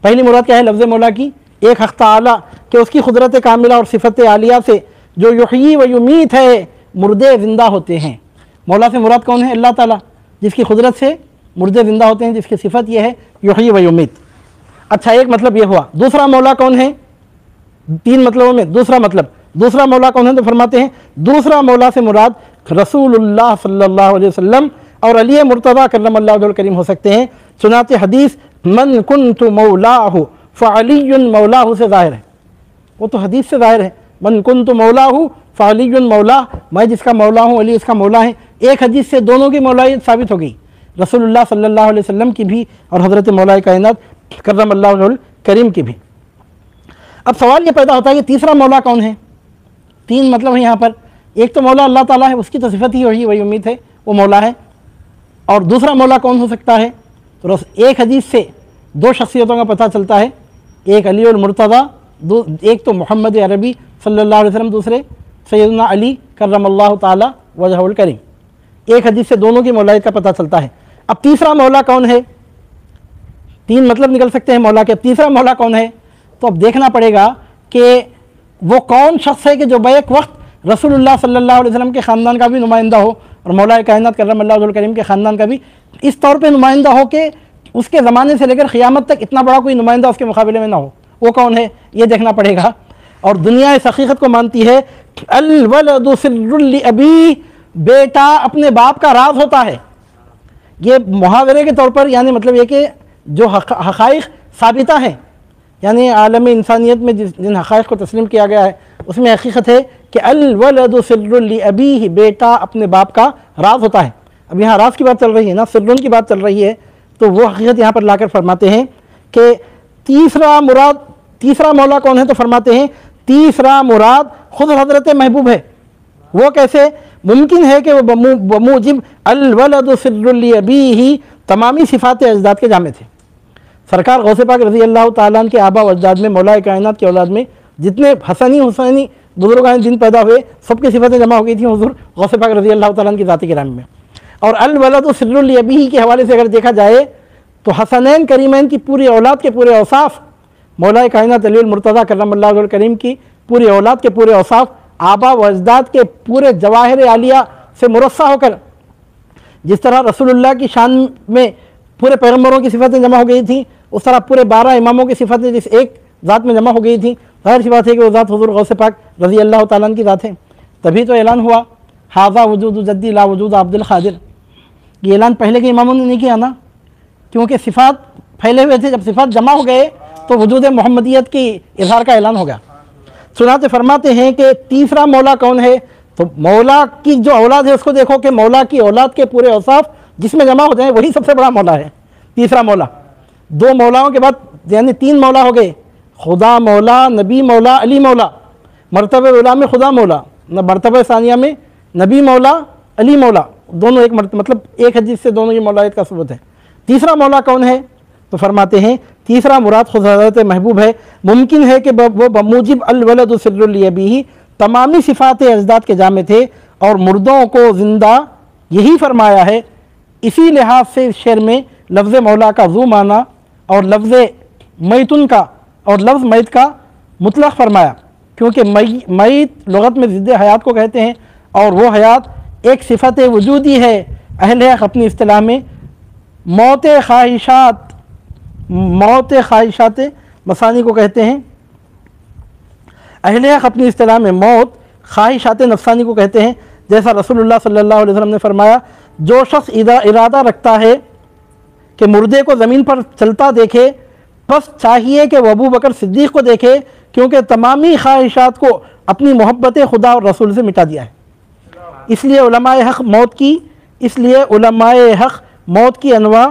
पहली मुराद क्या है लफ्ज़ मौला की, एक हक़ ताला कि उसकी कुदरत कामिला और सिफ़त आलिया से जो युही व युमीत है मुर्दे ज़िंदा होते हैं। मौला से मुराद कौन है? अल्लाह ताला, जिसकी कुदरत से मुर्दे ज़िंदा होते हैं, जिसकी सिफ़त यह है युही व युमीत। अच्छा, एक मतलब ये हुआ। दूसरा मौला कौन है? 3 मतलबों में दूसरा मतलब, दूसरा मौला कौन है? तो फरमाते हैं दूसरा मौला से मुराद रसूलुल्लाह सल्लल्लाहु अलैहि वसल्लम और अली मुर्तज़ा करमल्लाहु वजहुल करीम हो सकते हैं। चुनांचे हदीस मन कुन्तु मौलाहु फ़अलियुन मौलाहु से ज़ाहिर है, वो तो हदीस से ज़ाहिर है। मन कुन्तु मौलाहु फ़अलियुन मौला, मैं जिसका मौला हूँ अली इसका मौला है। एक हदीस से दोनों की मौलायत साबित हो गई, रसूलुल्लाह सल्लल्लाहु अलैहि वसल्लम की भी और हज़रत मौला कायनात करमल्लाहु वजहुल करीम की भी। अब सवाल ये पैदा होता है कि तीसरा मौला कौन है? 3 मतलब है यहाँ पर। एक तो मौला अल्लाह ताला है, उसकी तो सिफत ही वही उम्मीद है, वो मौला है। और दूसरा मौला कौन हो सकता है? तो एक हदीस से 2 शख्सियतों का पता चलता है, एक अली और मुर्तज़ा, एक तो मोहम्मद अरबी सल्लल्लाहु अलैहि वसल्लम, दूसरे सैयदना अली करमल्लाहु ताला वजहुल करीम। एक हदीस से दोनों की मौलायत का पता चलता है। अब तीसरा मौला कौन है? 3 मतलब निकल सकते हैं मौला के। अब तीसरा मौला कौन है? तो अब देखना पड़ेगा कि वो कौन शख्स है कि जो बैक वक्त रसूलुल्लाह सल्लल्लाहु अलैहि वसल्लम के ख़ानदान का भी नुमाइंदा हो और मौला कायनात करमल्लाहु वजहुल करीम के ख़ानदान का भी इस तौर पे नुमाइंदा हो कि उसके ज़माने से लेकर क़यामत तक इतना बड़ा कोई नुमाइंदा उसके मुकाबले में ना हो। वो कौन है ये देखना पड़ेगा। और दुनिया इस हकीकत को मानती है अल वलदु सिर्रुल लि अबी, बेटा अपने बाप का राज होता है। ये मुहावरे के तौर पर, यानी मतलब ये कि जो हक़ाइक़ साबिता हैं, यानी आलम इंसानियत में जिन हक़ाइक़ को तस्लीम किया गया है उसमें हकीकत है कि अल वलदु सिर्रुल लि अबीही, बेटा अपने बाप का राज होता है। अब यहाँ राज की बात चल रही है ना, सिर्रुन की बात चल रही है, तो वो हकीकत यहाँ पर लाकर फरमाते हैं कि तीसरा मौला कौन है? तो फरमाते हैं तीसरा मुराद खुद हज़रत महबूब है। वो कैसे? मुमकिन है कि वो बमूजिब अल वलदु सिर्रुल लि अबीही तमामी सिफ़ात अजदाद के जामे थे। सरकार गौसे पाक रज़ी अल्लाह ताला अन्हु के आबा व अजदाद में, मौला कायनात की औलाद में जितने हसनी हुसैनी बुजुर्गान दिन पैदा हुए, सबकी सिफ़तें जमा हो गई थी हुज़ूर गौसे पाक रज़ी अल्लाह ताला अन्हु की ज़ाती किराम में। और अल वलदु सिर्रुल लि अबीही के हवाले से अगर देखा जाए तो हसनैन करीमैन की पूरी औलाद के पूरे औसाफ, मौला कायनात अली मुर्तज़ा करमल्लाहु वजहुल करीम की पूरी औलाद के पूरे औसाफ आबा व अजदाद के पूरे जवाहिर आलिया से मुरस्सा होकर, जिस तरह रसूलुल्लाह की शान में पूरे पैगम्बरों की सिफ़तें जमा हो गई थी, उस तरह पूरे 12 इमामों की सिफ़तें जिस एक ज़ात में जमा हो गई थी। ज़ाहिर सी बात है कि वो ज़ात हुज़ूर गौसे पाक रज़ी अल्लाह ताला अन्हु की ज़ात है। तभी तो ऐलान हुआ हाज़ा वजूद जद्दी ला वजूद अब्दुल क़ादिर। ये ऐलान पहले के इमामों ने नहीं किया ना, क्योंकि सिफ़ात फैले हुए थे। जब सिफ़ात जमा हो गए तो वजूद मोहम्मदियत की इज़हार का ऐलान हो गया। चुनांचे फरमाते हैं कि तीसरा मौला कौन है? तो मौला की जो औलाद है उसको देखो कि मौला की औलाद के पूरे औसाफ जिसमें जमा हो जाए वही सबसे बड़ा मौला है, तीसरा मौला। 2 मौलाओं के बाद यानी 3 मौला हो गए, खुदा मौला, नबी मौला, अली मौला। मरतबे उला में खुदा मौला, मरतबे सानिया में नबी मौला, अली मौला, दोनों एक मतलब एक हदीस से दोनों की मौलायत का सबूत है। तीसरा मौला कौन है? तो फरमाते हैं तीसरा मुराद खुद हज़रत महबूब है। मुमकिन है कि वो बमूजिब अल वलदु सिर्रुल लि अबीही तमामी सिफ़ात अजदाद के जामे थे और मुर्दों को ज़िंदा यही फरमाया है। इसी लिहाज से इस शेर में लफ्ज़ मौला का ज़ू माना और लफ्ज़ मैतुन का और लफ्ज़ मैत का मुतलक़ फरमाया, क्योंकि मैत लुग़त में ज़िद्द हयात को कहते हैं और वो हयात एक सिफ़त वजूदी है। अहले हक़ अपनी इस्तिलाह में मौत ख्वाहिशात मसानी को कहते हैं। अहले हक़ अपनी इस्तिलाह में मौत ख्वाहिशात नफ़सानी को कहते हैं। जैसा रसूलुल्लाह सल्लल्लाहु अलैहि वसल्लम ने फरमाया, जो शख्स इरादा रखता है कि मुर्दे को ज़मीन पर चलता देखे, बस चाहिए कि वह अबू बकर सिद्दीक़ को देखे, क्योंकि तमामी ख्वाहिशात को अपनी मोहब्बत खुदा और रसूल से मिटा दिया है। इसलिए उलमाए हक़ मौत की अनवा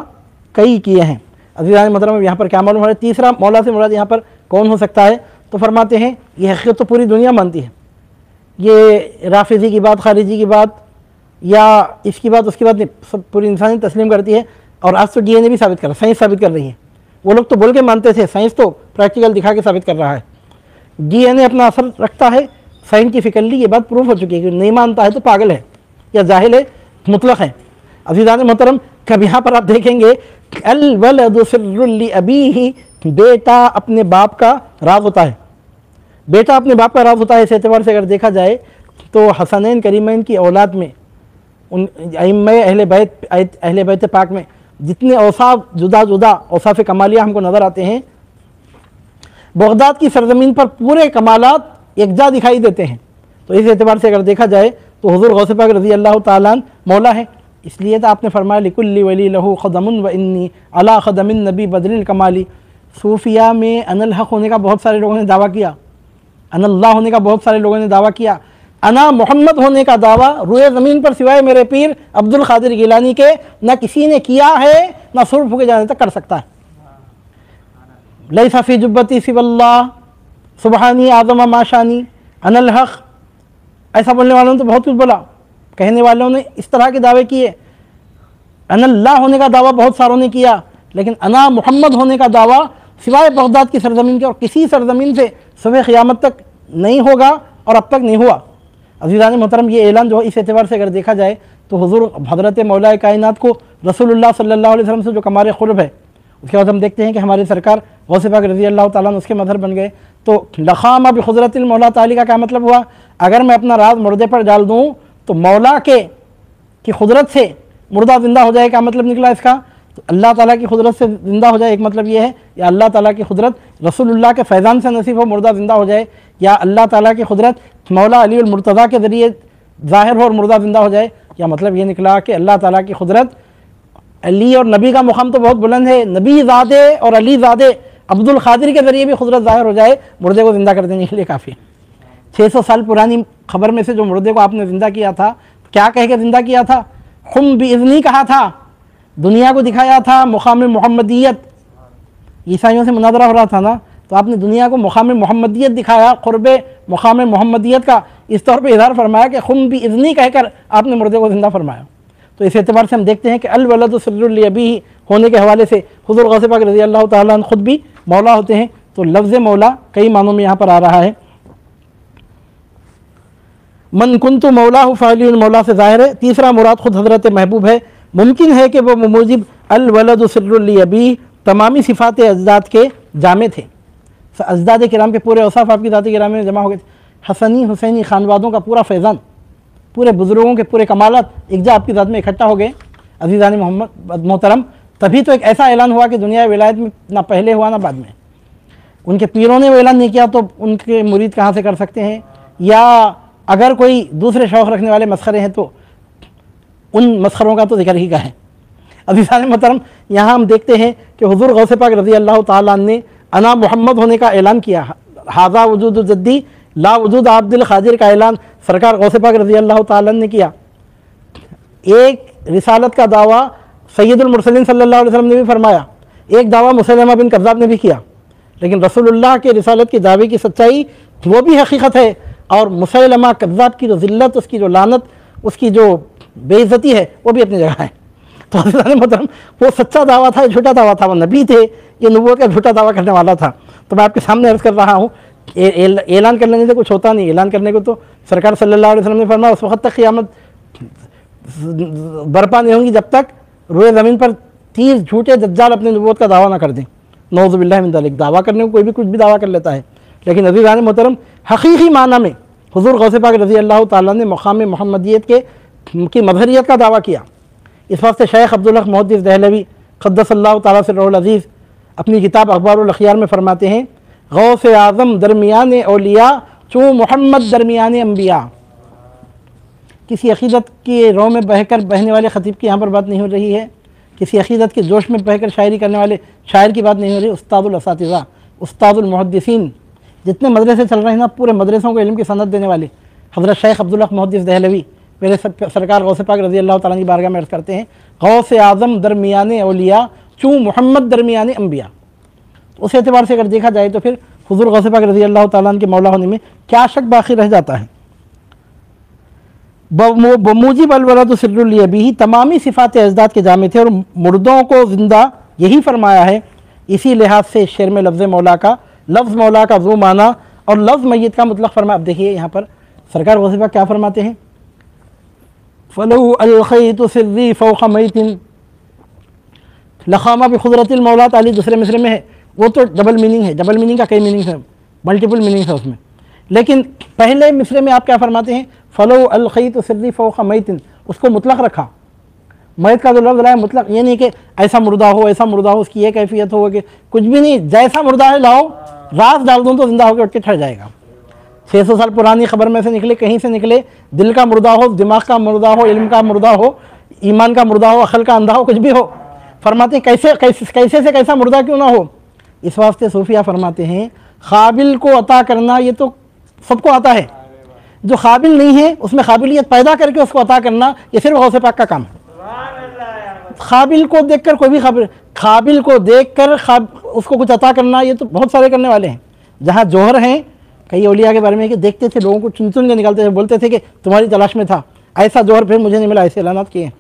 कई किए हैं। अज़ीज़ान मोहतरम यहाँ पर क्या मालूम हो रहा है? तीसरा मौला से मुराद यहाँ पर कौन हो सकता है? तो फरमाते हैं ये हकीकत तो पूरी दुनिया मानती है, ये राफिज़ी की बात, खारिजी की बात या इसकी बात उसकी बात नहीं, सब पूरी इंसानी तस्लीम करती है। और आज तो DNA भी साबित कर रहा है, साइंस साबित कर रही है। वो लोग तो बोल के मानते थे, साइंस तो प्रैक्टिकल दिखा के साबित कर रहा है। DNA अपना असर रखता है, साइंटिफिकली ये बात प्रूफ हो चुकी है कि नहीं मानता है तो पागल है या जाहिल है, मुतलक है। अज़ीज़ान मोहतरम कब यहाँ पर आप देखेंगे अल वलदु सिर्रुल लि अबीही, बेटा अपने बाप का राज होता है, बेटा अपने बाप का राज होता है। इस एतबार से अगर देखा जाए तो हसनैन करीमैन की औलाद में, उन अइम्मे अहले बैत पाक में जितने औसाफ जुदा जुदा औसाफ कमालिया हमको नज़र आते हैं, बगदाद की सरजमीन पर पूरे कमालात यकजा दिखाई देते हैं। तो इस एतबार से अगर देखा जाए तो हुज़ूर गौसे पाक रज़ी अल्लाह ताला अन्हु मौला है। इसलिए तो आपने फरमाया लिकुल्ली वली लहू ख़दमुन व इन्नी अला ख़दमिन नबी बदरिल कमाली। सूफिया में अनल हक़ होने का बहुत सारे लोगों ने दावा किया, अनल्लाह होने का बहुत सारे लोगों ने दावा किया, अना मोहम्मद होने का दावा रुए ज़मीन पर सिवाय मेरे पीर अब्दुल क़ादिर गिलानी के न किसी ने किया है, न सुर फूके जाने तक कर सकता है। लैसा फ़ी जुब्बती सिवल्लाह सुबहानी आज़म माशानी अनल हक़, ऐसा बोलने वालों ने तो बहुत कुछ बोला, कहने वालों ने इस तरह के दावे किए। अनल्लाह होने का दावा बहुत सारों ने किया, लेकिन अना मोहम्मद होने का दावा सिवाय बगदाद की सरजमीन के और किसी सरजमीन से सुबह क़यामत तक नहीं होगा और अब तक नहीं हुआ। अज़ीज़ान मोहतरम ये ऐलान जो इस एतबार से अगर देखा जाए तो हुज़ूर हज़रत मौला कायनात को रसूलुल्लाह सल्लल्लाहु अलैहि वसल्लम से जो कमाल क़ुर्ब है, उसके बाद हम देखते हैं कि हमारे सरकार गौसे पाक रज़ी अल्लाह ताला अन्हु उसके मज़हर बन गए। तो लखामा बिख़ुदरतिल मौला ताली का क्या मतलब हुआ? अगर मैं अपना राज मुर्दे पर डाल दूँ तो मौला के की खुदरत से मुर्दा ज़िंदा हो जाए, क्या मतलब निकला इसका? तो अल्लाह ताला की खुदरत से ज़िंदा हो जाए, एक मतलब ये है, या अल्लाह ताला की खुदरत रसूलुल्लाह के फैज़ान से नसीब हो मुर्दा ज़िंदा हो जाए, या अल्लाह ताला की खुदरत मौला अली अल मुर्तज़ा के ज़रिए ज़ाहिर हो और मुर्दा ज़िंदा हो जाए। या मतलब ये निकला कि अल्लाह ताला की खुदरत, अली और नबी का मुकाम तो बहुत बुलंद है, नबी ज़ादे और अली ज़ादे अब्दुल क़ादिर के ज़रिए भी खुदरत ज़ाहिर हो जाए, मुर्दे को ज़िंदा कर देने के लिए काफ़ी। 600 साल पुरानी खबर में से जो मुर्दे को आपने ज़िंदा किया था, क्या कह के ज़िंदा किया था? खुम बिइज़्नी कहा था, दुनिया को दिखाया था मुक़ाम मोहम्मदियत। ईसाइयों से मुनाज़रा हो रहा था ना, तो आपने दुनिया को मुक़ाम मोहम्मदियत दिखाया, क़ुर्ब मुक़ाम मोहम्मदियत का इस तौर पे इज़हार फरमाया कि खुम बिइज़्नी कहकर आपने मुर्दे को ज़िंदा फरमाया। तो इस एतबार से हम देखते हैं कि अल वलदु सिर्रुल लि अबीही होने के हवाले से हुज़ूर गौसे पाक रज़ी अल्लाह ताला अन्हु खुद भी मौला होते हैं। तो लफ्ज़ मौला कई मानों में यहाँ पर आ रहा है। मन कुन्तु मौला फ़ाली मौला से ज़ाहिर है। तीसरा मुराद खुद हज़रत महबूब है। मुमकिन है कि वह मुजिब अल वलदु सिर्रुल लि अबीही तमामी सिफ़ात अजदाद के जामे थे। अजदाद किराम के पूरे औसाफ आपकी ज़ात किराम में जमा हो गए थे। हसनी हुसैनी खानवादों का पूरा फैज़ान, पूरे बुज़ुर्गों के पूरे कमालत एकजा आपकी ज़ात में इकट्ठा हो गए। अज़ीज़ान मोहतरम, तभी तो एक ऐसा ऐलान हुआ कि दुनिया विलायत में ना पहले हुआ ना बाद में। उनके पीरों ने वो ऐलान नहीं किया तो उनके मुरीद कहाँ से कर सकते हैं? या अगर कोई दूसरे शौक़ रखने वाले मस्खरे हैं तो उन मस्खरों का तो जिक्र ही का है। अज़ीज़ान मोहतरम, यहाँ हम देखते हैं कि हुज़ूर गौसे पाक रज़ी अल्लाह ताला अन्हु ने अना मोहम्मद होने का ऐलान किया। हाज़ा वजूद जद्दी ला वजूद अब्दुल क़ादिर का ऐलान सरकार गौसे पाक रज़ी अल्लाह ताला अन्हु ने किया। एक रिसालत का दावा सैयदुल मुरसलीन सल्लल्लाहु अलैहि वसल्लम ने भी फरमाया, एक दावा मुसैलमा बिन कज़्ज़ाब ने भी किया। लेकिन रसूलुल्लाह के रिसालत के दावे की सच्चाई वो भी हकीकत है, और मुसैलमा कज़्ज़ाब की जो ज़िल्लत, उसकी जो लानत, उसकी जो बेइज्जती है वो भी अपनी जगह है। तो मोहतरम, वो सच्चा दावा था, झूठा दावा था, वो नबी थे, ये नबूवत का झूठा दावा करने वाला था। तो मैं आपके सामने अर्ज़ कर रहा हूँ, ऐलान कर लेने से कुछ होता नहीं। ऐलान करने को तो सरकार सल्लल्लाहु अलैहि वसल्लम ने फरमाया उस वक्त तक क़यामत बर्पा नहीं होंगी जब तक रोए ज़मीन पर 30 झूठे दज्जाल अपने नबूवत का दावा ना कर दें। नऊज़ु बिल्लाहि मिन ज़ालिक। दावा करने को कोई भी कुछ भी दावा कर लेता है, लेकिन अज़ीज़ान मोहतरम हक़ीक़ी माना में हुज़ूर गौसे पाक रज़ी अल्लाह ताला ने मुक़ाम मोहम्मदियत की मज़हरियत का दावा किया। इस वास्ते शेख अब्दुल हक़ मुहद्दिस दहलवी क़द्दसल्लाहु ताला सिर्रुल अज़ीज़ अपनी किताब अख़बारुल अख़यार में फरमाते हैं, गौसे आज़म दरमियान औलिया चूँ मोहम्मद दरमियान अम्बिया। किसी अक़ीदत की रोह में बहने वाले ख़तीब की यहाँ पर बात नहीं हो रही है, किसी अक़ीदत के जोश में बहकर शायरी करने वाले शायर की बात नहीं हो रही। उस्तादुल असातिज़ा, उस्तादुल मुहद्दिसीन, जितने मदरसे चल रहे हैं ना, पूरे मदरसों को इल्म की सनद देने वाले हज़रत शेख अब्दुल हक़ मुहद्दिस दहलवी मेरे सरकार गौसे पाक रज़ी अल्लाह ताला की बारगाह में अर्ज़ करते हैं, गौसे आज़म दरमियान औलिया चूँ मोहम्मद दरमियान अम्बिया। उस एतबार से अगर देखा जाए तो फिर हुज़ूर गौसे पाक रज़ी अल्लाह ताला अन्हु के मौला होने में क्या शक बाकी रह जाता है। बमूजिब अलवलद सिर्रुल अबीही, तमामी सिफ़ात अजदाद के जामे थे और मुर्दों को ज़िंदा यही फरमाया है। इसी लिहाज से शेर में लफ्ज़ मौला का ज़ू माना और लफ्ज़ मय्यत का मुतलक़ फरमाया। अब देखिए यहाँ पर सरकार गौसे पाक क्या फरमाते हैं, फ़लहु अलख़ैतु सिर्री फ़ौक़ मैतिन लखामा बिखुदरतिल मौला ताली दूसरे मिसरे में है। वो तो डबल मीनिंग है, डबल मीनिंग का कई मीनिंग है, मल्टीपल मीनिंग है उसमें। लेकिन पहले मिसरे में आप क्या फरमाते हैं, फ़लहु अलख़ैतु सिर्री फ़ौक़ मैतिन, उसको मुतलक़ रखा। मैत का जो लफ्ज़ लाया मुतलक़, ये नहीं कि ऐसा मुर्दा हो उसकी ये कैफियत हो कि कुछ भी नहीं, जैसा मुर्दा है लाओ, रास डाल दूँ तो ज़िंदा होकर उठ के ठहर जाएगा। 600 साल पुरानी खबर में से निकले, कहीं से निकले, दिल का मुर्दा हो, दिमाग का मुर्दा हो, इल्म का मुर्दा हो, ईमान का मुर्दा हो, अक़ल का अंधा हो, कुछ भी हो, फरमाते हैं कैसे से कैसा मुर्दा क्यों ना हो। इस वास्ते सूफिया फरमाते हैं काबिल को अता करना ये तो सबको आता है, जो काबिल नहीं है उसमें काबिलियत पैदा करके उसको अता करना ये सिर्फ गौसे पाक का काम है। काबिल को देखकर कोई भी काबिल को देखकर उसको कुछ अता करना ये तो बहुत सारे करने वाले हैं। जहाँ जौहर हैं, कई औलिया के बारे में कि देखते थे लोगों को चुन चुन के निकालते थे, बोलते थे कि तुम्हारी तलाश में था, ऐसा जौहर फिर मुझे नहीं मिला, ऐसे ऐलानात किए।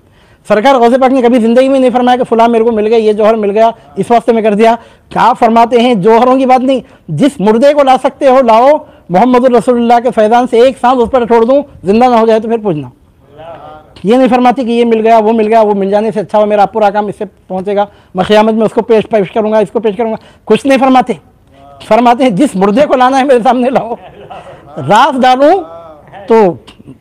सरकार गौसे पाक ने कभी ज़िंदगी में नहीं फरमाया कि फ़ुला मेरे को मिल गया, ये जौहर मिल गया इस वास्ते में कर दिया। क्या फरमाते हैं, जौहरों की बात नहीं, जिस मुर्दे को ला सकते हो लाओ, मोहम्मद रसूलुल्लाह के फैज़ान से एक सांस उस पर छोड़ दूँ, जिंदा ना हो जाए तो फिर पूछना। ये नहीं फरमाती कि ये मिल गया, वो मिल जाने से अच्छा हो, मेरा पूरा काम इससे पहुँचेगा, मैं क़यामत में उसको पेश करूँगा, इसको पेश करूँगा, कुछ नहीं फरमाते। फरमाते हैं जिस मुर्दे को लाना है मेरे सामने लाओ, रास डालूँ तो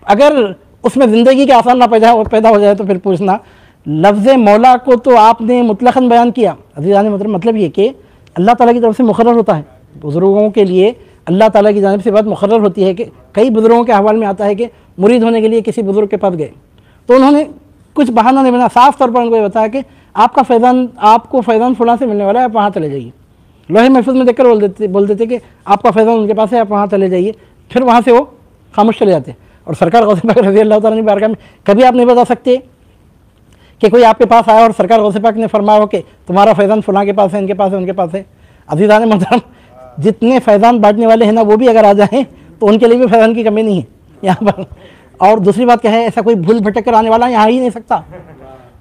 अगर उसमें ज़िंदगी के आसान ना पैदा हो जाए तो फिर पूछना। लफ्ज़ मौला को तो आपने मुतलक़न बयान किया अज़ीज़ान मतलब ये कि अल्लाह ताला की तरफ से मुक़र्रर होता है। बुज़ुर्गों के लिए अल्लाह ताला की जानिब से बात मुक़र्रर होती है कि कई बुज़ुर्गों के अहवाल में आता है कि मुरीद होने के लिए किसी बुज़ुर्ग के पास गए तो उन्होंने कुछ बहाना नहीं बना, साफ़ तौर पर उनको ये बताया कि आपको फैज़ान फ़ुलां से मिलने वाला है, आप वहाँ चले जाइए। लोहे महफूज़ में देखकर बोल देते कि आपका फैज़ान उनके पास है, आप वहाँ चले जाइए, फिर वहाँ से वो खामोश चले जाते। और सरकार गौसे पाक रज़ी अल्लाह ताला की बारगाह में कभी आप नहीं बता सकते कि कोई आपके पास आया और सरकार गौसे पाक ने फरमाया हो कि तुम्हारा फैज़ान फ़ुलां के पास है, इनके पास है, उनके पास है। अज़ीज़ान मोहतरम, जितने फैज़ान बांटने वाले हैं ना वो भी अगर आ जाएँ तो उनके लिए भी फैज़ान की कमी नहीं है यहाँ पर। और दूसरी बात क्या है, ऐसा कोई भूल भटक कर आने वाला यहाँ ही नहीं सकता,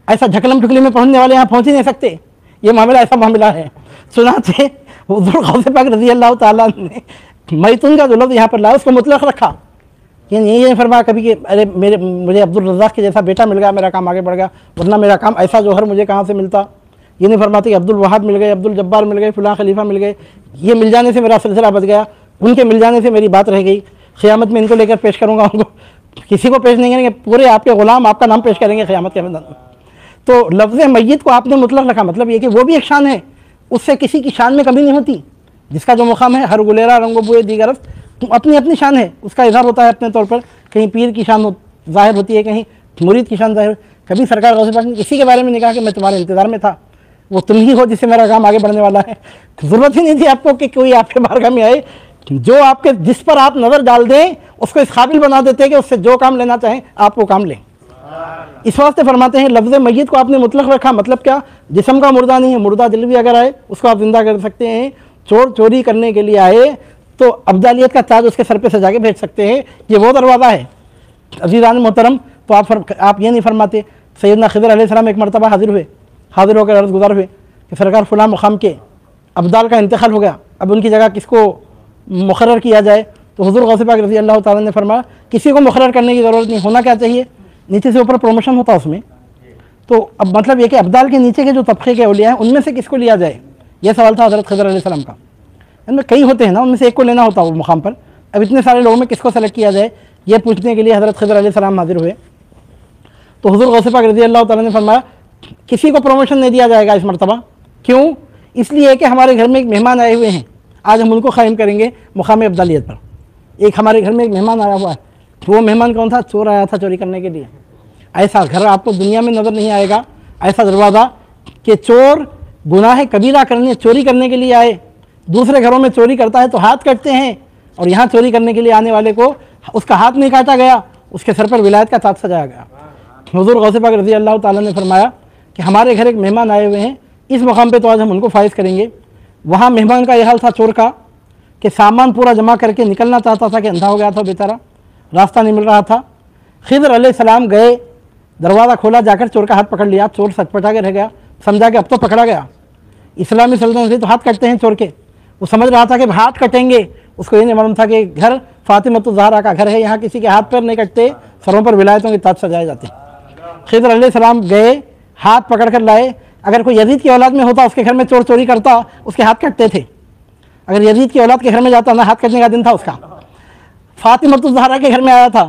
ऐसा झकलम ठुकली में पहुँचने वाले यहाँ पहुँच ही नहीं सकते। ये मामला ऐसा मामला है। सुनाते हुज़ूर गौसे पाक रज़ी अल्लाह ताला ने मैतुन का जो लफ्ज़ यहाँ पर लाया उसको मुतलक़ रखा। ये नहीं फरमाया कभी कि अरे मुझे अब्दुल रज़्ज़ाक़ के जैसा बेटा मिल गया, मेरा काम आगे बढ़ गया, वरना मेरा काम ऐसा जौहर मुझे कहाँ से मिलता। ये नहीं फरमाते कि अब्दुल वहाब मिल गए, अब्दुल जब्बार मिल गए, फ़ुलां खलीफा मिल गए, ये मिल जाने से मेरा सिलसिला बच गया, उनके मिल जाने से मेरी बात रह गई, क़यामत में इनको लेकर पेश करूँगा उनको। किसी को पेश नहीं करेंगे, पूरे आपके ग़ुलाम आपका नाम पेश करेंगे क़यामत के मैदान में। तो लफ्ज़ मय्यत को आपने मुतलक़ रखा, मतलब ये कि वो भी एक शान है, उससे किसी की शान में कमी नहीं होती। जिसका जो मुक़ाम है, हर गुलेरा रंगो बुए दीगरस, अपनी अपनी शान है, उसका इज़हार होता है अपने तौर पर। कहीं पीर की शान ज़ाहिर होती है, कहीं मुरीद की शान ज़ाहिर। कभी सरकार गौसे पाक ने किसी के बारे में नहीं कहा कि मैं तुम्हारे इंतज़ार में था, वो तुम ही हो जिससे मेरा काम आगे बढ़ने वाला है। ज़रूरत ही नहीं थी आपको कि कोई आपके बारगाह में आए, जो आपके जिस पर आप नज़र डाल दें उसको इस काबिल बना देते हैं कि उससे जो काम लेना चाहें आप वो काम लें। इस वास्ते फरमाते हैं लफ्ज़ मय्यत को आपने मुतलक़ रखा, मतलब क्या, जिस्म का मुर्दा नहीं है, मुर्दा दिल भी अगर आए उसको आप जिंदा कर सकते हैं। चोर चोरी करने के लिए आए तो अब्दालियत का ताज उसके सर पे सजा के भेज सकते हैं, ये वो दरवाज़ा है। अज़ीज़ान मोहतरम, तो आप ये नहीं फरमाते सैयदना खिज़र अलैहिस्सलाम एक मरतबा हाज़िर होकर अर्ज़ गुज़ार हुए कि सरकार फ़ुलां मुक़ाम के अब्दाल का इंतकाल हो गया, अब उनकी जगह किसको मुक़र्रर किया जाए। तो हुज़ूर गौसे पाक रज़ी अल्लाह ताला ने फरमाया किसी को मुक़र्रर करने की ज़रूरत नहीं, होना क्या चाहिए, नीचे से ऊपर प्रमोशन होता उसमें। तो अब मतलब ये कि अब्दाल के नीचे के जो तबक़े के औलिया हैं उनमें से किसको लिया जाए, यह सवाल था हज़रत खिज़र अलैहिस्सलाम का। इनमें कई होते हैं ना, उनमें से एक को लेना होता वो मुक़ाम पर। अब इतने सारे लोगों में किसको सेलेक्ट किया जाए, ये पूछने के लिए हज़रत खिज़र अलैहिस्सलाम हाज़िर हुए। तो हुज़ूर गौसे पाक रज़ी अल्लाह ताला ने फरमाया किसी को प्रमोशन नहीं दिया जाएगा इस मरतबा। क्यों, इसलिए कि हमारे घर में एक मेहमान आए हुए हैं, आज हम उनको क़ायम करेंगे मुक़ाम अब्दालियत पर। एक हमारे घर में एक मेहमान आया हुआ है, वो मेहमान कौन था, चोर आया था चोरी करने के लिए। ऐसा घर आपको दुनिया में नज़र नहीं आएगा, ऐसा दरवाज़ा कि चोर गुनाह कबीरा करने चोरी करने के लिए आए, दूसरे घरों में चोरी करता है तो हाथ कटते हैं, और यहाँ चोरी करने के लिए आने वाले को उसका हाथ नहीं काटा गया, उसके सर पर विलायत का ताज सजाया गया। हुज़ूर गौसे पाक रज़ी अल्लाह ताला ने फरमाया कि हमारे घर एक मेहमान आए हुए हैं, इस मकाम पे तो आज हम उनको फाइज करेंगे। वहाँ मेहमान का यह हाल था चोर का कि सामान पूरा जमा करके निकलना चाहता था कि अंधा हो गया था बेचारा, रास्ता नहीं मिल रहा था। खिज़र अलैहिस्सलाम गए, दरवाज़ा खोला, जाकर चोर का हाथ पकड़ लिया। चोर सटपटा के रह गया, समझा कि अब तो पकड़ा गया। इस्लामी सल्तनत से तो हाथ कटते हैं चोर के, वो समझ रहा था कि हाथ कटेंगे। उसको ये नहीं मालूम था कि घर फातिमतुज़ ज़हरा का घर है, यहाँ किसी के हाथ पैर नहीं कटते, सरों पर विलायतों के ताज सजाए जाते हैं। खिज़र अलैहिस्सलाम गए, हाथ पकड़ कर लाए। अगर कोई यजीद की औलाद में होता, उसके घर में चोर चोरी करता, उसके हाथ कटते थे। अगर यजीद की औलाद के घर में जाता ना, हाथ कटने का दिन था उसका। फातिमतुज़ ज़हरा के घर में आया था,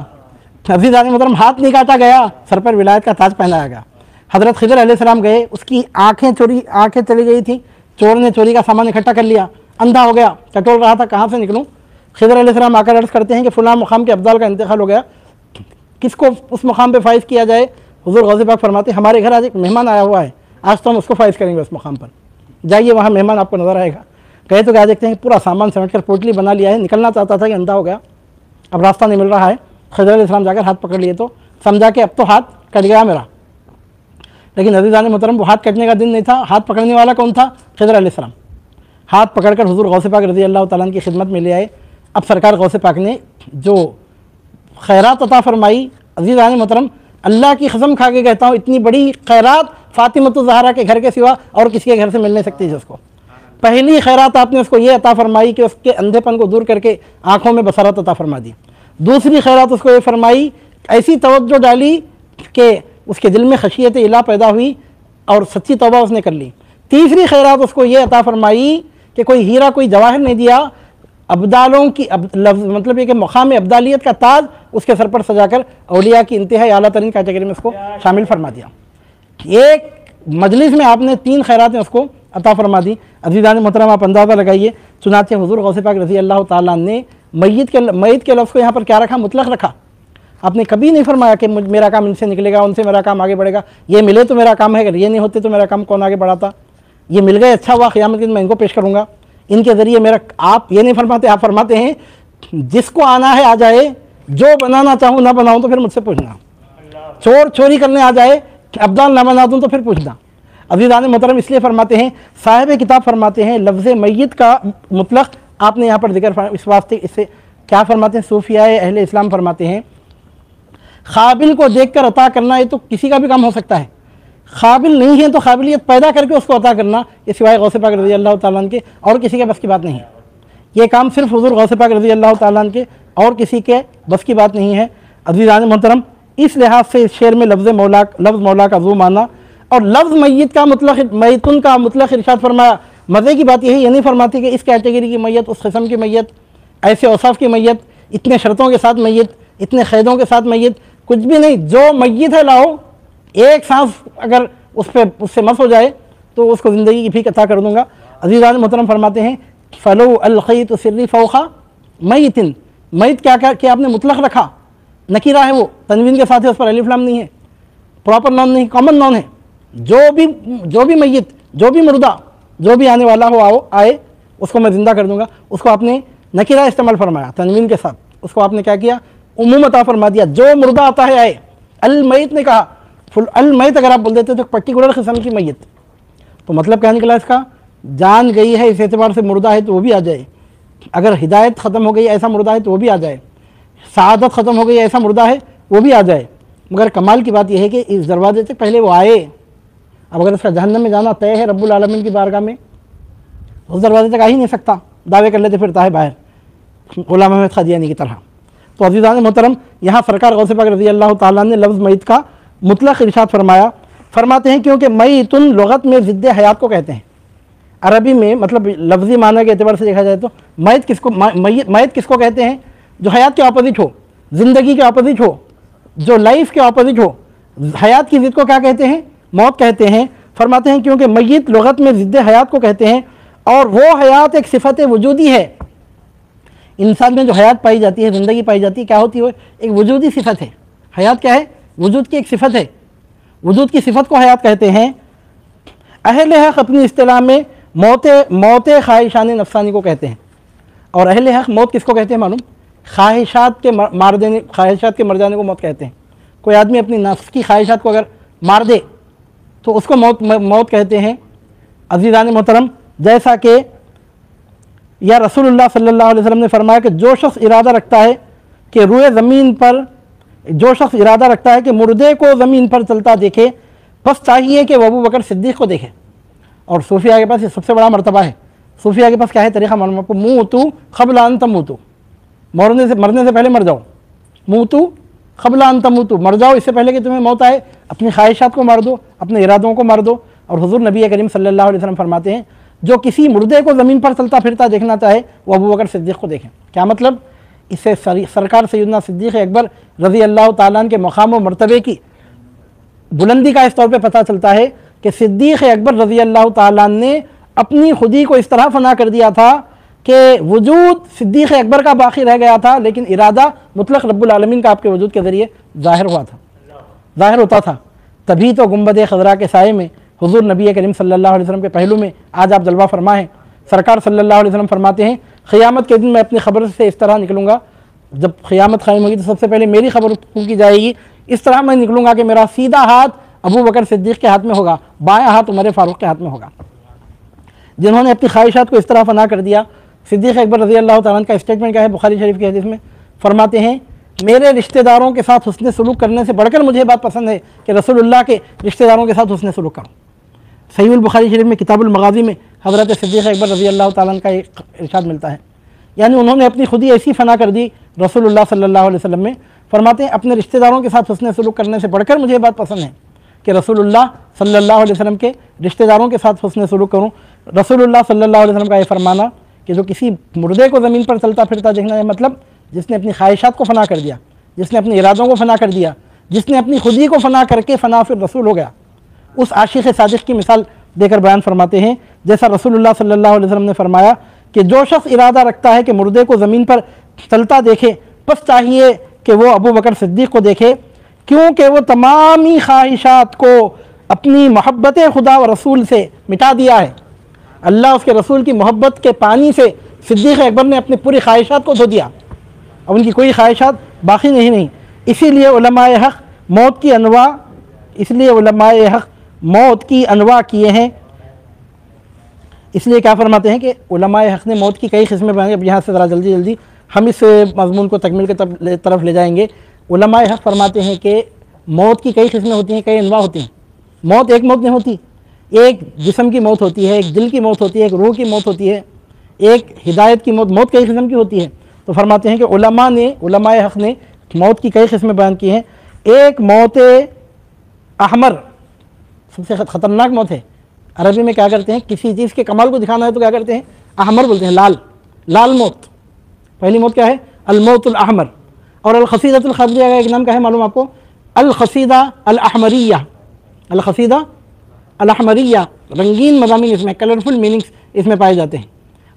अज़ीज़ान मोहतरम, हाथ नहीं काटा गया, सर पर विलायत का ताज पहनाया गया। हज़रत खिज़र अलैहिस्सलाम गए, उसकी आंखें चली गई थी। चोर ने चोरी का सामान इकट्ठा कर लिया, अंधा हो गया, टटोल रहा था कहाँ से निकलूँ। खिज़र अलैहिस्सलाम आकर अर्ज़ करते हैं कि फ़लाँ मुक़ाम के अब्दाल का इंतकाल हो गया, किसको उस मुक़ाम पे फाइज़ किया जाए। हुज़ूर गौसे पाक फरमाते, हमारे घर आज एक मेहमान आया हुआ है, आज तो हम उसको फाइज़ करेंगे उस मुक़ाम पर। जाइए, वहाँ मेहमान आपको नज़र आएगा। गए तो क्या देखते हैं, पूरा सामान समेट कर पोटली बना लिया है, निकलना चाहता था कि अंधा हो गया, अब रास्ता नहीं मिल रहा है। खिज़र अलैहिस्सलाम जाकर हाथ पकड़ लिए तो समझा कि अब तो हाथ कट गया मेरा। लेकिन अज़ीज़ान मोहतरम, वो हाथ कटने का दिन नहीं था। हाथ पकड़ने वाला कौन था? खिज़र अलैहिस्सलाम। हाथ पकड़कर हुज़ूर गौसे पाक रज़ी अल्लाह तआला की खिदमत में ले आए। अब सरकार गौसे पाक ने जो खैरात अता फरमाई, अज़ीज़ान मोहतरम, अल्लाह की कसम खा के कहता हूँ, इतनी बड़ी खैरात फातिमतुज़ ज़हरा के घर के सिवा और किसी के घर से मिल नहीं सकती। जिसको पहली खैरात आपने उसको ये अता फरमाई कि उसके अंधेपन को दूर करके आँखों में बसरत अता फरमा दी। दूसरी खैरात उसको ये फरमाई, ऐसी तवज्जो डाली कि उसके दिल में खशियत इलाह पैदा हुई और सच्ची तौबा उसने कर ली। तीसरी खैरात उसको ये अता फरमाई कि कोई हीरा कोई जवाहर नहीं दिया, अब्दालों की मतलब ये कि मकाम अब्दालियत का ताज उसके सर पर सजाकर औलिया की इंतहाई आला तरीन कैटेगरी में उसको शामिल फरमा दिया। एक मजलिस में आपने 3 खैरातें उसको अता फरमा दी। अज़ीज़ान मोहतरम, आप अंदाज़ा लगाइए। चुनाचे हुज़ूर गौसे पाक रज़ी अल्लाह तआला ने मय्यत के लफ्ज़ को यहाँ पर क्या रखा? मुतलक़ रखा। आपने कभी नहीं फरमाया कि मेरा काम इनसे निकलेगा, उनसे मेरा काम आगे बढ़ेगा, ये मिले तो मेरा काम है, अगर ये नहीं होते तो मेरा काम कौन आगे बढ़ाता। ये मिल गए, अच्छा हुआ, क़यामत के दिन मैं इनको पेश करूँगा, इनके ज़रिए मेरा। आप ये नहीं फरमाते, आप फरमाते हैं जिसको आना है आ जाए, जो बनाना चाहूँ ना बनाऊँ तो फिर मुझसे पूछना, चोर चोरी करने आ जाए, अब्दाल ना बना दूँ तो फिर पूछना। अज़ीज़ान मोहतरम, इसलिए फरमाते हैं, साहिब किताब फरमाते हैं, लफ्ज़ मय्यत का मुतलक़ आपने यहाँ पर जिक्र इस वास्ते, इससे क्या फरमाते हैं सूफियाए अहले इस्लाम फरमाते हैं, काबिल को देखकर अता करना ये तो किसी का भी काम हो सकता है। काबिल नहीं है तो काबिलियत पैदा करके उसको अता करना, ये सिवाय गौसे पाक रज़ी अल्लाह तआला के और किसी के बस की बात नहीं है। ये काम सिर्फ हुज़ूर गौसे पाक रज़ी अल्लाह तआला के और किसी के बस की बात नहीं है। अज़ीज़ान मोहतरम, इस लिहाज से इस शेर में लफ्ज़ मौला का ज़ू माना और लफ्ज़ मय्यत का मुतलक़ मैतुन का मुतलक़ इरशाद फरमाया। मज़े की बात यही, ये नहीं फरमाती कि इस कैटेगरी की मैयत, उस किस्म की मैयत, ऐसे औसाफ की मैयत, इतने शर्तों के साथ मैयत, इतने क़ैदों के साथ मैयत, कुछ भी नहीं। जो मैयत है लाओ, एक सांस अगर उस पर उससे मस हो जाए तो उसको ज़िंदगी की फीक अता कर दूँगा। अज़ीज़ान मोहतरम फरमाते हैं, फ़लो अलक़ैत सिर्री फ़ौक़ा मैतिन, मैत क्या आपने मुतलक़ रखा, नकीरा है वो, तनवीन के साथ है, उस पर अलिफ लाम नहीं है, प्रॉपर नॉन नहीं, कॉमन नॉन है। जो भी मैयत, जो भी मुर्दा, जो भी आने वाला हो आए उसको मैं ज़िंदा कर दूँगा। उसको आपने नकीरा इस्तेमाल फरमाया तनवीन के साथ, उसको आपने क्या किया, उमूम अता फरमा दिया। जो मुर्दा आता है आए। अल मैत ने कहा, फुल अल मैत अगर आप बोल देते तो पर्टिकुलर किस्म की मैयत, तो मतलब क्या निकला इसका, जान गई है इस एतबार से मुर्दा है तो वो भी आ जाए, अगर हिदायत ख़त्म हो गई ऐसा मुर्दा है तो वो भी आ जाए, सआदत ख़त्म हो गई ऐसा मुर्दा है वो भी आ जाए। मगर कमाल की बात यह है कि इस दरवाजे से पहले वो आए। अब अगर इसका जहन्नम में जाना तय है रब्बुल आलमीन की बारगाह में, उस दरवाजे तक आ ही नहीं सकता, दावे कर लेते फिरता है बाहर, गुलाम अहमद क़ादियानी की तरह। तो अज़ीज़ान मोहतरम, यहाँ सरकार गौसे पाक रज़ी अल्लाह तआला ने लफ्ज़ मैत का मुतलक़ इरशाद फरमाया। फरमाते हैं क्योंकि मैतुन लुग़त में ज़िद्द हयात को कहते हैं। अरबी में मतलब लफ्ज़ी माना के एतबार से देखा जाए तो मैत किसको कहते हैं? जो हयात के ऑपोजिट हो, ज़िंदगी के ऑपोजिट हो, जो लाइफ के ऑपोजिट हो। हयात की ज़िद को क्या कहते हैं? मौत कहते हैं। फरमाते हैं क्योंकि मैत लुग़त में ज़िद्द हयात को कहते हैं और वो हयात एक सिफ़त वजूदी है। इंसान में जो हयात पाई जाती है, ज़िंदगी पाई जाती है, क्या होती है? एक वजूदी सिफ़त है। हयात क्या है? वजूद की एक सिफ़त है। वजूद की सिफ़त को हयात कहते हैं। अहले हक़ अपनी इस्तिलाह में मौत ख्वाहिशान नफ़सानी को कहते हैं। और अहले हक़ मौत किसको कहते हैं मालूम? ख्वाहिशात के मर जाने को मौत कहते हैं। कोई आदमी अपनी नफ्स की ख्वाहिशात को अगर मार दे तो उसको मौत कहते हैं। अज़ीज़ान मोहतरम, जैसा कि या रसूलुल्लाह सल्लल्लाहु अलैहि वसल्लम ने फरमाया कि जो शख्स इरादा रखता है कि रुए ज़मीन पर, जो शख्स इरादा रखता है कि मुर्दे को ज़मीन पर चलता देखे, बस चाहिए कि वह अबू बकर सिद्दीक़ को देखे। और सूफिया के पास ये सबसे बड़ा मर्तबा है। सूफिया के पास क्या है तरीक़ा मालूम आपको? मूतू क़ब्ल अन तमूतू, मरने से पहले मर जाओ। मूतू क़ब्ल अन तमूतू, मर जाओ इससे पहले कि तुम्हें मौत आए। अपनी ख्वाहिशात को मार दो, अपने इरादों को मार दो। और हुज़ूर नबी करीम सल्लल्लाहु अलैहि वसल्लम फरमाते हैं जो किसी मुर्दे को ज़मीन पर चलता फिरता देखना चाहे वो अबू बकर सिद्दीक़ को देखें। क्या मतलब? इससे सरकार सैयदना सिद्दीक़ अकबर रज़ी अल्लाह ताला अन्हु के मक़ाम व मर्तबे की बुलंदी का इस तौर पे पता चलता है कि सिद्दीक़ अकबर रज़ी अल्लाह ताला अन्हु ने अपनी खुदी को इस तरह फना कर दिया था कि वजूद सिद्दीक़ अकबर का बाकी रह गया था, लेकिन इरादा मुतलक़ रब्बुल आलमीन का आपके वजूद के ज़रिए ज़ाहिर होता था। तभी तो गुंबद खज़रा के साए में हुज़ूर नबी करीम सल्लल्लाहु अलैहि वसल्लम के पहलू में आज आप जलवा फरमा हैं। सरकार सल्लल्लाहु अलैहि वसल्लम फरमाते हैं क़यामत के दिन मैं अपनी खबर से इस तरह निकलूँगा, जब क़यामत कायम होगी तो सबसे पहले मेरी खबर फूंकी जाएगी। इस तरह मैं निकलूँगा कि मेरा सीधा हाथ अबू बकर सिद्दीक़ के हाथ में होगा, बायां हाथ उमर फ़ारूक के हाथ में होगा। जिन्होंने अपनी ख्वाहिशात को इस तरह फना कर दिया। सिद्दीक़ अकबर रज़ी अल्लाह ताला अन्हु का स्टेटमेंट क्या है? बुखारी शरीफ की हदीस में फरमाते हैं मेरे रिश्तेदारों के साथ हुस्न सलूक करने से बढ़कर मुझे बात पसंद है कि रसूलुल्लाह के रिश्तेदारों के साथ हुस्न सलूक करूँ। सहीहुल बुखारी शरीफ में किताबुल मगाज़ी में हज़रत सिद्दीक़ अकबर रज़ी अल्लाह ताला अन्हु का एक इरशाद मिलता है, यानी उन्होंने अपनी खुदी ऐसी फना कर दी रसूलुल्लाह सल्लल्लाहु अलैहि वसल्लम में। फरमाते हैं अपने रिश्तेदारों के साथ हुस्न सलूक करने से बढ़कर मुझे बात पसंद है कि रसूलुल्लाह सल्लल्लाहु अलैहि वसल्लम के रिश्तेदारों के साथ हुस्न सलूक करूँ। रसूलुल्लाह सल्लल्लाहु अलैहि वसल्लम का ये फरमाना कि जो किसी मुर्दे को ज़मीन पर चलता फिरता देखना है, मतलब जिसने अपनी ख्वाहिशात को फना कर दिया, जिसने अपने इरादों को फना कर दिया, जिसने अपनी खुदी को फना करके फना फिर रसूल हो गया, उस आशिक़ सादिक़ की मिसाल देकर बयान फरमाते हैं जैसा रसूलुल्लाह सल्लल्लाहु अलैहि वसल्लम ने फरमाया कि जो शख्स इरादा रखता है कि मुर्दे को ज़मीन पर चलता देखे, बस चाहिए कि वो अबू बकर सिद्दीक़ को देखे, क्योंकि वो तमामी ख्वाहिशात को अपनी मोहब्बत खुदा व रसूल से मिटा दिया है। अल्लाह उसके रसूल की मोहब्बत के पानी से सिद्दीक़ अकबर ने अपनी पूरी ख्वाहिशात को धो दिया, अब उनकी कोई ख्वाहिशात बाकी नहीं। इसीलिए उलमाए हक़ मौत की अनवा, इसलिए उलमाए हक़ मौत की अनवा किए हैं। इसलिए क्या फरमाते हैं कि उलमाए हक़ ने मौत की कई किस्में बनाई। अब यहाँ से ज़रा जल्दी हम इस मज़मून को तकमील की तरफ ले जाएंगे। उलमाए हक़ फरमाते हैं कि मौत की कई किस्में होती हैं, कई अनवा होती हैं। मौत एक मौत नहीं होती, एक जिस्म की मौत होती है, एक दिल की मौत होती है, एक रूह की मौत होती है, एक हिदायत की मौत। मौत कई किस्म की होती है। तो फरमाते हैं कि उलमाए हक़ ने मौत की कई किस्में बयान की हैं। एक मौत अहमर सबसे ख़तरनाक मौत है। अरबी में क्या करते हैं, किसी चीज़ के कमाल को दिखाना है तो क्या करते हैं, अहमर बोलते हैं, लाल मौत। पहली मौत क्या है? अलमौतुल अहमर। और अलखसीदतुल ख़ादिरिया का एक नाम क्या है मालूम आपको? अलखसीदा अल अहमरिया। अलखसीदा अल अहमरिया, रंगीन मज़ामीन इसमें, कलरफुल मीनिंग्स इसमें पाए जाते हैं।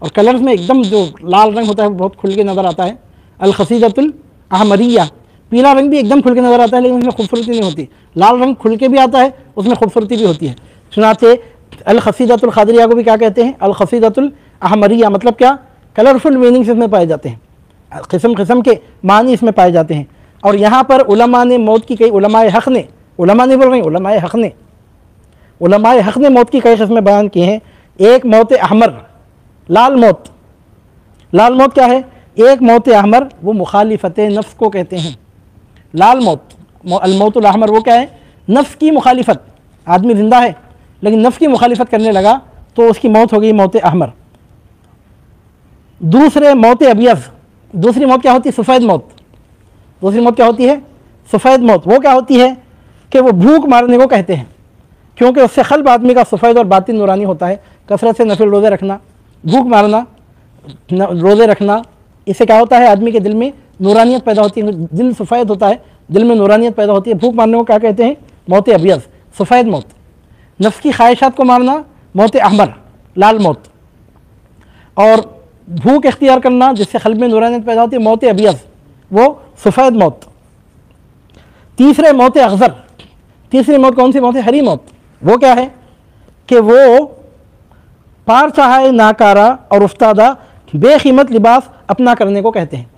और कलर्स में एकदम जो लाल रंग होता है बहुत खुल के नज़र आता है। अलखसीदतुल अहमरिया, पीला रंग भी एकदम खुल के नज़र आता है, लेकिन उसमें खूबसूरती नहीं होती। लाल रंग खुल के भी आता है, उसमें खूबसूरती भी होती है। सुनाते अलखसीदतुल ख़ादिरिया को भी क्या कहते हैं? अलखसीदतुल अहमरिया। मतलब क्या? कलरफुल मीनिंग्स इसमें पाए जाते हैं, किस्म किस्म के मानी इसमें पाए जाते हैं। और यहाँ पर उलमा ने मौत की कई, उलमाए हक़ ने, उलमा नहीं बोल रहे, उलमाए हक़ ने, उलमाए हक़ ने मौत की कई किस्में बयान की हैं। एक मौत अहमर, लाल मौत। लाल मौत क्या है? एक मौत अहमर वो मुखालिफत नफ्स को कहते हैं। लाल मौत, अलमौतुल अहमर वो क्या है? नफ्स की मुखालिफत। आदमी जिंदा है लेकिन नफ्स की मुखालिफत करने लगा तो उसकी मौत हो गई मौत अहमर। दूसरे मौत अबियज़, दूसरी मौत क्या होती है? सफ़ेद मौत। दूसरी मौत क्या होती है? सफ़ेद मौत। वो क्या होती है कि वो भूख मारने को कहते हैं, क्योंकि उससे क़ल्ब आदमी का सफ़ेद और बातिन नूरानी होता है। कसरत से नफिल रोज़े रखना, भूख मारना, रोज़े रखना, इससे क्या होता है? आदमी के दिल में नूरानियत पैदा होती है, दिल सफ़ेद होता है, दिल में नूरानियत पैदा होती है। भूख मारने को क्या कहते हैं? मौत अबियज़, सफ़ेद मौत। नफ्स की ख्वाहिशात को मारना मौत अहमर, लाल मौत। और भूख इख्तियार करना जिससे क़ल्ब में नूरानियत पैदा होती है, मौत अबियज़, वो सफ़ेद मौत। तीसरे मौत अग़ज़र, तीसरी मौत कौन सी मौत है? हरी मौत। वो क्या है कि वो पार चाहे नाकारा और उस्तादा बेकीमत लिबास अपना करने को कहते हैं।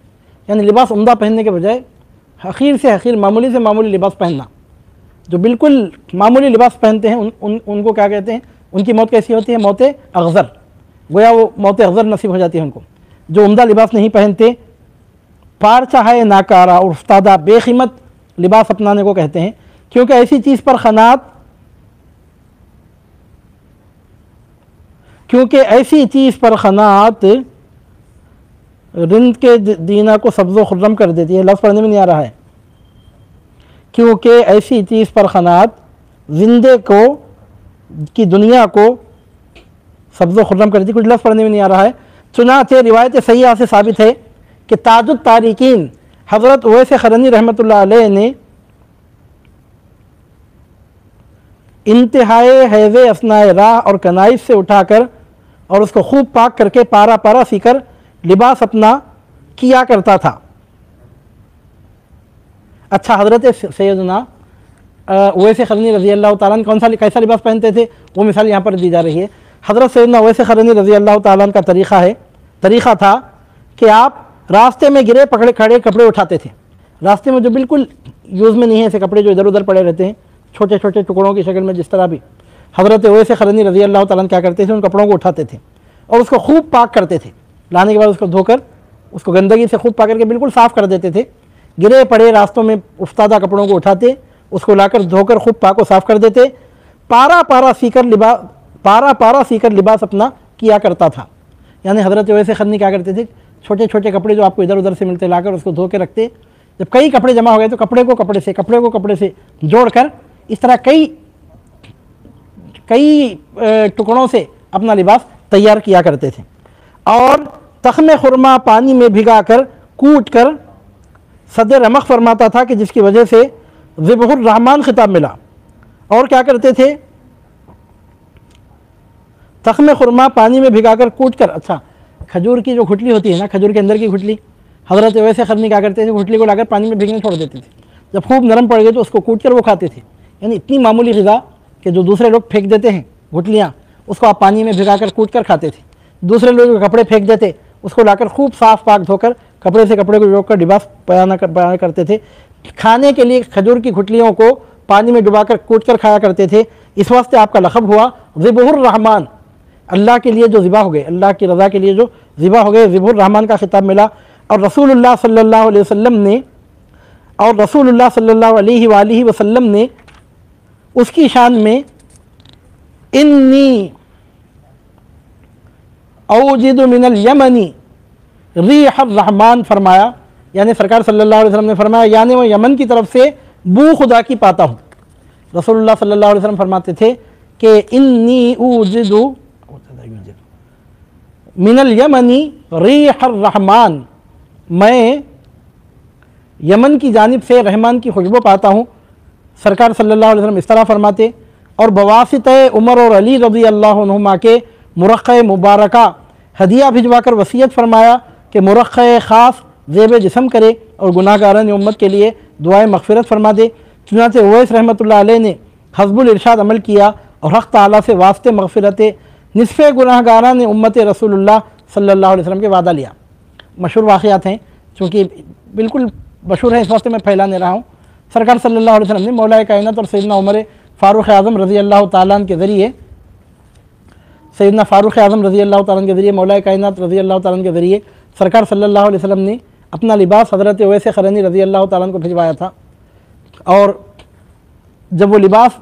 यानी लिबास उम्दा पहनने के बजाय हक़ीर से हक़ीर, मामूली से मामूली लिबास पहनना। जो बिल्कुल मामूली लिबास पहनते हैं उनको क्या कहते हैं? उनकी मौत कैसी होती है? मौत अगज़र, गोया वो मौत अगज़र नसीब हो जाती है उनको। जो उम्दा लिबास नहीं पहनते, पारचा है नाकारा और उस्तादा, बेकीमत लिबास अपनाने को कहते हैं, क्योंकि ऐसी चीज़ पर खनात, क्योंकि ऐसी चीज़ पर खनात रिंद के दीना को सब्ज़ो खुर्रम कर देती है। लफ्ज़ पढ़ने में नहीं आ रहा है। क्योंकि ऐसी चीज़ पर खनात जिंदे को की दुनिया को सब्ज़ो खुर्रम कर देती। कुछ लफ्ज़ पढ़ने में नहीं आ रहा है। चुनांचे रिवायत सहीहा से साबित है कि ताजुत तारीकीन हज़रत उवैस क़रनी रहमतुल्लाह अलैह ने इंतहाए हैज़े असनाए राह और कनाइस से उठाकर और उसको खूब पाक करके पारा पारा सीकर लिबास अपना किया करता था। अच्छा, हज़रत सैयदना उवैस क़रनी रज़ी अल्लाह ताला अन्हु कौन सा कैसा लिबास पहनते थे, वो मिसाल यहाँ पर दी जा रही है। हज़रत सैयदना उवैस क़रनी रज़ी अल्लाह ताला अन्हु का तरीक़ा था कि आप रास्ते में गिरे पकड़े खड़े कपड़े उठाते थे। रास्ते में जो बिल्कुल यूज़ में नहीं है ऐसे कपड़े जो इधर उधर पड़े रहते हैं छोटे छोटे टुकड़ों की शक्ल में, जिस तरह भी हज़रत उवैस क़रनी रज़ी अल्लाह ताला अन्हु क्या करते थे, उन कपड़ों को उठाते थे और उसको खूब पाक करते थे। लाने के बाद उसको धोकर उसको गंदगी से खूब पाक करके बिल्कुल साफ़ कर देते थे। गिरे पड़े रास्तों में उफ्तादा कपड़ों को उठाते, उसको लाकर धोकर खूब पाक को साफ़ कर देते। पारा पारा सीकर लिबास अपना किया करता था। यानी हज़रत उवैस क़रनी क्या करते थे, छोटे छोटे कपड़े जो आपको इधर उधर से मिलते लाकर उसको धो के रखते। जब कई कपड़े जमा हो गए तो कपड़े को कपड़े से जोड़कर इस तरह कई टुकड़ों से अपना लिबास तैयार किया करते थे। और तख्मे खुरमा पानी में भिगाकर कूट कर सदर रमख फरमाता था कि जिसकी वजह से ज़िबहुर रहमान खिताब मिला। और क्या करते थे, तख्मे खुरमा पानी में भिगाकर कूट कर, अच्छा खजूर की जो गुठली होती है ना, खजूर के अंदर की गुठली, हज़रत उवैस क़रनी क्या करते थे, गुठली को लाकर पानी में भिगने छोड़ देते थे। जब खूब नरम पड़ गए तो उसको कूट कर वो खाते थे। यानी इतनी मामूली ग़िज़ा कि जो दूसरे लोग फेंक देते हैं गुठलियाँ, उसको आप पानी में भिगाकर कूट कर खाते थे। दूसरे लोग कपड़े फेंक देते, उसको लाकर खूब साफ़ पाक धोकर कपड़े से कपड़े को जोड़कर लिबास बयान करते थे। खाने के लिए खजूर की गुठलियों को पानी में डुबाकर कूट कर खाया करते थे। इस वास्ते आपका लक़ब हुआ ज़िबहुर रहमान, अल्लाह के लिए जो ज़िबा हो गए, अल्लाह की रज़ा के लिए जो ज़िबा हो गए, ज़िबहुर रहमान का खिताब मिला। और रसूलुल्लाह सल्लल्लाहु अलैहि वसल्लम ने उसकी शान में इन्नी औजिदु मिनल यमनी रिहर रहमान फरमाया। यानी सरकार सल्लल्लाहु अलैहि वसल्लम ने फरमाया, यानी मैं यमन की तरफ से बू खुदा की पाता हूँ। रसूलुल्लाह सल्लल्लाहु अलैहि वसल्लम फरमाते थे कि इन्नी औजिदु मिनल यमनी रिहर रहमान, मैं यमन की जानिब से रहमान की खुशबू पाता हूँ। सरकार सल्लल्लाहु अलैहि वसल्लम इस तरह फरमाते। और बवासिते उमर और अली रज़ी अल्लाह अन्हुमा के मुरक़्क़े मुबारका हदिया भिजवा कर वसीयत फरमाया कि मुरक़्क़े ख़ास ज़ेब जिस्म करे और गुनाहगारान उम्मत के लिए दुआए मग़फ़िरत फरमा दे। चुनांचे उवैस रहमतुल्लाह अलैह ने हस्बुल इरशाद अमल किया और हक़ ताला से वास्ते मग़फ़िरत निस्फ़े गुनाहगारान उम्मत रसूलुल्लाह सल्लल्लाहु अलैहि वसल्लम के वादा लिया। मशहूर वाक़यात हैं, चूँकि बिल्कुल मशहूर है इस वास्ते मैं फैलाने रहा हूँ। सरकार सल्लल्लाहु अलैहि वसल्लम ने मौलाए कायनात और सैयदना उमर फ़ारूक़ आज़म रज़ी अल्लाह ताला अन्हु के ज़रिए, सैयदना फ़ारूक़ आज़म रज़ी अल्लाह ताला अन्हु के ज़रिए, मौलाए कायनात रज़ी अल्लाह ताला अन्हु के ज़रिए सरकार सल्लल्लाहु अलैहि वसल्लम ने अपना लिबास हज़रत उवैस क़रनी रज़ी अल्लाह ताला अन्हु को भिजवाया था। और जब वो लिबास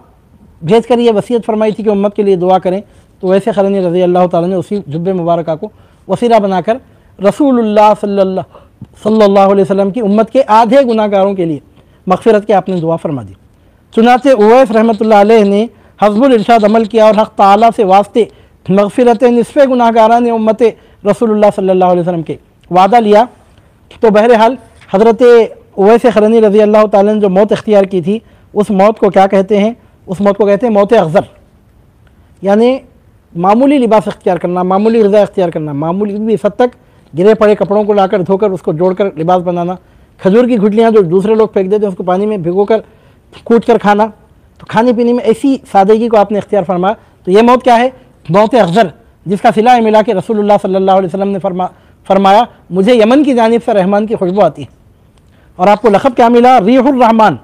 भेज कर ये वसीयत फरमाई थी कि उम्मत के लिए दुआ करें, तो उवैस क़रनी रज़ी अल्लाह ताला ने उसी जुब्बे मुबारका को वसीला बनाकर रसूलुल्लाह सल्लल्लाहु अलैहि वसल्लम की उम्मत के आधे गुनाहगारों के लिए मग़फ़िरत की आपने दुआ फरमा दी। चुनांचे उवैस रहमतुल्लाह अलैह ने हस्बुल इरशाद अमल किया और हक़ ताला से वास्ते मग़फ़िरत निस्फ़े गुनाहगारान उम्मत रसूलुल्लाह सल्लल्लाहु अलैहि वसल्लम के वादा लिया। तो बहरहाल हज़रत उवैस क़रनी रज़ी अल्लाह ताला ने जो मौत इख्तियार की थी, उस मौत को क्या कहते हैं? उस मौत को कहते हैं मौत अग़ज़र। यानी मामूली लिबास इख्तियार करना, मामूली ग़िज़ा इख्तियार करना, मामूली भी इस हद तक गिरे पड़े कपड़ों को लाकर धोकर उसको जोड़कर लिबास बनाना, खजूर की गुठलियाँ जो दूसरे लोग फेंक देते हैं उसको पानी में भिगोकर कूट कर खाना। तो खाने पीने में ऐसी सादगी को आपने इख्तियार फरमाया। तो ये मौत क्या है? मौत अग़ज़र, जिसका सिला मिला कि रसूलुल्लाह सल्लल्लाहु अलैहि वसल्लम ने फरमाया मुझे यमन की जानिब से रहमान की खुशबू आती है। और आपको लक़ब क्या मिला? रिहुर रहमान।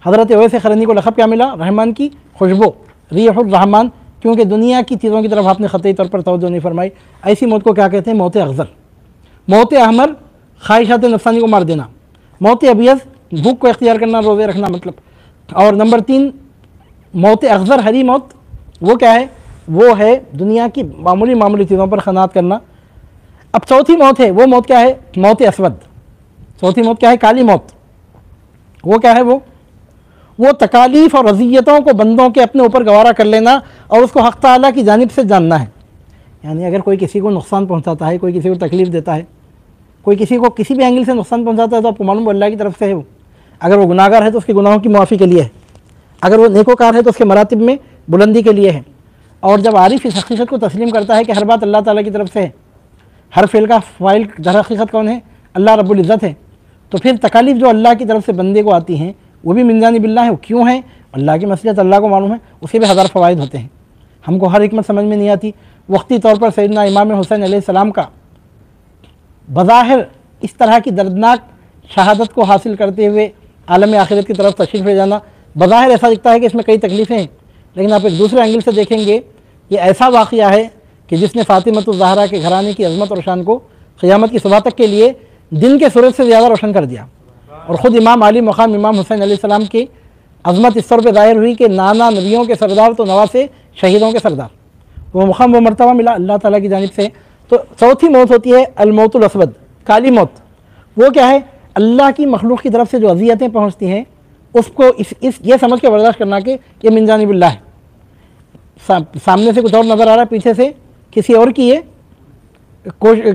हज़रत उवैस क़रनी को लक़ब क्या मिला? रहमान की खुशबू, रिहुर रहमान। क्योंकि दुनिया की चीज़ों की तरफ आपने ख़तई तौर पर तवज्जो नहीं फरमाई। ऐसी मौत को क्या कहते हैं? मौत अग़ज़र। मौत अहमर ख्वाहिशात नफ़सानी को मार देना। मौत अबियज़ भूख को इख्तियार करना, रोज़े रखना मतलब। और नंबर 3 मौत अग़ज़र हरी मौत, वो क्या है? वो है दुनिया की मामूली चीज़ों पर ख़नात करना। अब चौथी मौत है, वो मौत क्या है? मौत असवद। चौथी मौत क्या है? काली मौत। वो क्या है? वो तकालीफ़ और अज़ियतों को बंदों के अपने ऊपर गवारा कर लेना और उसको हक़ ताला की जानिब से जानना है। यानी अगर कोई किसी को नुकसान पहुँचाता है, कोई किसी को तकलीफ़ देता है, कोई किसी को किसी भी एंगल से नुकसान पहुँचाता है, तो आपको मालूम अल्लाह की तरफ से है। वो अगर वो गुनाहगार है तो उसके गुनाहों की माफ़ी के लिए है, अगर वो नेकोकार है तो उसके मरातिब में बुलंदी के लिए है। और जब आरिफ इस हकीकत को तस्लीम करता है कि हर बात अल्लाह ताला की तरफ से है, हर फ़ेल का फ़ाइल दर हकीकत कौन है? अल्लाह रब्बुल इज़्ज़त है, तो फिर तकालीफ जो अल्लाह की तरफ से बंदे को आती हैं वो भी मिन जानिबिल्लाह है। क्यों है? अल्लाह की मसलियत अल्लाह को मालूम है, उसके भी हज़ार फ़वाइद होते हैं। हमको हर हिकमत समझ में नहीं आती। वक्ती तौर पर सैयदना इमाम हुसैन अलैहिस्सलाम का बज़ाहिर इस तरह की दर्दनाक शहादत को हासिल करते हुए आलम आखिरत की तरफ तशरीफ़ ले जाना, बज़ाहिर ऐसा दिखता है कि इसमें कई तकलीफ़ें हैं, लेकिन आप एक दूसरे एंगल से देखेंगे ये ऐसा वाक़या है कि जिसने फ़ातिमतुज़ ज़हरा के घराने की अज़मत और शान को क़यामत की सुबह तक के लिए दिन के सूरज से ज़्यादा रोशन कर दिया। और ख़ुद इमाम आली मक़ाम इमाम हुसैन अलैहिस्सलाम की अज़मत इस तौर पर ज़ाहिर हुई कि नाना नबियों के सरदार तो नवासे शहीदों के सरदार, वो मुक़ाम वो मर्तबा मिला अल्लाह ताला की जानिब से। तो चौथी मौत होती है अलमौतुल असवद, काली मौत। वो क्या है? अल्लाह की मखलूक की तरफ से जो अज़ियतें पहुँचती हैं उसको ये समझ के बर्दाश्त करना कि ये मिन जानिबिल्लाह है। सामने से कुछ और नज़र आ रहा है, पीछे से किसी और की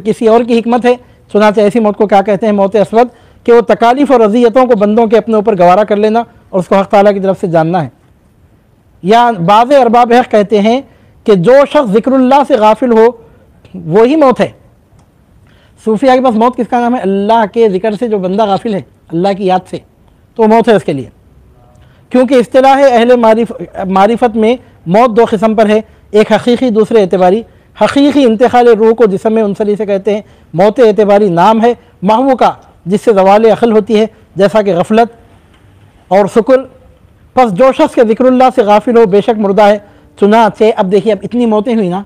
किसी और की हिकमत है। चुनांचे ऐसी मौत को क्या कहते हैं? मौत असवद, कि वो तकालीफ़ और अज़ियतों को बंदों के अपने ऊपर गवारा कर लेना और उसको हक़ ताला की तरफ से जानना है। या बाज़ अरबाब हक़ कहते हैं कि जो शख्स ज़िक्रुल्लाह से गाफिल हो वो ही मौत है। सूफिया के पास मौत किसका नाम है? अल्लाह के ज़िक्र से जो बंदा गाफिल है, अल्लाह की याद से, तो मौत है उसके लिए। क्योंकि इस्तिलाह अहले मारिफत में मौत दो किस्म पर है, एक हकीकी, दूसरे एतबारी। हकीकी इंतकाल रूह को जिस्म में उनसली से कहते हैं। मौत एतबारी नाम है महवू का, जिससे ज़वाल अक़ल होती है, जैसा कि गफलत और सुकुल। बस जो शख्स के ज़िक्रुल्लाह से गाफिल हो बेशक मुर्दा है। चुनांचे अब देखिए, अब इतनी मौतें हुई ना,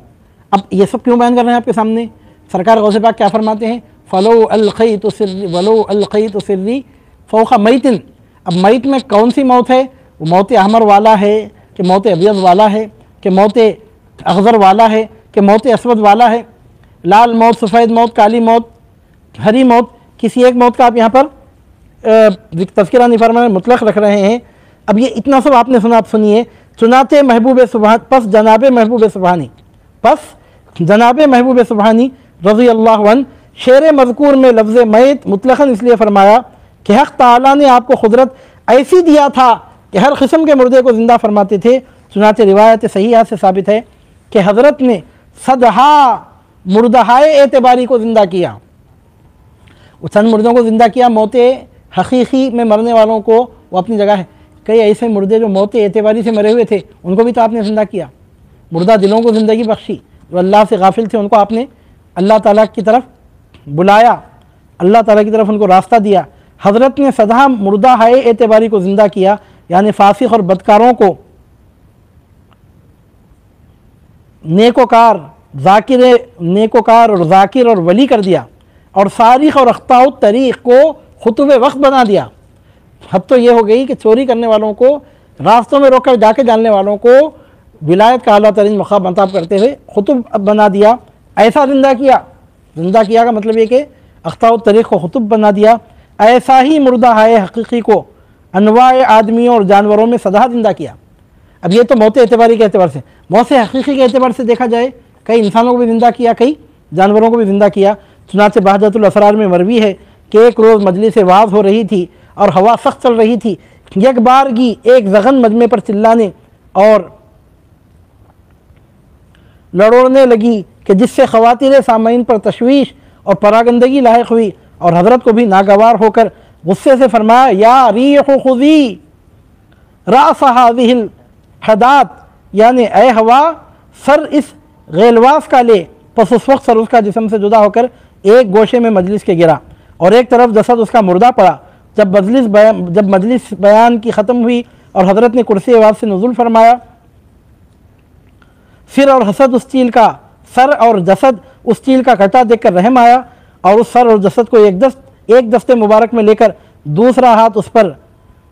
अब ये सब क्यों बयान कर रहे हैं आपके सामने? सरकार गौसे पाक क्या फरमाते हैं? फ़लो अलक़ैतु सिर्री फ़ौक़ मैतिन। अब मैत में कौन सी मौत है? वो मौत अहमर वाला है कि मौत अबियज़ वाला है कि मौत अग़ज़र वाला है कि मौत असवद वाला है? लाल मौत, सफ़ेद मौत, काली मौत, हरी मौत, किसी एक मौत का आप यहाँ पर तज़किरा नहीं फरमाने, मुतलक़ रख रहे हैं। अब ये इतना सब आपने सुना, आप सुनिए। चुनाते महबूब सुबहानी, पस जनाब महबूब सुबहानी रज़ी अल्लाह अन्हु, शेर मज़कूर में लफ्ज़ मैत मुतलक़न इसलिए फ़रमाया कि हक़ ताला ने आपको क़ुदरत ऐसी दिया था कि हर किस्म के मुर्दे को ज़िंदा फरमाते थे। चुनांचे रिवायत सहीहा से साबित है कि हज़रत ने सदहा मुर्दहाए एतबारी को ज़िंदा किया। वो चंद मुर्दों को ज़िंदा किया, मौत हकीकी में मरने वालों को वो अपनी जगह है। कई ऐसे मुर्दे जो मौत एतबारी से मरे हुए थे उनको भी तो आपने ज़िंदा किया। मुर्दा दिलों को ज़िंदगी बख्शी, जो अल्लाह से गाफिल थे उनको आपने अल्लाह ताला की तरफ बुलाया, अल्लाह ताला की तरफ उनको रास्ता दिया। हज़रत ने सदा मुर्दा हाय एतबारी को ज़िंदा किया, यानी फासिक और बदकारों को नेकोकार और ज़ाकिर और वली कर दिया, और सारिख और अख्ताउ तरीक़ को खुतुब वक्त बना दिया। अब तो ये हो गई कि चोरी करने वालों को, रास्तों में रोक कर जाके डालने वालों को विलायत का आला तरीन मक़ाम मंताब करते हुए खुतुब बना दिया। ऐसा ज़िंदा किया का मतलब ये कि अख्ताउ तरीक़ को खुतुब बना दिया। ऐसा ही मुर्दा हाय हकीकी को अनवाए आदमियों और जानवरों में सदा ज़िंदा किया। अब ये तो मौत एतबारी के एतबार से, मौत हकीकी के एतबार से देखा जाए, कई इंसानों को भी ज़िंदा किया, कई जानवरों को भी ज़िंदा किया। चुनांचे बहजतुल असरार में मरवी है कि एक रोज़ मजलिस वाज़ हो रही थी और हवा सख्त चल रही थी। एक बारगी एक ज़गन मजमे पर चिल्लाने और लड़ोड़ने लगी कि जिससे ख़वातीन सामईन पर तशवीश और परागंदगी लायक हुई, और हज़रत को भी नागवार होकर गुस्से से फरमाया, या रीह खुज़ी रास हाज़िहिल हदात, यानी ए हवा सर इस गैलवास का ले। पस उस वक्त सर उसका जिस्म से जुदा होकर एक गोशे में मजलिस के गिरा और एक तरफ जसद उसका मुर्दा पड़ा। जब मजलिस बयान की ख़त्म हुई और हज़रत ने कुर्सी आवाज़ से नुज़ुल फरमाया सिर और हसद उस चील का, सर और जसद उस चील का कटा देखकर रहम आया और उस सर और जसद को एक दस्ते मुबारक में लेकर दूसरा हाथ उस पर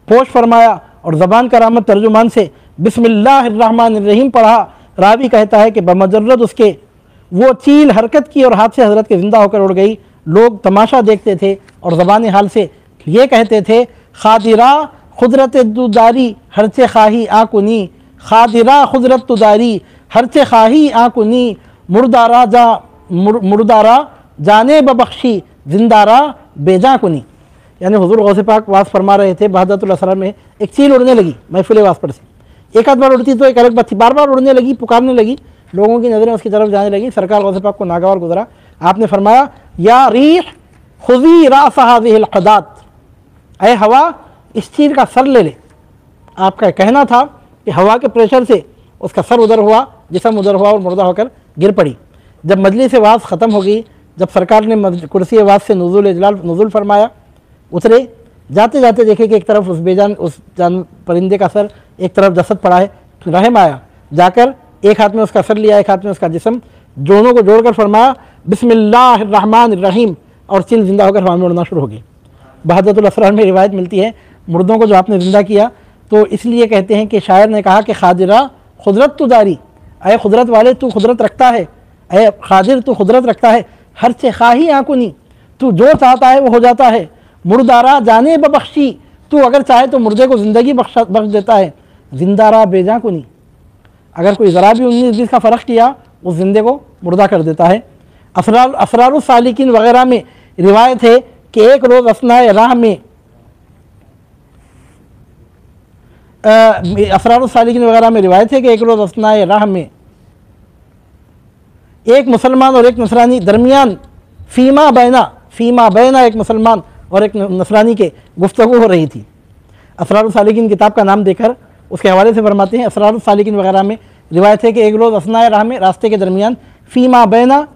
पोश फरमाया और ज़बान करामत तर्जुमान से बिस्मिल्लाहिर्रहमानिर्रहीम पढ़ा। रावी कहता है कि बमजर्रद उसके वो चील हरकत की और हाथ से हज़रत के ज़िंदा होकर उड़ गई। लोग तमाशा देखते थे और ज़बानी हाल से ये कहते थे खादिरा खुदरत दुदारी हरचे खाही आकुनी, खादिरा खुदरत दुदारी हरचे खाही आकुनी, मुर्दारा जाने बबख्शी जिंदारा बेजा कुनी। यानी हुजूर गौसे पाक वास फरमा रहे थे बहदतुल असरार में, एक चील उड़ने लगी महफिल वास पर से। एक आध बार उड़ती तो एक अलग बात थी, बार बार उड़ने लगी, पुकारने लगी, लोगों की नज़रें उसकी तरफ जाने लगी। सरकार गौसे पाक को नागवार गुजरा। आपने फरमाया या रीह खुज़ी रास हाज़िहिल क़दात, ऐ हवा इस चील का सर ले ले। आपका कहना था कि हवा के प्रेशर से उसका सर उधर हुआ, जिस्म उधर हुआ और मुर्दा होकर गिर पड़ी। जब मजलिस वाज ख़त्म हो गई, जब सरकार ने कुर्सी वाज से नुज़ुल फरमाया, उतरे, जाते जाते देखे कि एक तरफ उस जान परिंदे का सर, एक तरफ जसद पड़ा है। रहम आया, जाकर एक हाथ में उसका सर लिया, एक हाथ में उसका जिस्म, दोनों को जोड़कर फरमाया बिस्मिल्लाहिर्रहमानिर्रहीम और चील जिंदा होकर हवा में उड़ना शुरू हो गई। बहदतुल असरार में रिवायत मिलती है मुर्दों को जो आपने ज़िंदा किया तो इसलिए कहते हैं कि शायर ने कहा कि खादिरा खुदरत तुदारी, अय खुदरत वाले तू खुदरत रखता है, अय खादिर तू खुदरत रखता है, हर से खाही आकुनी तू जो चाहता है वो हो जाता है, मुर्दारा जाने बबख्शी तू अगर चाहे तो मुर्दे को ज़िंदगी बख्श देता है, जिंदारा बेजा कुनी अगर कोई ज़रा भी 19-20 का फ़र्क किया उस जिंदे को मुर्दा कर देता है। असरारुस सालिकीन वगैरह में रिवायत है कि एक रोज़ असनाए राह में असरारुस सालिकीन वगैरह में रिवायत है कि एक रोज़ असनाए राह में एक मुसलमान और एक नसरानी दरमियान फ़ीमा बैना एक मुसलमान और एक नसरानी के गुफ्तगू हो रही थी। असरारुस सालिकीन किताब का नाम देकर उसके हवाले से फरमाते हैं, असरारुस सालिकीन वगैरह में रिवायत है कि एक रोज़ असनाए राह में रास्ते के दरमियान फ़ीमा बैना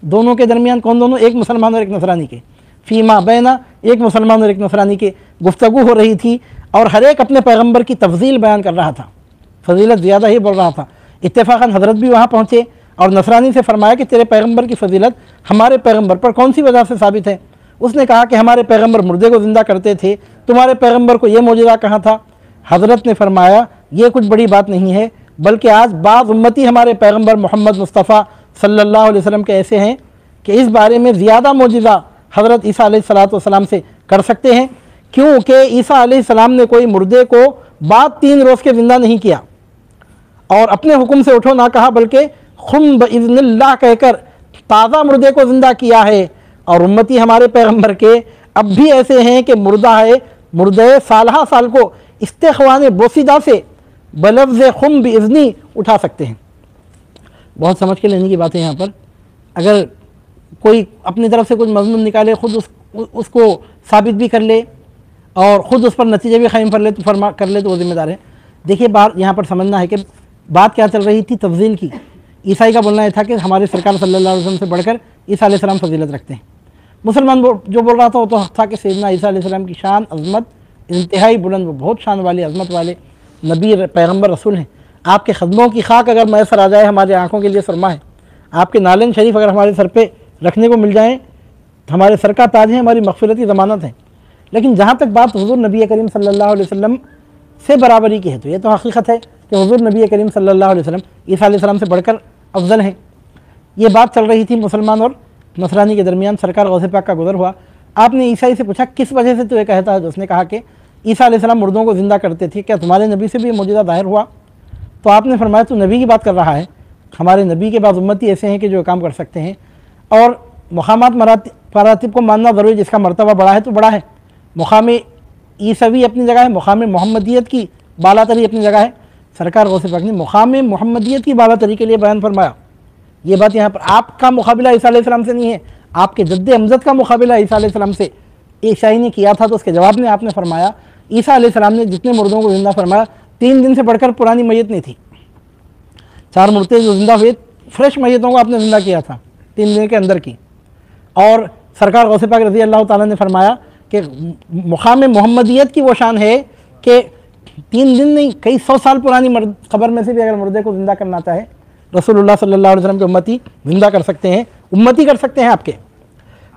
दोनों के दरमियान, कौन दोनों, एक मुसलमान और एक नसरानी के, फ़ीमा बैना एक मुसलमान और एक नसरानी के गुफ्तगू हो रही थी और हर एक अपने पैगम्बर की तफजील बयान कर रहा था, फजीलत ज़्यादा ही बोल रहा था। इत्तेफ़ाक़न हज़रत भी वहाँ पहुँचे और नसरानी से फरमाया कि तेरे पैगम्बर की फजीलत हमारे पैगम्बर पर कौन सी वजह से साबित है। उसने कहा कि हमारे पैगम्बर मुर्दे को ज़िंदा करते थे, तुम्हारे पैगम्बर को ये मौजज़ा कहाँ था। हज़रत ने फरमाया ये कुछ बड़ी बात नहीं है, बल्कि आज बाज़ उम्मती हमारे पैगम्बर मोहम्मद मुस्तफ़ा सल्लल्लाहु अलैहि वसल्लम के ऐसे हैं कि इस बारे में ज़्यादा मौजज़ा हज़रत ईसा अलैहिस्सलाम से कर सकते हैं, क्योंकि ईसा अलैहिस्सलाम ने कोई मुर्दे को बाद 3 रोज़ के ज़िंदा नहीं किया और अपने हुक्म से उठो ना कहा, बल्कि खुम बिइज़्निल्लाह कहकर ताज़ा मुर्दे को ज़िंदा किया है। और उम्मती हमारे पैगम्बर के अब भी ऐसे हैं कि मुर्दा है, मुर्दे सालहा साल को इस्तेख्वाने बोसीदा से बलफ्ज़ खुम बिइज़्नी उठा सकते हैं। बहुत समझ के लेने की बात है यहाँ पर। अगर कोई अपनी तरफ से कुछ मज़मून निकाले, ख़ुद उसको साबित भी कर ले और ख़ुद उस पर नतीजे भी क़ायम कर ले तो वो ज़िम्मेदार है। देखिए बात यहाँ पर समझना है कि बात क्या चल रही थी, तफ़ज़ील की। ईसाई का बोलना यह था कि हमारे सरकार सल्लल्लाहु अलैहि वसल्लम से बढ़कर ईसा अलैहिस्सलाम फजीलत रखते हैं। मुसलमान जो बोल रहा था वो तो था कि सैयदना ईसा अलैहिस्सलाम की शान अज़मत इंतहाई बुलंद, वो बहुत शान वाले अज़मत वाले नबी पैगम्बर रसूल हैं। आपके ख़दमों की खाक अगर मैसर आ जाए हमारे आँखों के लिए सुरमा है, आपके नालन शरीफ अगर हमारे सर पे रखने को मिल जाएँ हमारे सर का ताज है, हमारी मग़फ़िरत की ज़मानत है। लेकिन जहाँ तक बात हुज़ूर नबी करीम सल्लल्लाहु अलैहि वसल्लम से बराबरी की है तो ये तो हकीकत है कि हुज़ूर नबी करीम सल्लल्लाहु अलैहि वसल्लम ईसा अलैहिस्सलाम से बढ़कर अफजल हैं। ये बात चल रही थी मुसलमान और नसरानी के दरमियान। सरकार गौसे पाक का गुज़र हुआ। आपने ईसाई से पूछा किस वजह से तो ये कहता है, तो उसने कहा कि ईसा अलैहिस्सलाम मुर्दों को ज़िंदा करते थे, क्या तुम्हारे नबी से भी ये मौजूदा ज़ाहिर हुआ। तो आपने फरमाया तू नबी की बात कर रहा है, हमारे नबी के बाद उम्मती ऐसे हैं कि जो काम कर सकते हैं और मुक़ामात मरातिब को मानना ज़रूरी, जिसका मर्तबा बड़ा है तो बड़ा है। मुक़ाम ईसवी अपनी जगह है, मुक़ाम मोहम्मदियत की बालातरी अपनी जगह है। सरकार गौसे पाक ने मुक़ाम मोहम्मदियत की बालातरी के लिए बयान फरमाया। ये बात यहाँ पर आपका मुकाबला ईसा अलैहिस्सलाम से नहीं है, आपके जद्द अमजद का मुकाबला ईसा अलैहिस्सलाम से ईसाई ने किया था। तो उसके जवाब में आपने फरमाया ईसा अलैहिस्सलाम ने जितने मुर्दों को ज़िंदा फरमाया 3 दिन से बढ़कर पुरानी मैयत नहीं थी। 4 मुर्दे जो ज़िंदा हुए फ्रेश मैयतों को आपने ज़िंदा किया था 3 दिन के अंदर की। और सरकार गौसे पाक रज़ी अल्लाह ताला ने फरमाया कि मुक़ाम मोहम्मदियत की वो शान है कि 3 दिन नहीं कई 100 साल पुरानी कब्र में से भी अगर मुर्दे को ज़िंदा करना चाहे रसूलुल्लाह सल्लल्लाहु अलैहि वसल्लम के उम्मती ज़िंदा कर सकते हैं, उम्मती कर सकते हैं आपके।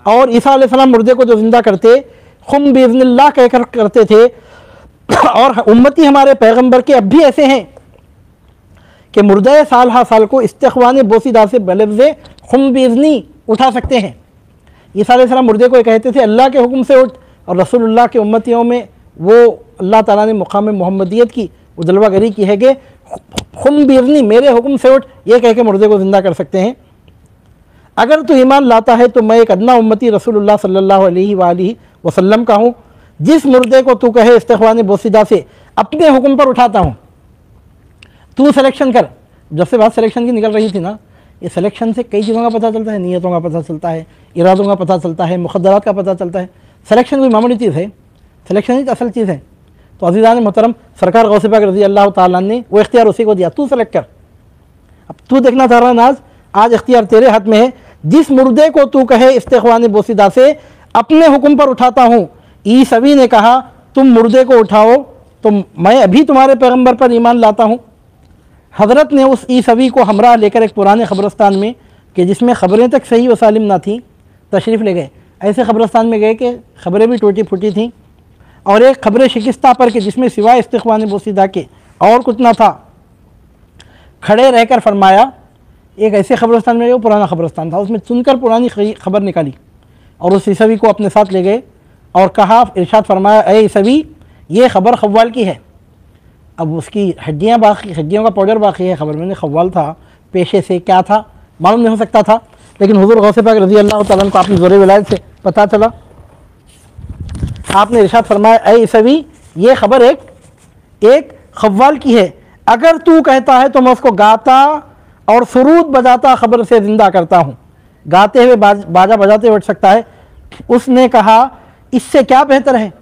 और ईसा अलैहिस्सलाम मुर्दे को जो ज़िंदा करते खुम बिइज़्निल्लाह कहकर करते थे, और उम्मती हमारे पैगंबर के अब भी ऐसे हैं कि मुर्दे साल हा साल को इस्तिग़फ़ार बोसीदा से बलफ़्ज़े खुम बिइज़्नी उठा सकते हैं। ईसा अलैहिस्सलाम मुर्दे को कहते थे अल्लाह के हुक्म से उठ, और रसूलुल्लाह के उम्मतियों में वो अल्लाह ताला ने मुक़ाम मोहम्मदियत की वो जलवागरी की है कि खुम बिइज़्नी मेरे हुक्म से उठ, ये कह के मुर्दे को ज़िंदा कर सकते हैं। अगर तू ईमान लाता है तो मैं एक अदना उम्मती रसूलुल्लाह सल्लल्लाहु अलैहि वसल्लम का हूँ, जिस मुर्दे को तू कहे इस्तिग़फ़ार बोसीदा से अपने हुक्म पर उठाता हूँ। तू सिलेक्शन कर। जब से बात सिलेक्शन की निकल रही थी ना, ये सिलेक्शन से कई चीज़ों का पता चलता है, नीयतों का पता चलता है, इरादों का पता चलता है, मुक़द्दरात का पता चलता है। सिलेक्शन कोई मामूली चीज़ है, सिलेक्शन ही असल चीज़ है। तो अज़ीज़ान मोहतरम, सरकार गौसे पाक रज़ी अल्लाह ताला ने वो इख्तियार उसी को दिया, तू सेलेक्ट कर। अब तू देखना चाह रहा नाज, आज इख्तियार तेरे हाथ में है। जिस मुर्दे को तू कहे इस्तिग़फ़ार बोसीदा से अपने हुक्म पर उठाता हूँ। ईसवी ने कहा तुम मुर्दे को उठाओ तो मैं अभी तुम्हारे पैगंबर पर ईमान लाता हूँ। हज़रत ने उस ईसवी को हमरा लेकर एक पुराने क़ब्रिस्तान में, कि जिसमें ख़बरें तक सही व सालिम ना थी, तशरीफ़ ले गए। ऐसे क़ब्रिस्तान में गए कि ख़बरें भी टूटी फूटी थीं, और एक ख़बर शिकस्ता पर कि जिसमें सिवाय इस्तिग़फ़ार बोसीदा के और कुछ ना था। खड़े रहकर फरमाया, एक ऐसे क़ब्रिस्तान में, वो पुराना क़ब्रिस्तान था, उसमें चुनकर पुरानी ख़बर निकाली और उस ईसवी को अपने साथ ले गए और कहा, इरशाद फरमाया, ए ईसवी ये ख़बर ख़व्वाल की है। अब उसकी हड्डियाँ बाकी, हड्डियों का पाउडर बाकी है। ख़बर में ख़व्वाल था, पेशे से क्या था मालूम नहीं हो सकता था, लेकिन हुज़ूर गौसे पाक रज़ी अल्लाह तआला को अपनी ज़ोर विलायत से पता चला। आपने इरशाद फरमाया, ए ईसवी ये ख़बर एक ख़व्वाल की है, अगर तू कहता है तो मैं उसको गाता और सुरूद बजाता ख़बर से ज़िंदा करता हूँ। गाते हुए बाजा बजाते हुए उठ सकता है। उसने कहा इससे क्या बेहतर है,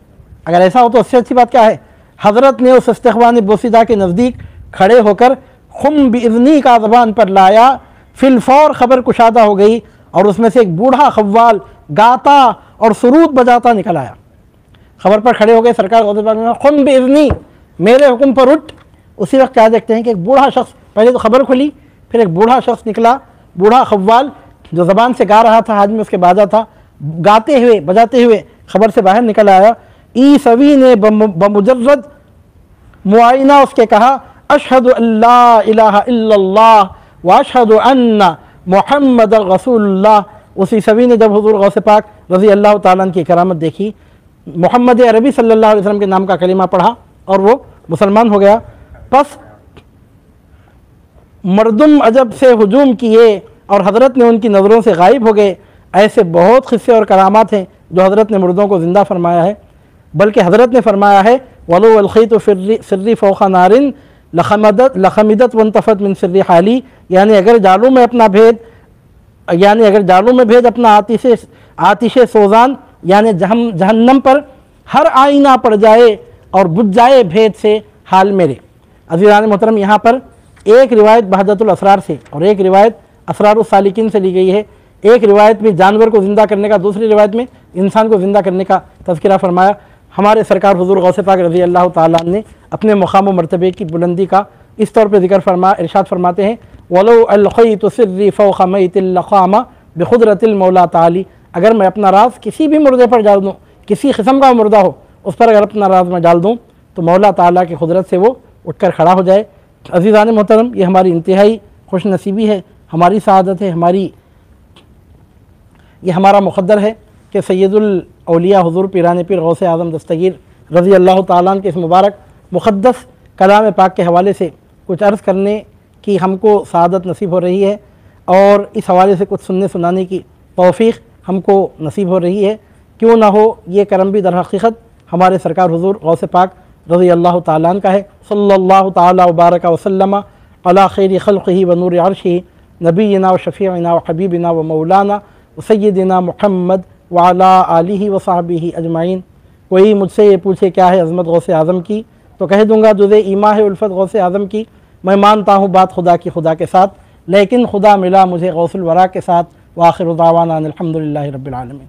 अगर ऐसा हो तो उससे अच्छी बात क्या है। हज़रत ने उस इस्तिग़फ़ार बोसीदा के नज़दीक खड़े होकर खुम बिइज़्नी का ज़बान पर लाया, फिलफौर ख़बर कुशादा हो गई और उसमें से एक बूढ़ा ख़व्वाल गाता और सुरूद बजाता निकल आया। ख़बर पर खड़े हो गए सरकार गौसे पाक ने, खुम बिइज़्नी मेरे हुक्म पर उठ। उसी वक्त क्या देखते हैं कि एक बूढ़ा शख्स, पहले तो ख़बर खुली, फिर एक बूढ़ा शख्स निकला, बूढ़ा ख़व्वाल जो ज़बान से गा रहा था, हाथ में उसके बाजा था, गाते हुए बजाते हुए ख़बर से बाहर निकल आया। ईसवी ने बमुजर्रद मुआयना उसके कहा, अशहदु अल्ला इलाहा इल्लल्लाह व अशहदु अन्ना मुहम्मदर रसूलुल्लाह। उस ईसवी ने जब हुज़ूर गौसे पाक रज़ी अल्लाह ताला की करामत देखी, मोहम्मद अरबी सल्लल्लाहु अलैहि वसल्लम के नाम का कलिमा पढ़ा और वो मुसलमान हो गया। बस मर्दुम अजब से हुजूम किए और हज़रत ने उनकी नज़रों से गायब हो गए। ऐसे बहुत क़िस्से और करामात हैं जो हज़रत ने मुर्दों को ज़िंदा फरमाया है। बल्कि हज़रत ने फरमाया है, वलो अलख़ीतु सिर्री फ़ौक़ा नारिन लखमिदत वंतफ़त मिन सिर्री हाली, यानी अगर जालू में अपना भेद, यानी अगर जालू में भेद अपना आतिश सोज़ान, यानी जहन्नम पर हर आईना पड़ जाए और बुझ जाए भेद से हाल मेरे। अज़ीज़ान मोहतरम, यहाँ पर एक रिवायत बहजतुल असरार से और एक रिवायत असरारुस सालिकीन से ली गई है। एक रिवायत में जानवर को ज़िंदा करने का, दूसरी रिवायत में इंसान को ज़िंदा करने का तज़किरा फरमाया। हमारे सरकार हुज़ूर गौसे पाक रज़ी अल्लाह ताला ने अपने मुक़ाम व मर्तबे की बुलंदी का इस तौर पर ज़िक्र फरमा, इरशाद फरमाते हैं, वलो अलख़ीतु सिर्री फ़ौक़ा मैतिल लक़ामा बिक़ुदरतिल मौला ताली। अगर मैं अपना राज किसी भी मुर्दे पर डाल दूँ, किसी किस्म का मुर्दा हो, उस पर अगर अपना राज मैं डाल दूँ तो मौला ताला की कुदरत से वो उठकर खड़ा हो जाए। अज़ीज़ान मोहतरम, ये हमारी इंतहाई खुश नसीबी है, हमारी सआदत है, ये हमारा मुक़द्दर है कि सैयदुल औलिया हुज़ूर पीरान पीर गौसे आज़म दस्तगीर रज़ी अल्लाह ताला के इस मुबारक मुक़द्दस कलाम पाक के हवाले से कुछ अर्ज़ करने की हमको सआदत नसीब हो रही है और इस हवाले से कुछ सुनने सुनाने की तौफ़ीक़ हमको नसीब हो रही है। क्यों ना हो, ये करम भी दर हक़ीक़त हमारे सरकार हुज़ूर गौसे पाक रज़ी अल्लाह ताला का है। सल्लल्लाहु ताला व बारक व सल्लम अला खैरि खल्क़िही व नूरि अर्शिही नबीना व शफ़ीअना व हबीबिना व मौलाना व सय्यदिना मुहम्मद व अला आलिही व सहबिही अजमाइन। कोई मुझसे ये पूछे क्या है अज़मत गौसे आज़म की, तो कह दूँगा जुज़े ईमा है उल्फ़त गौसे आज़म की। मैं मानता हूँ बात खुदा की खुदा के साथ, लेकिन खुदा मिला मुझे गौसुल वरा के साथ। व आखिर दावाना अनिल हम्दुलिल्लाहि रब्बिल आलमीन।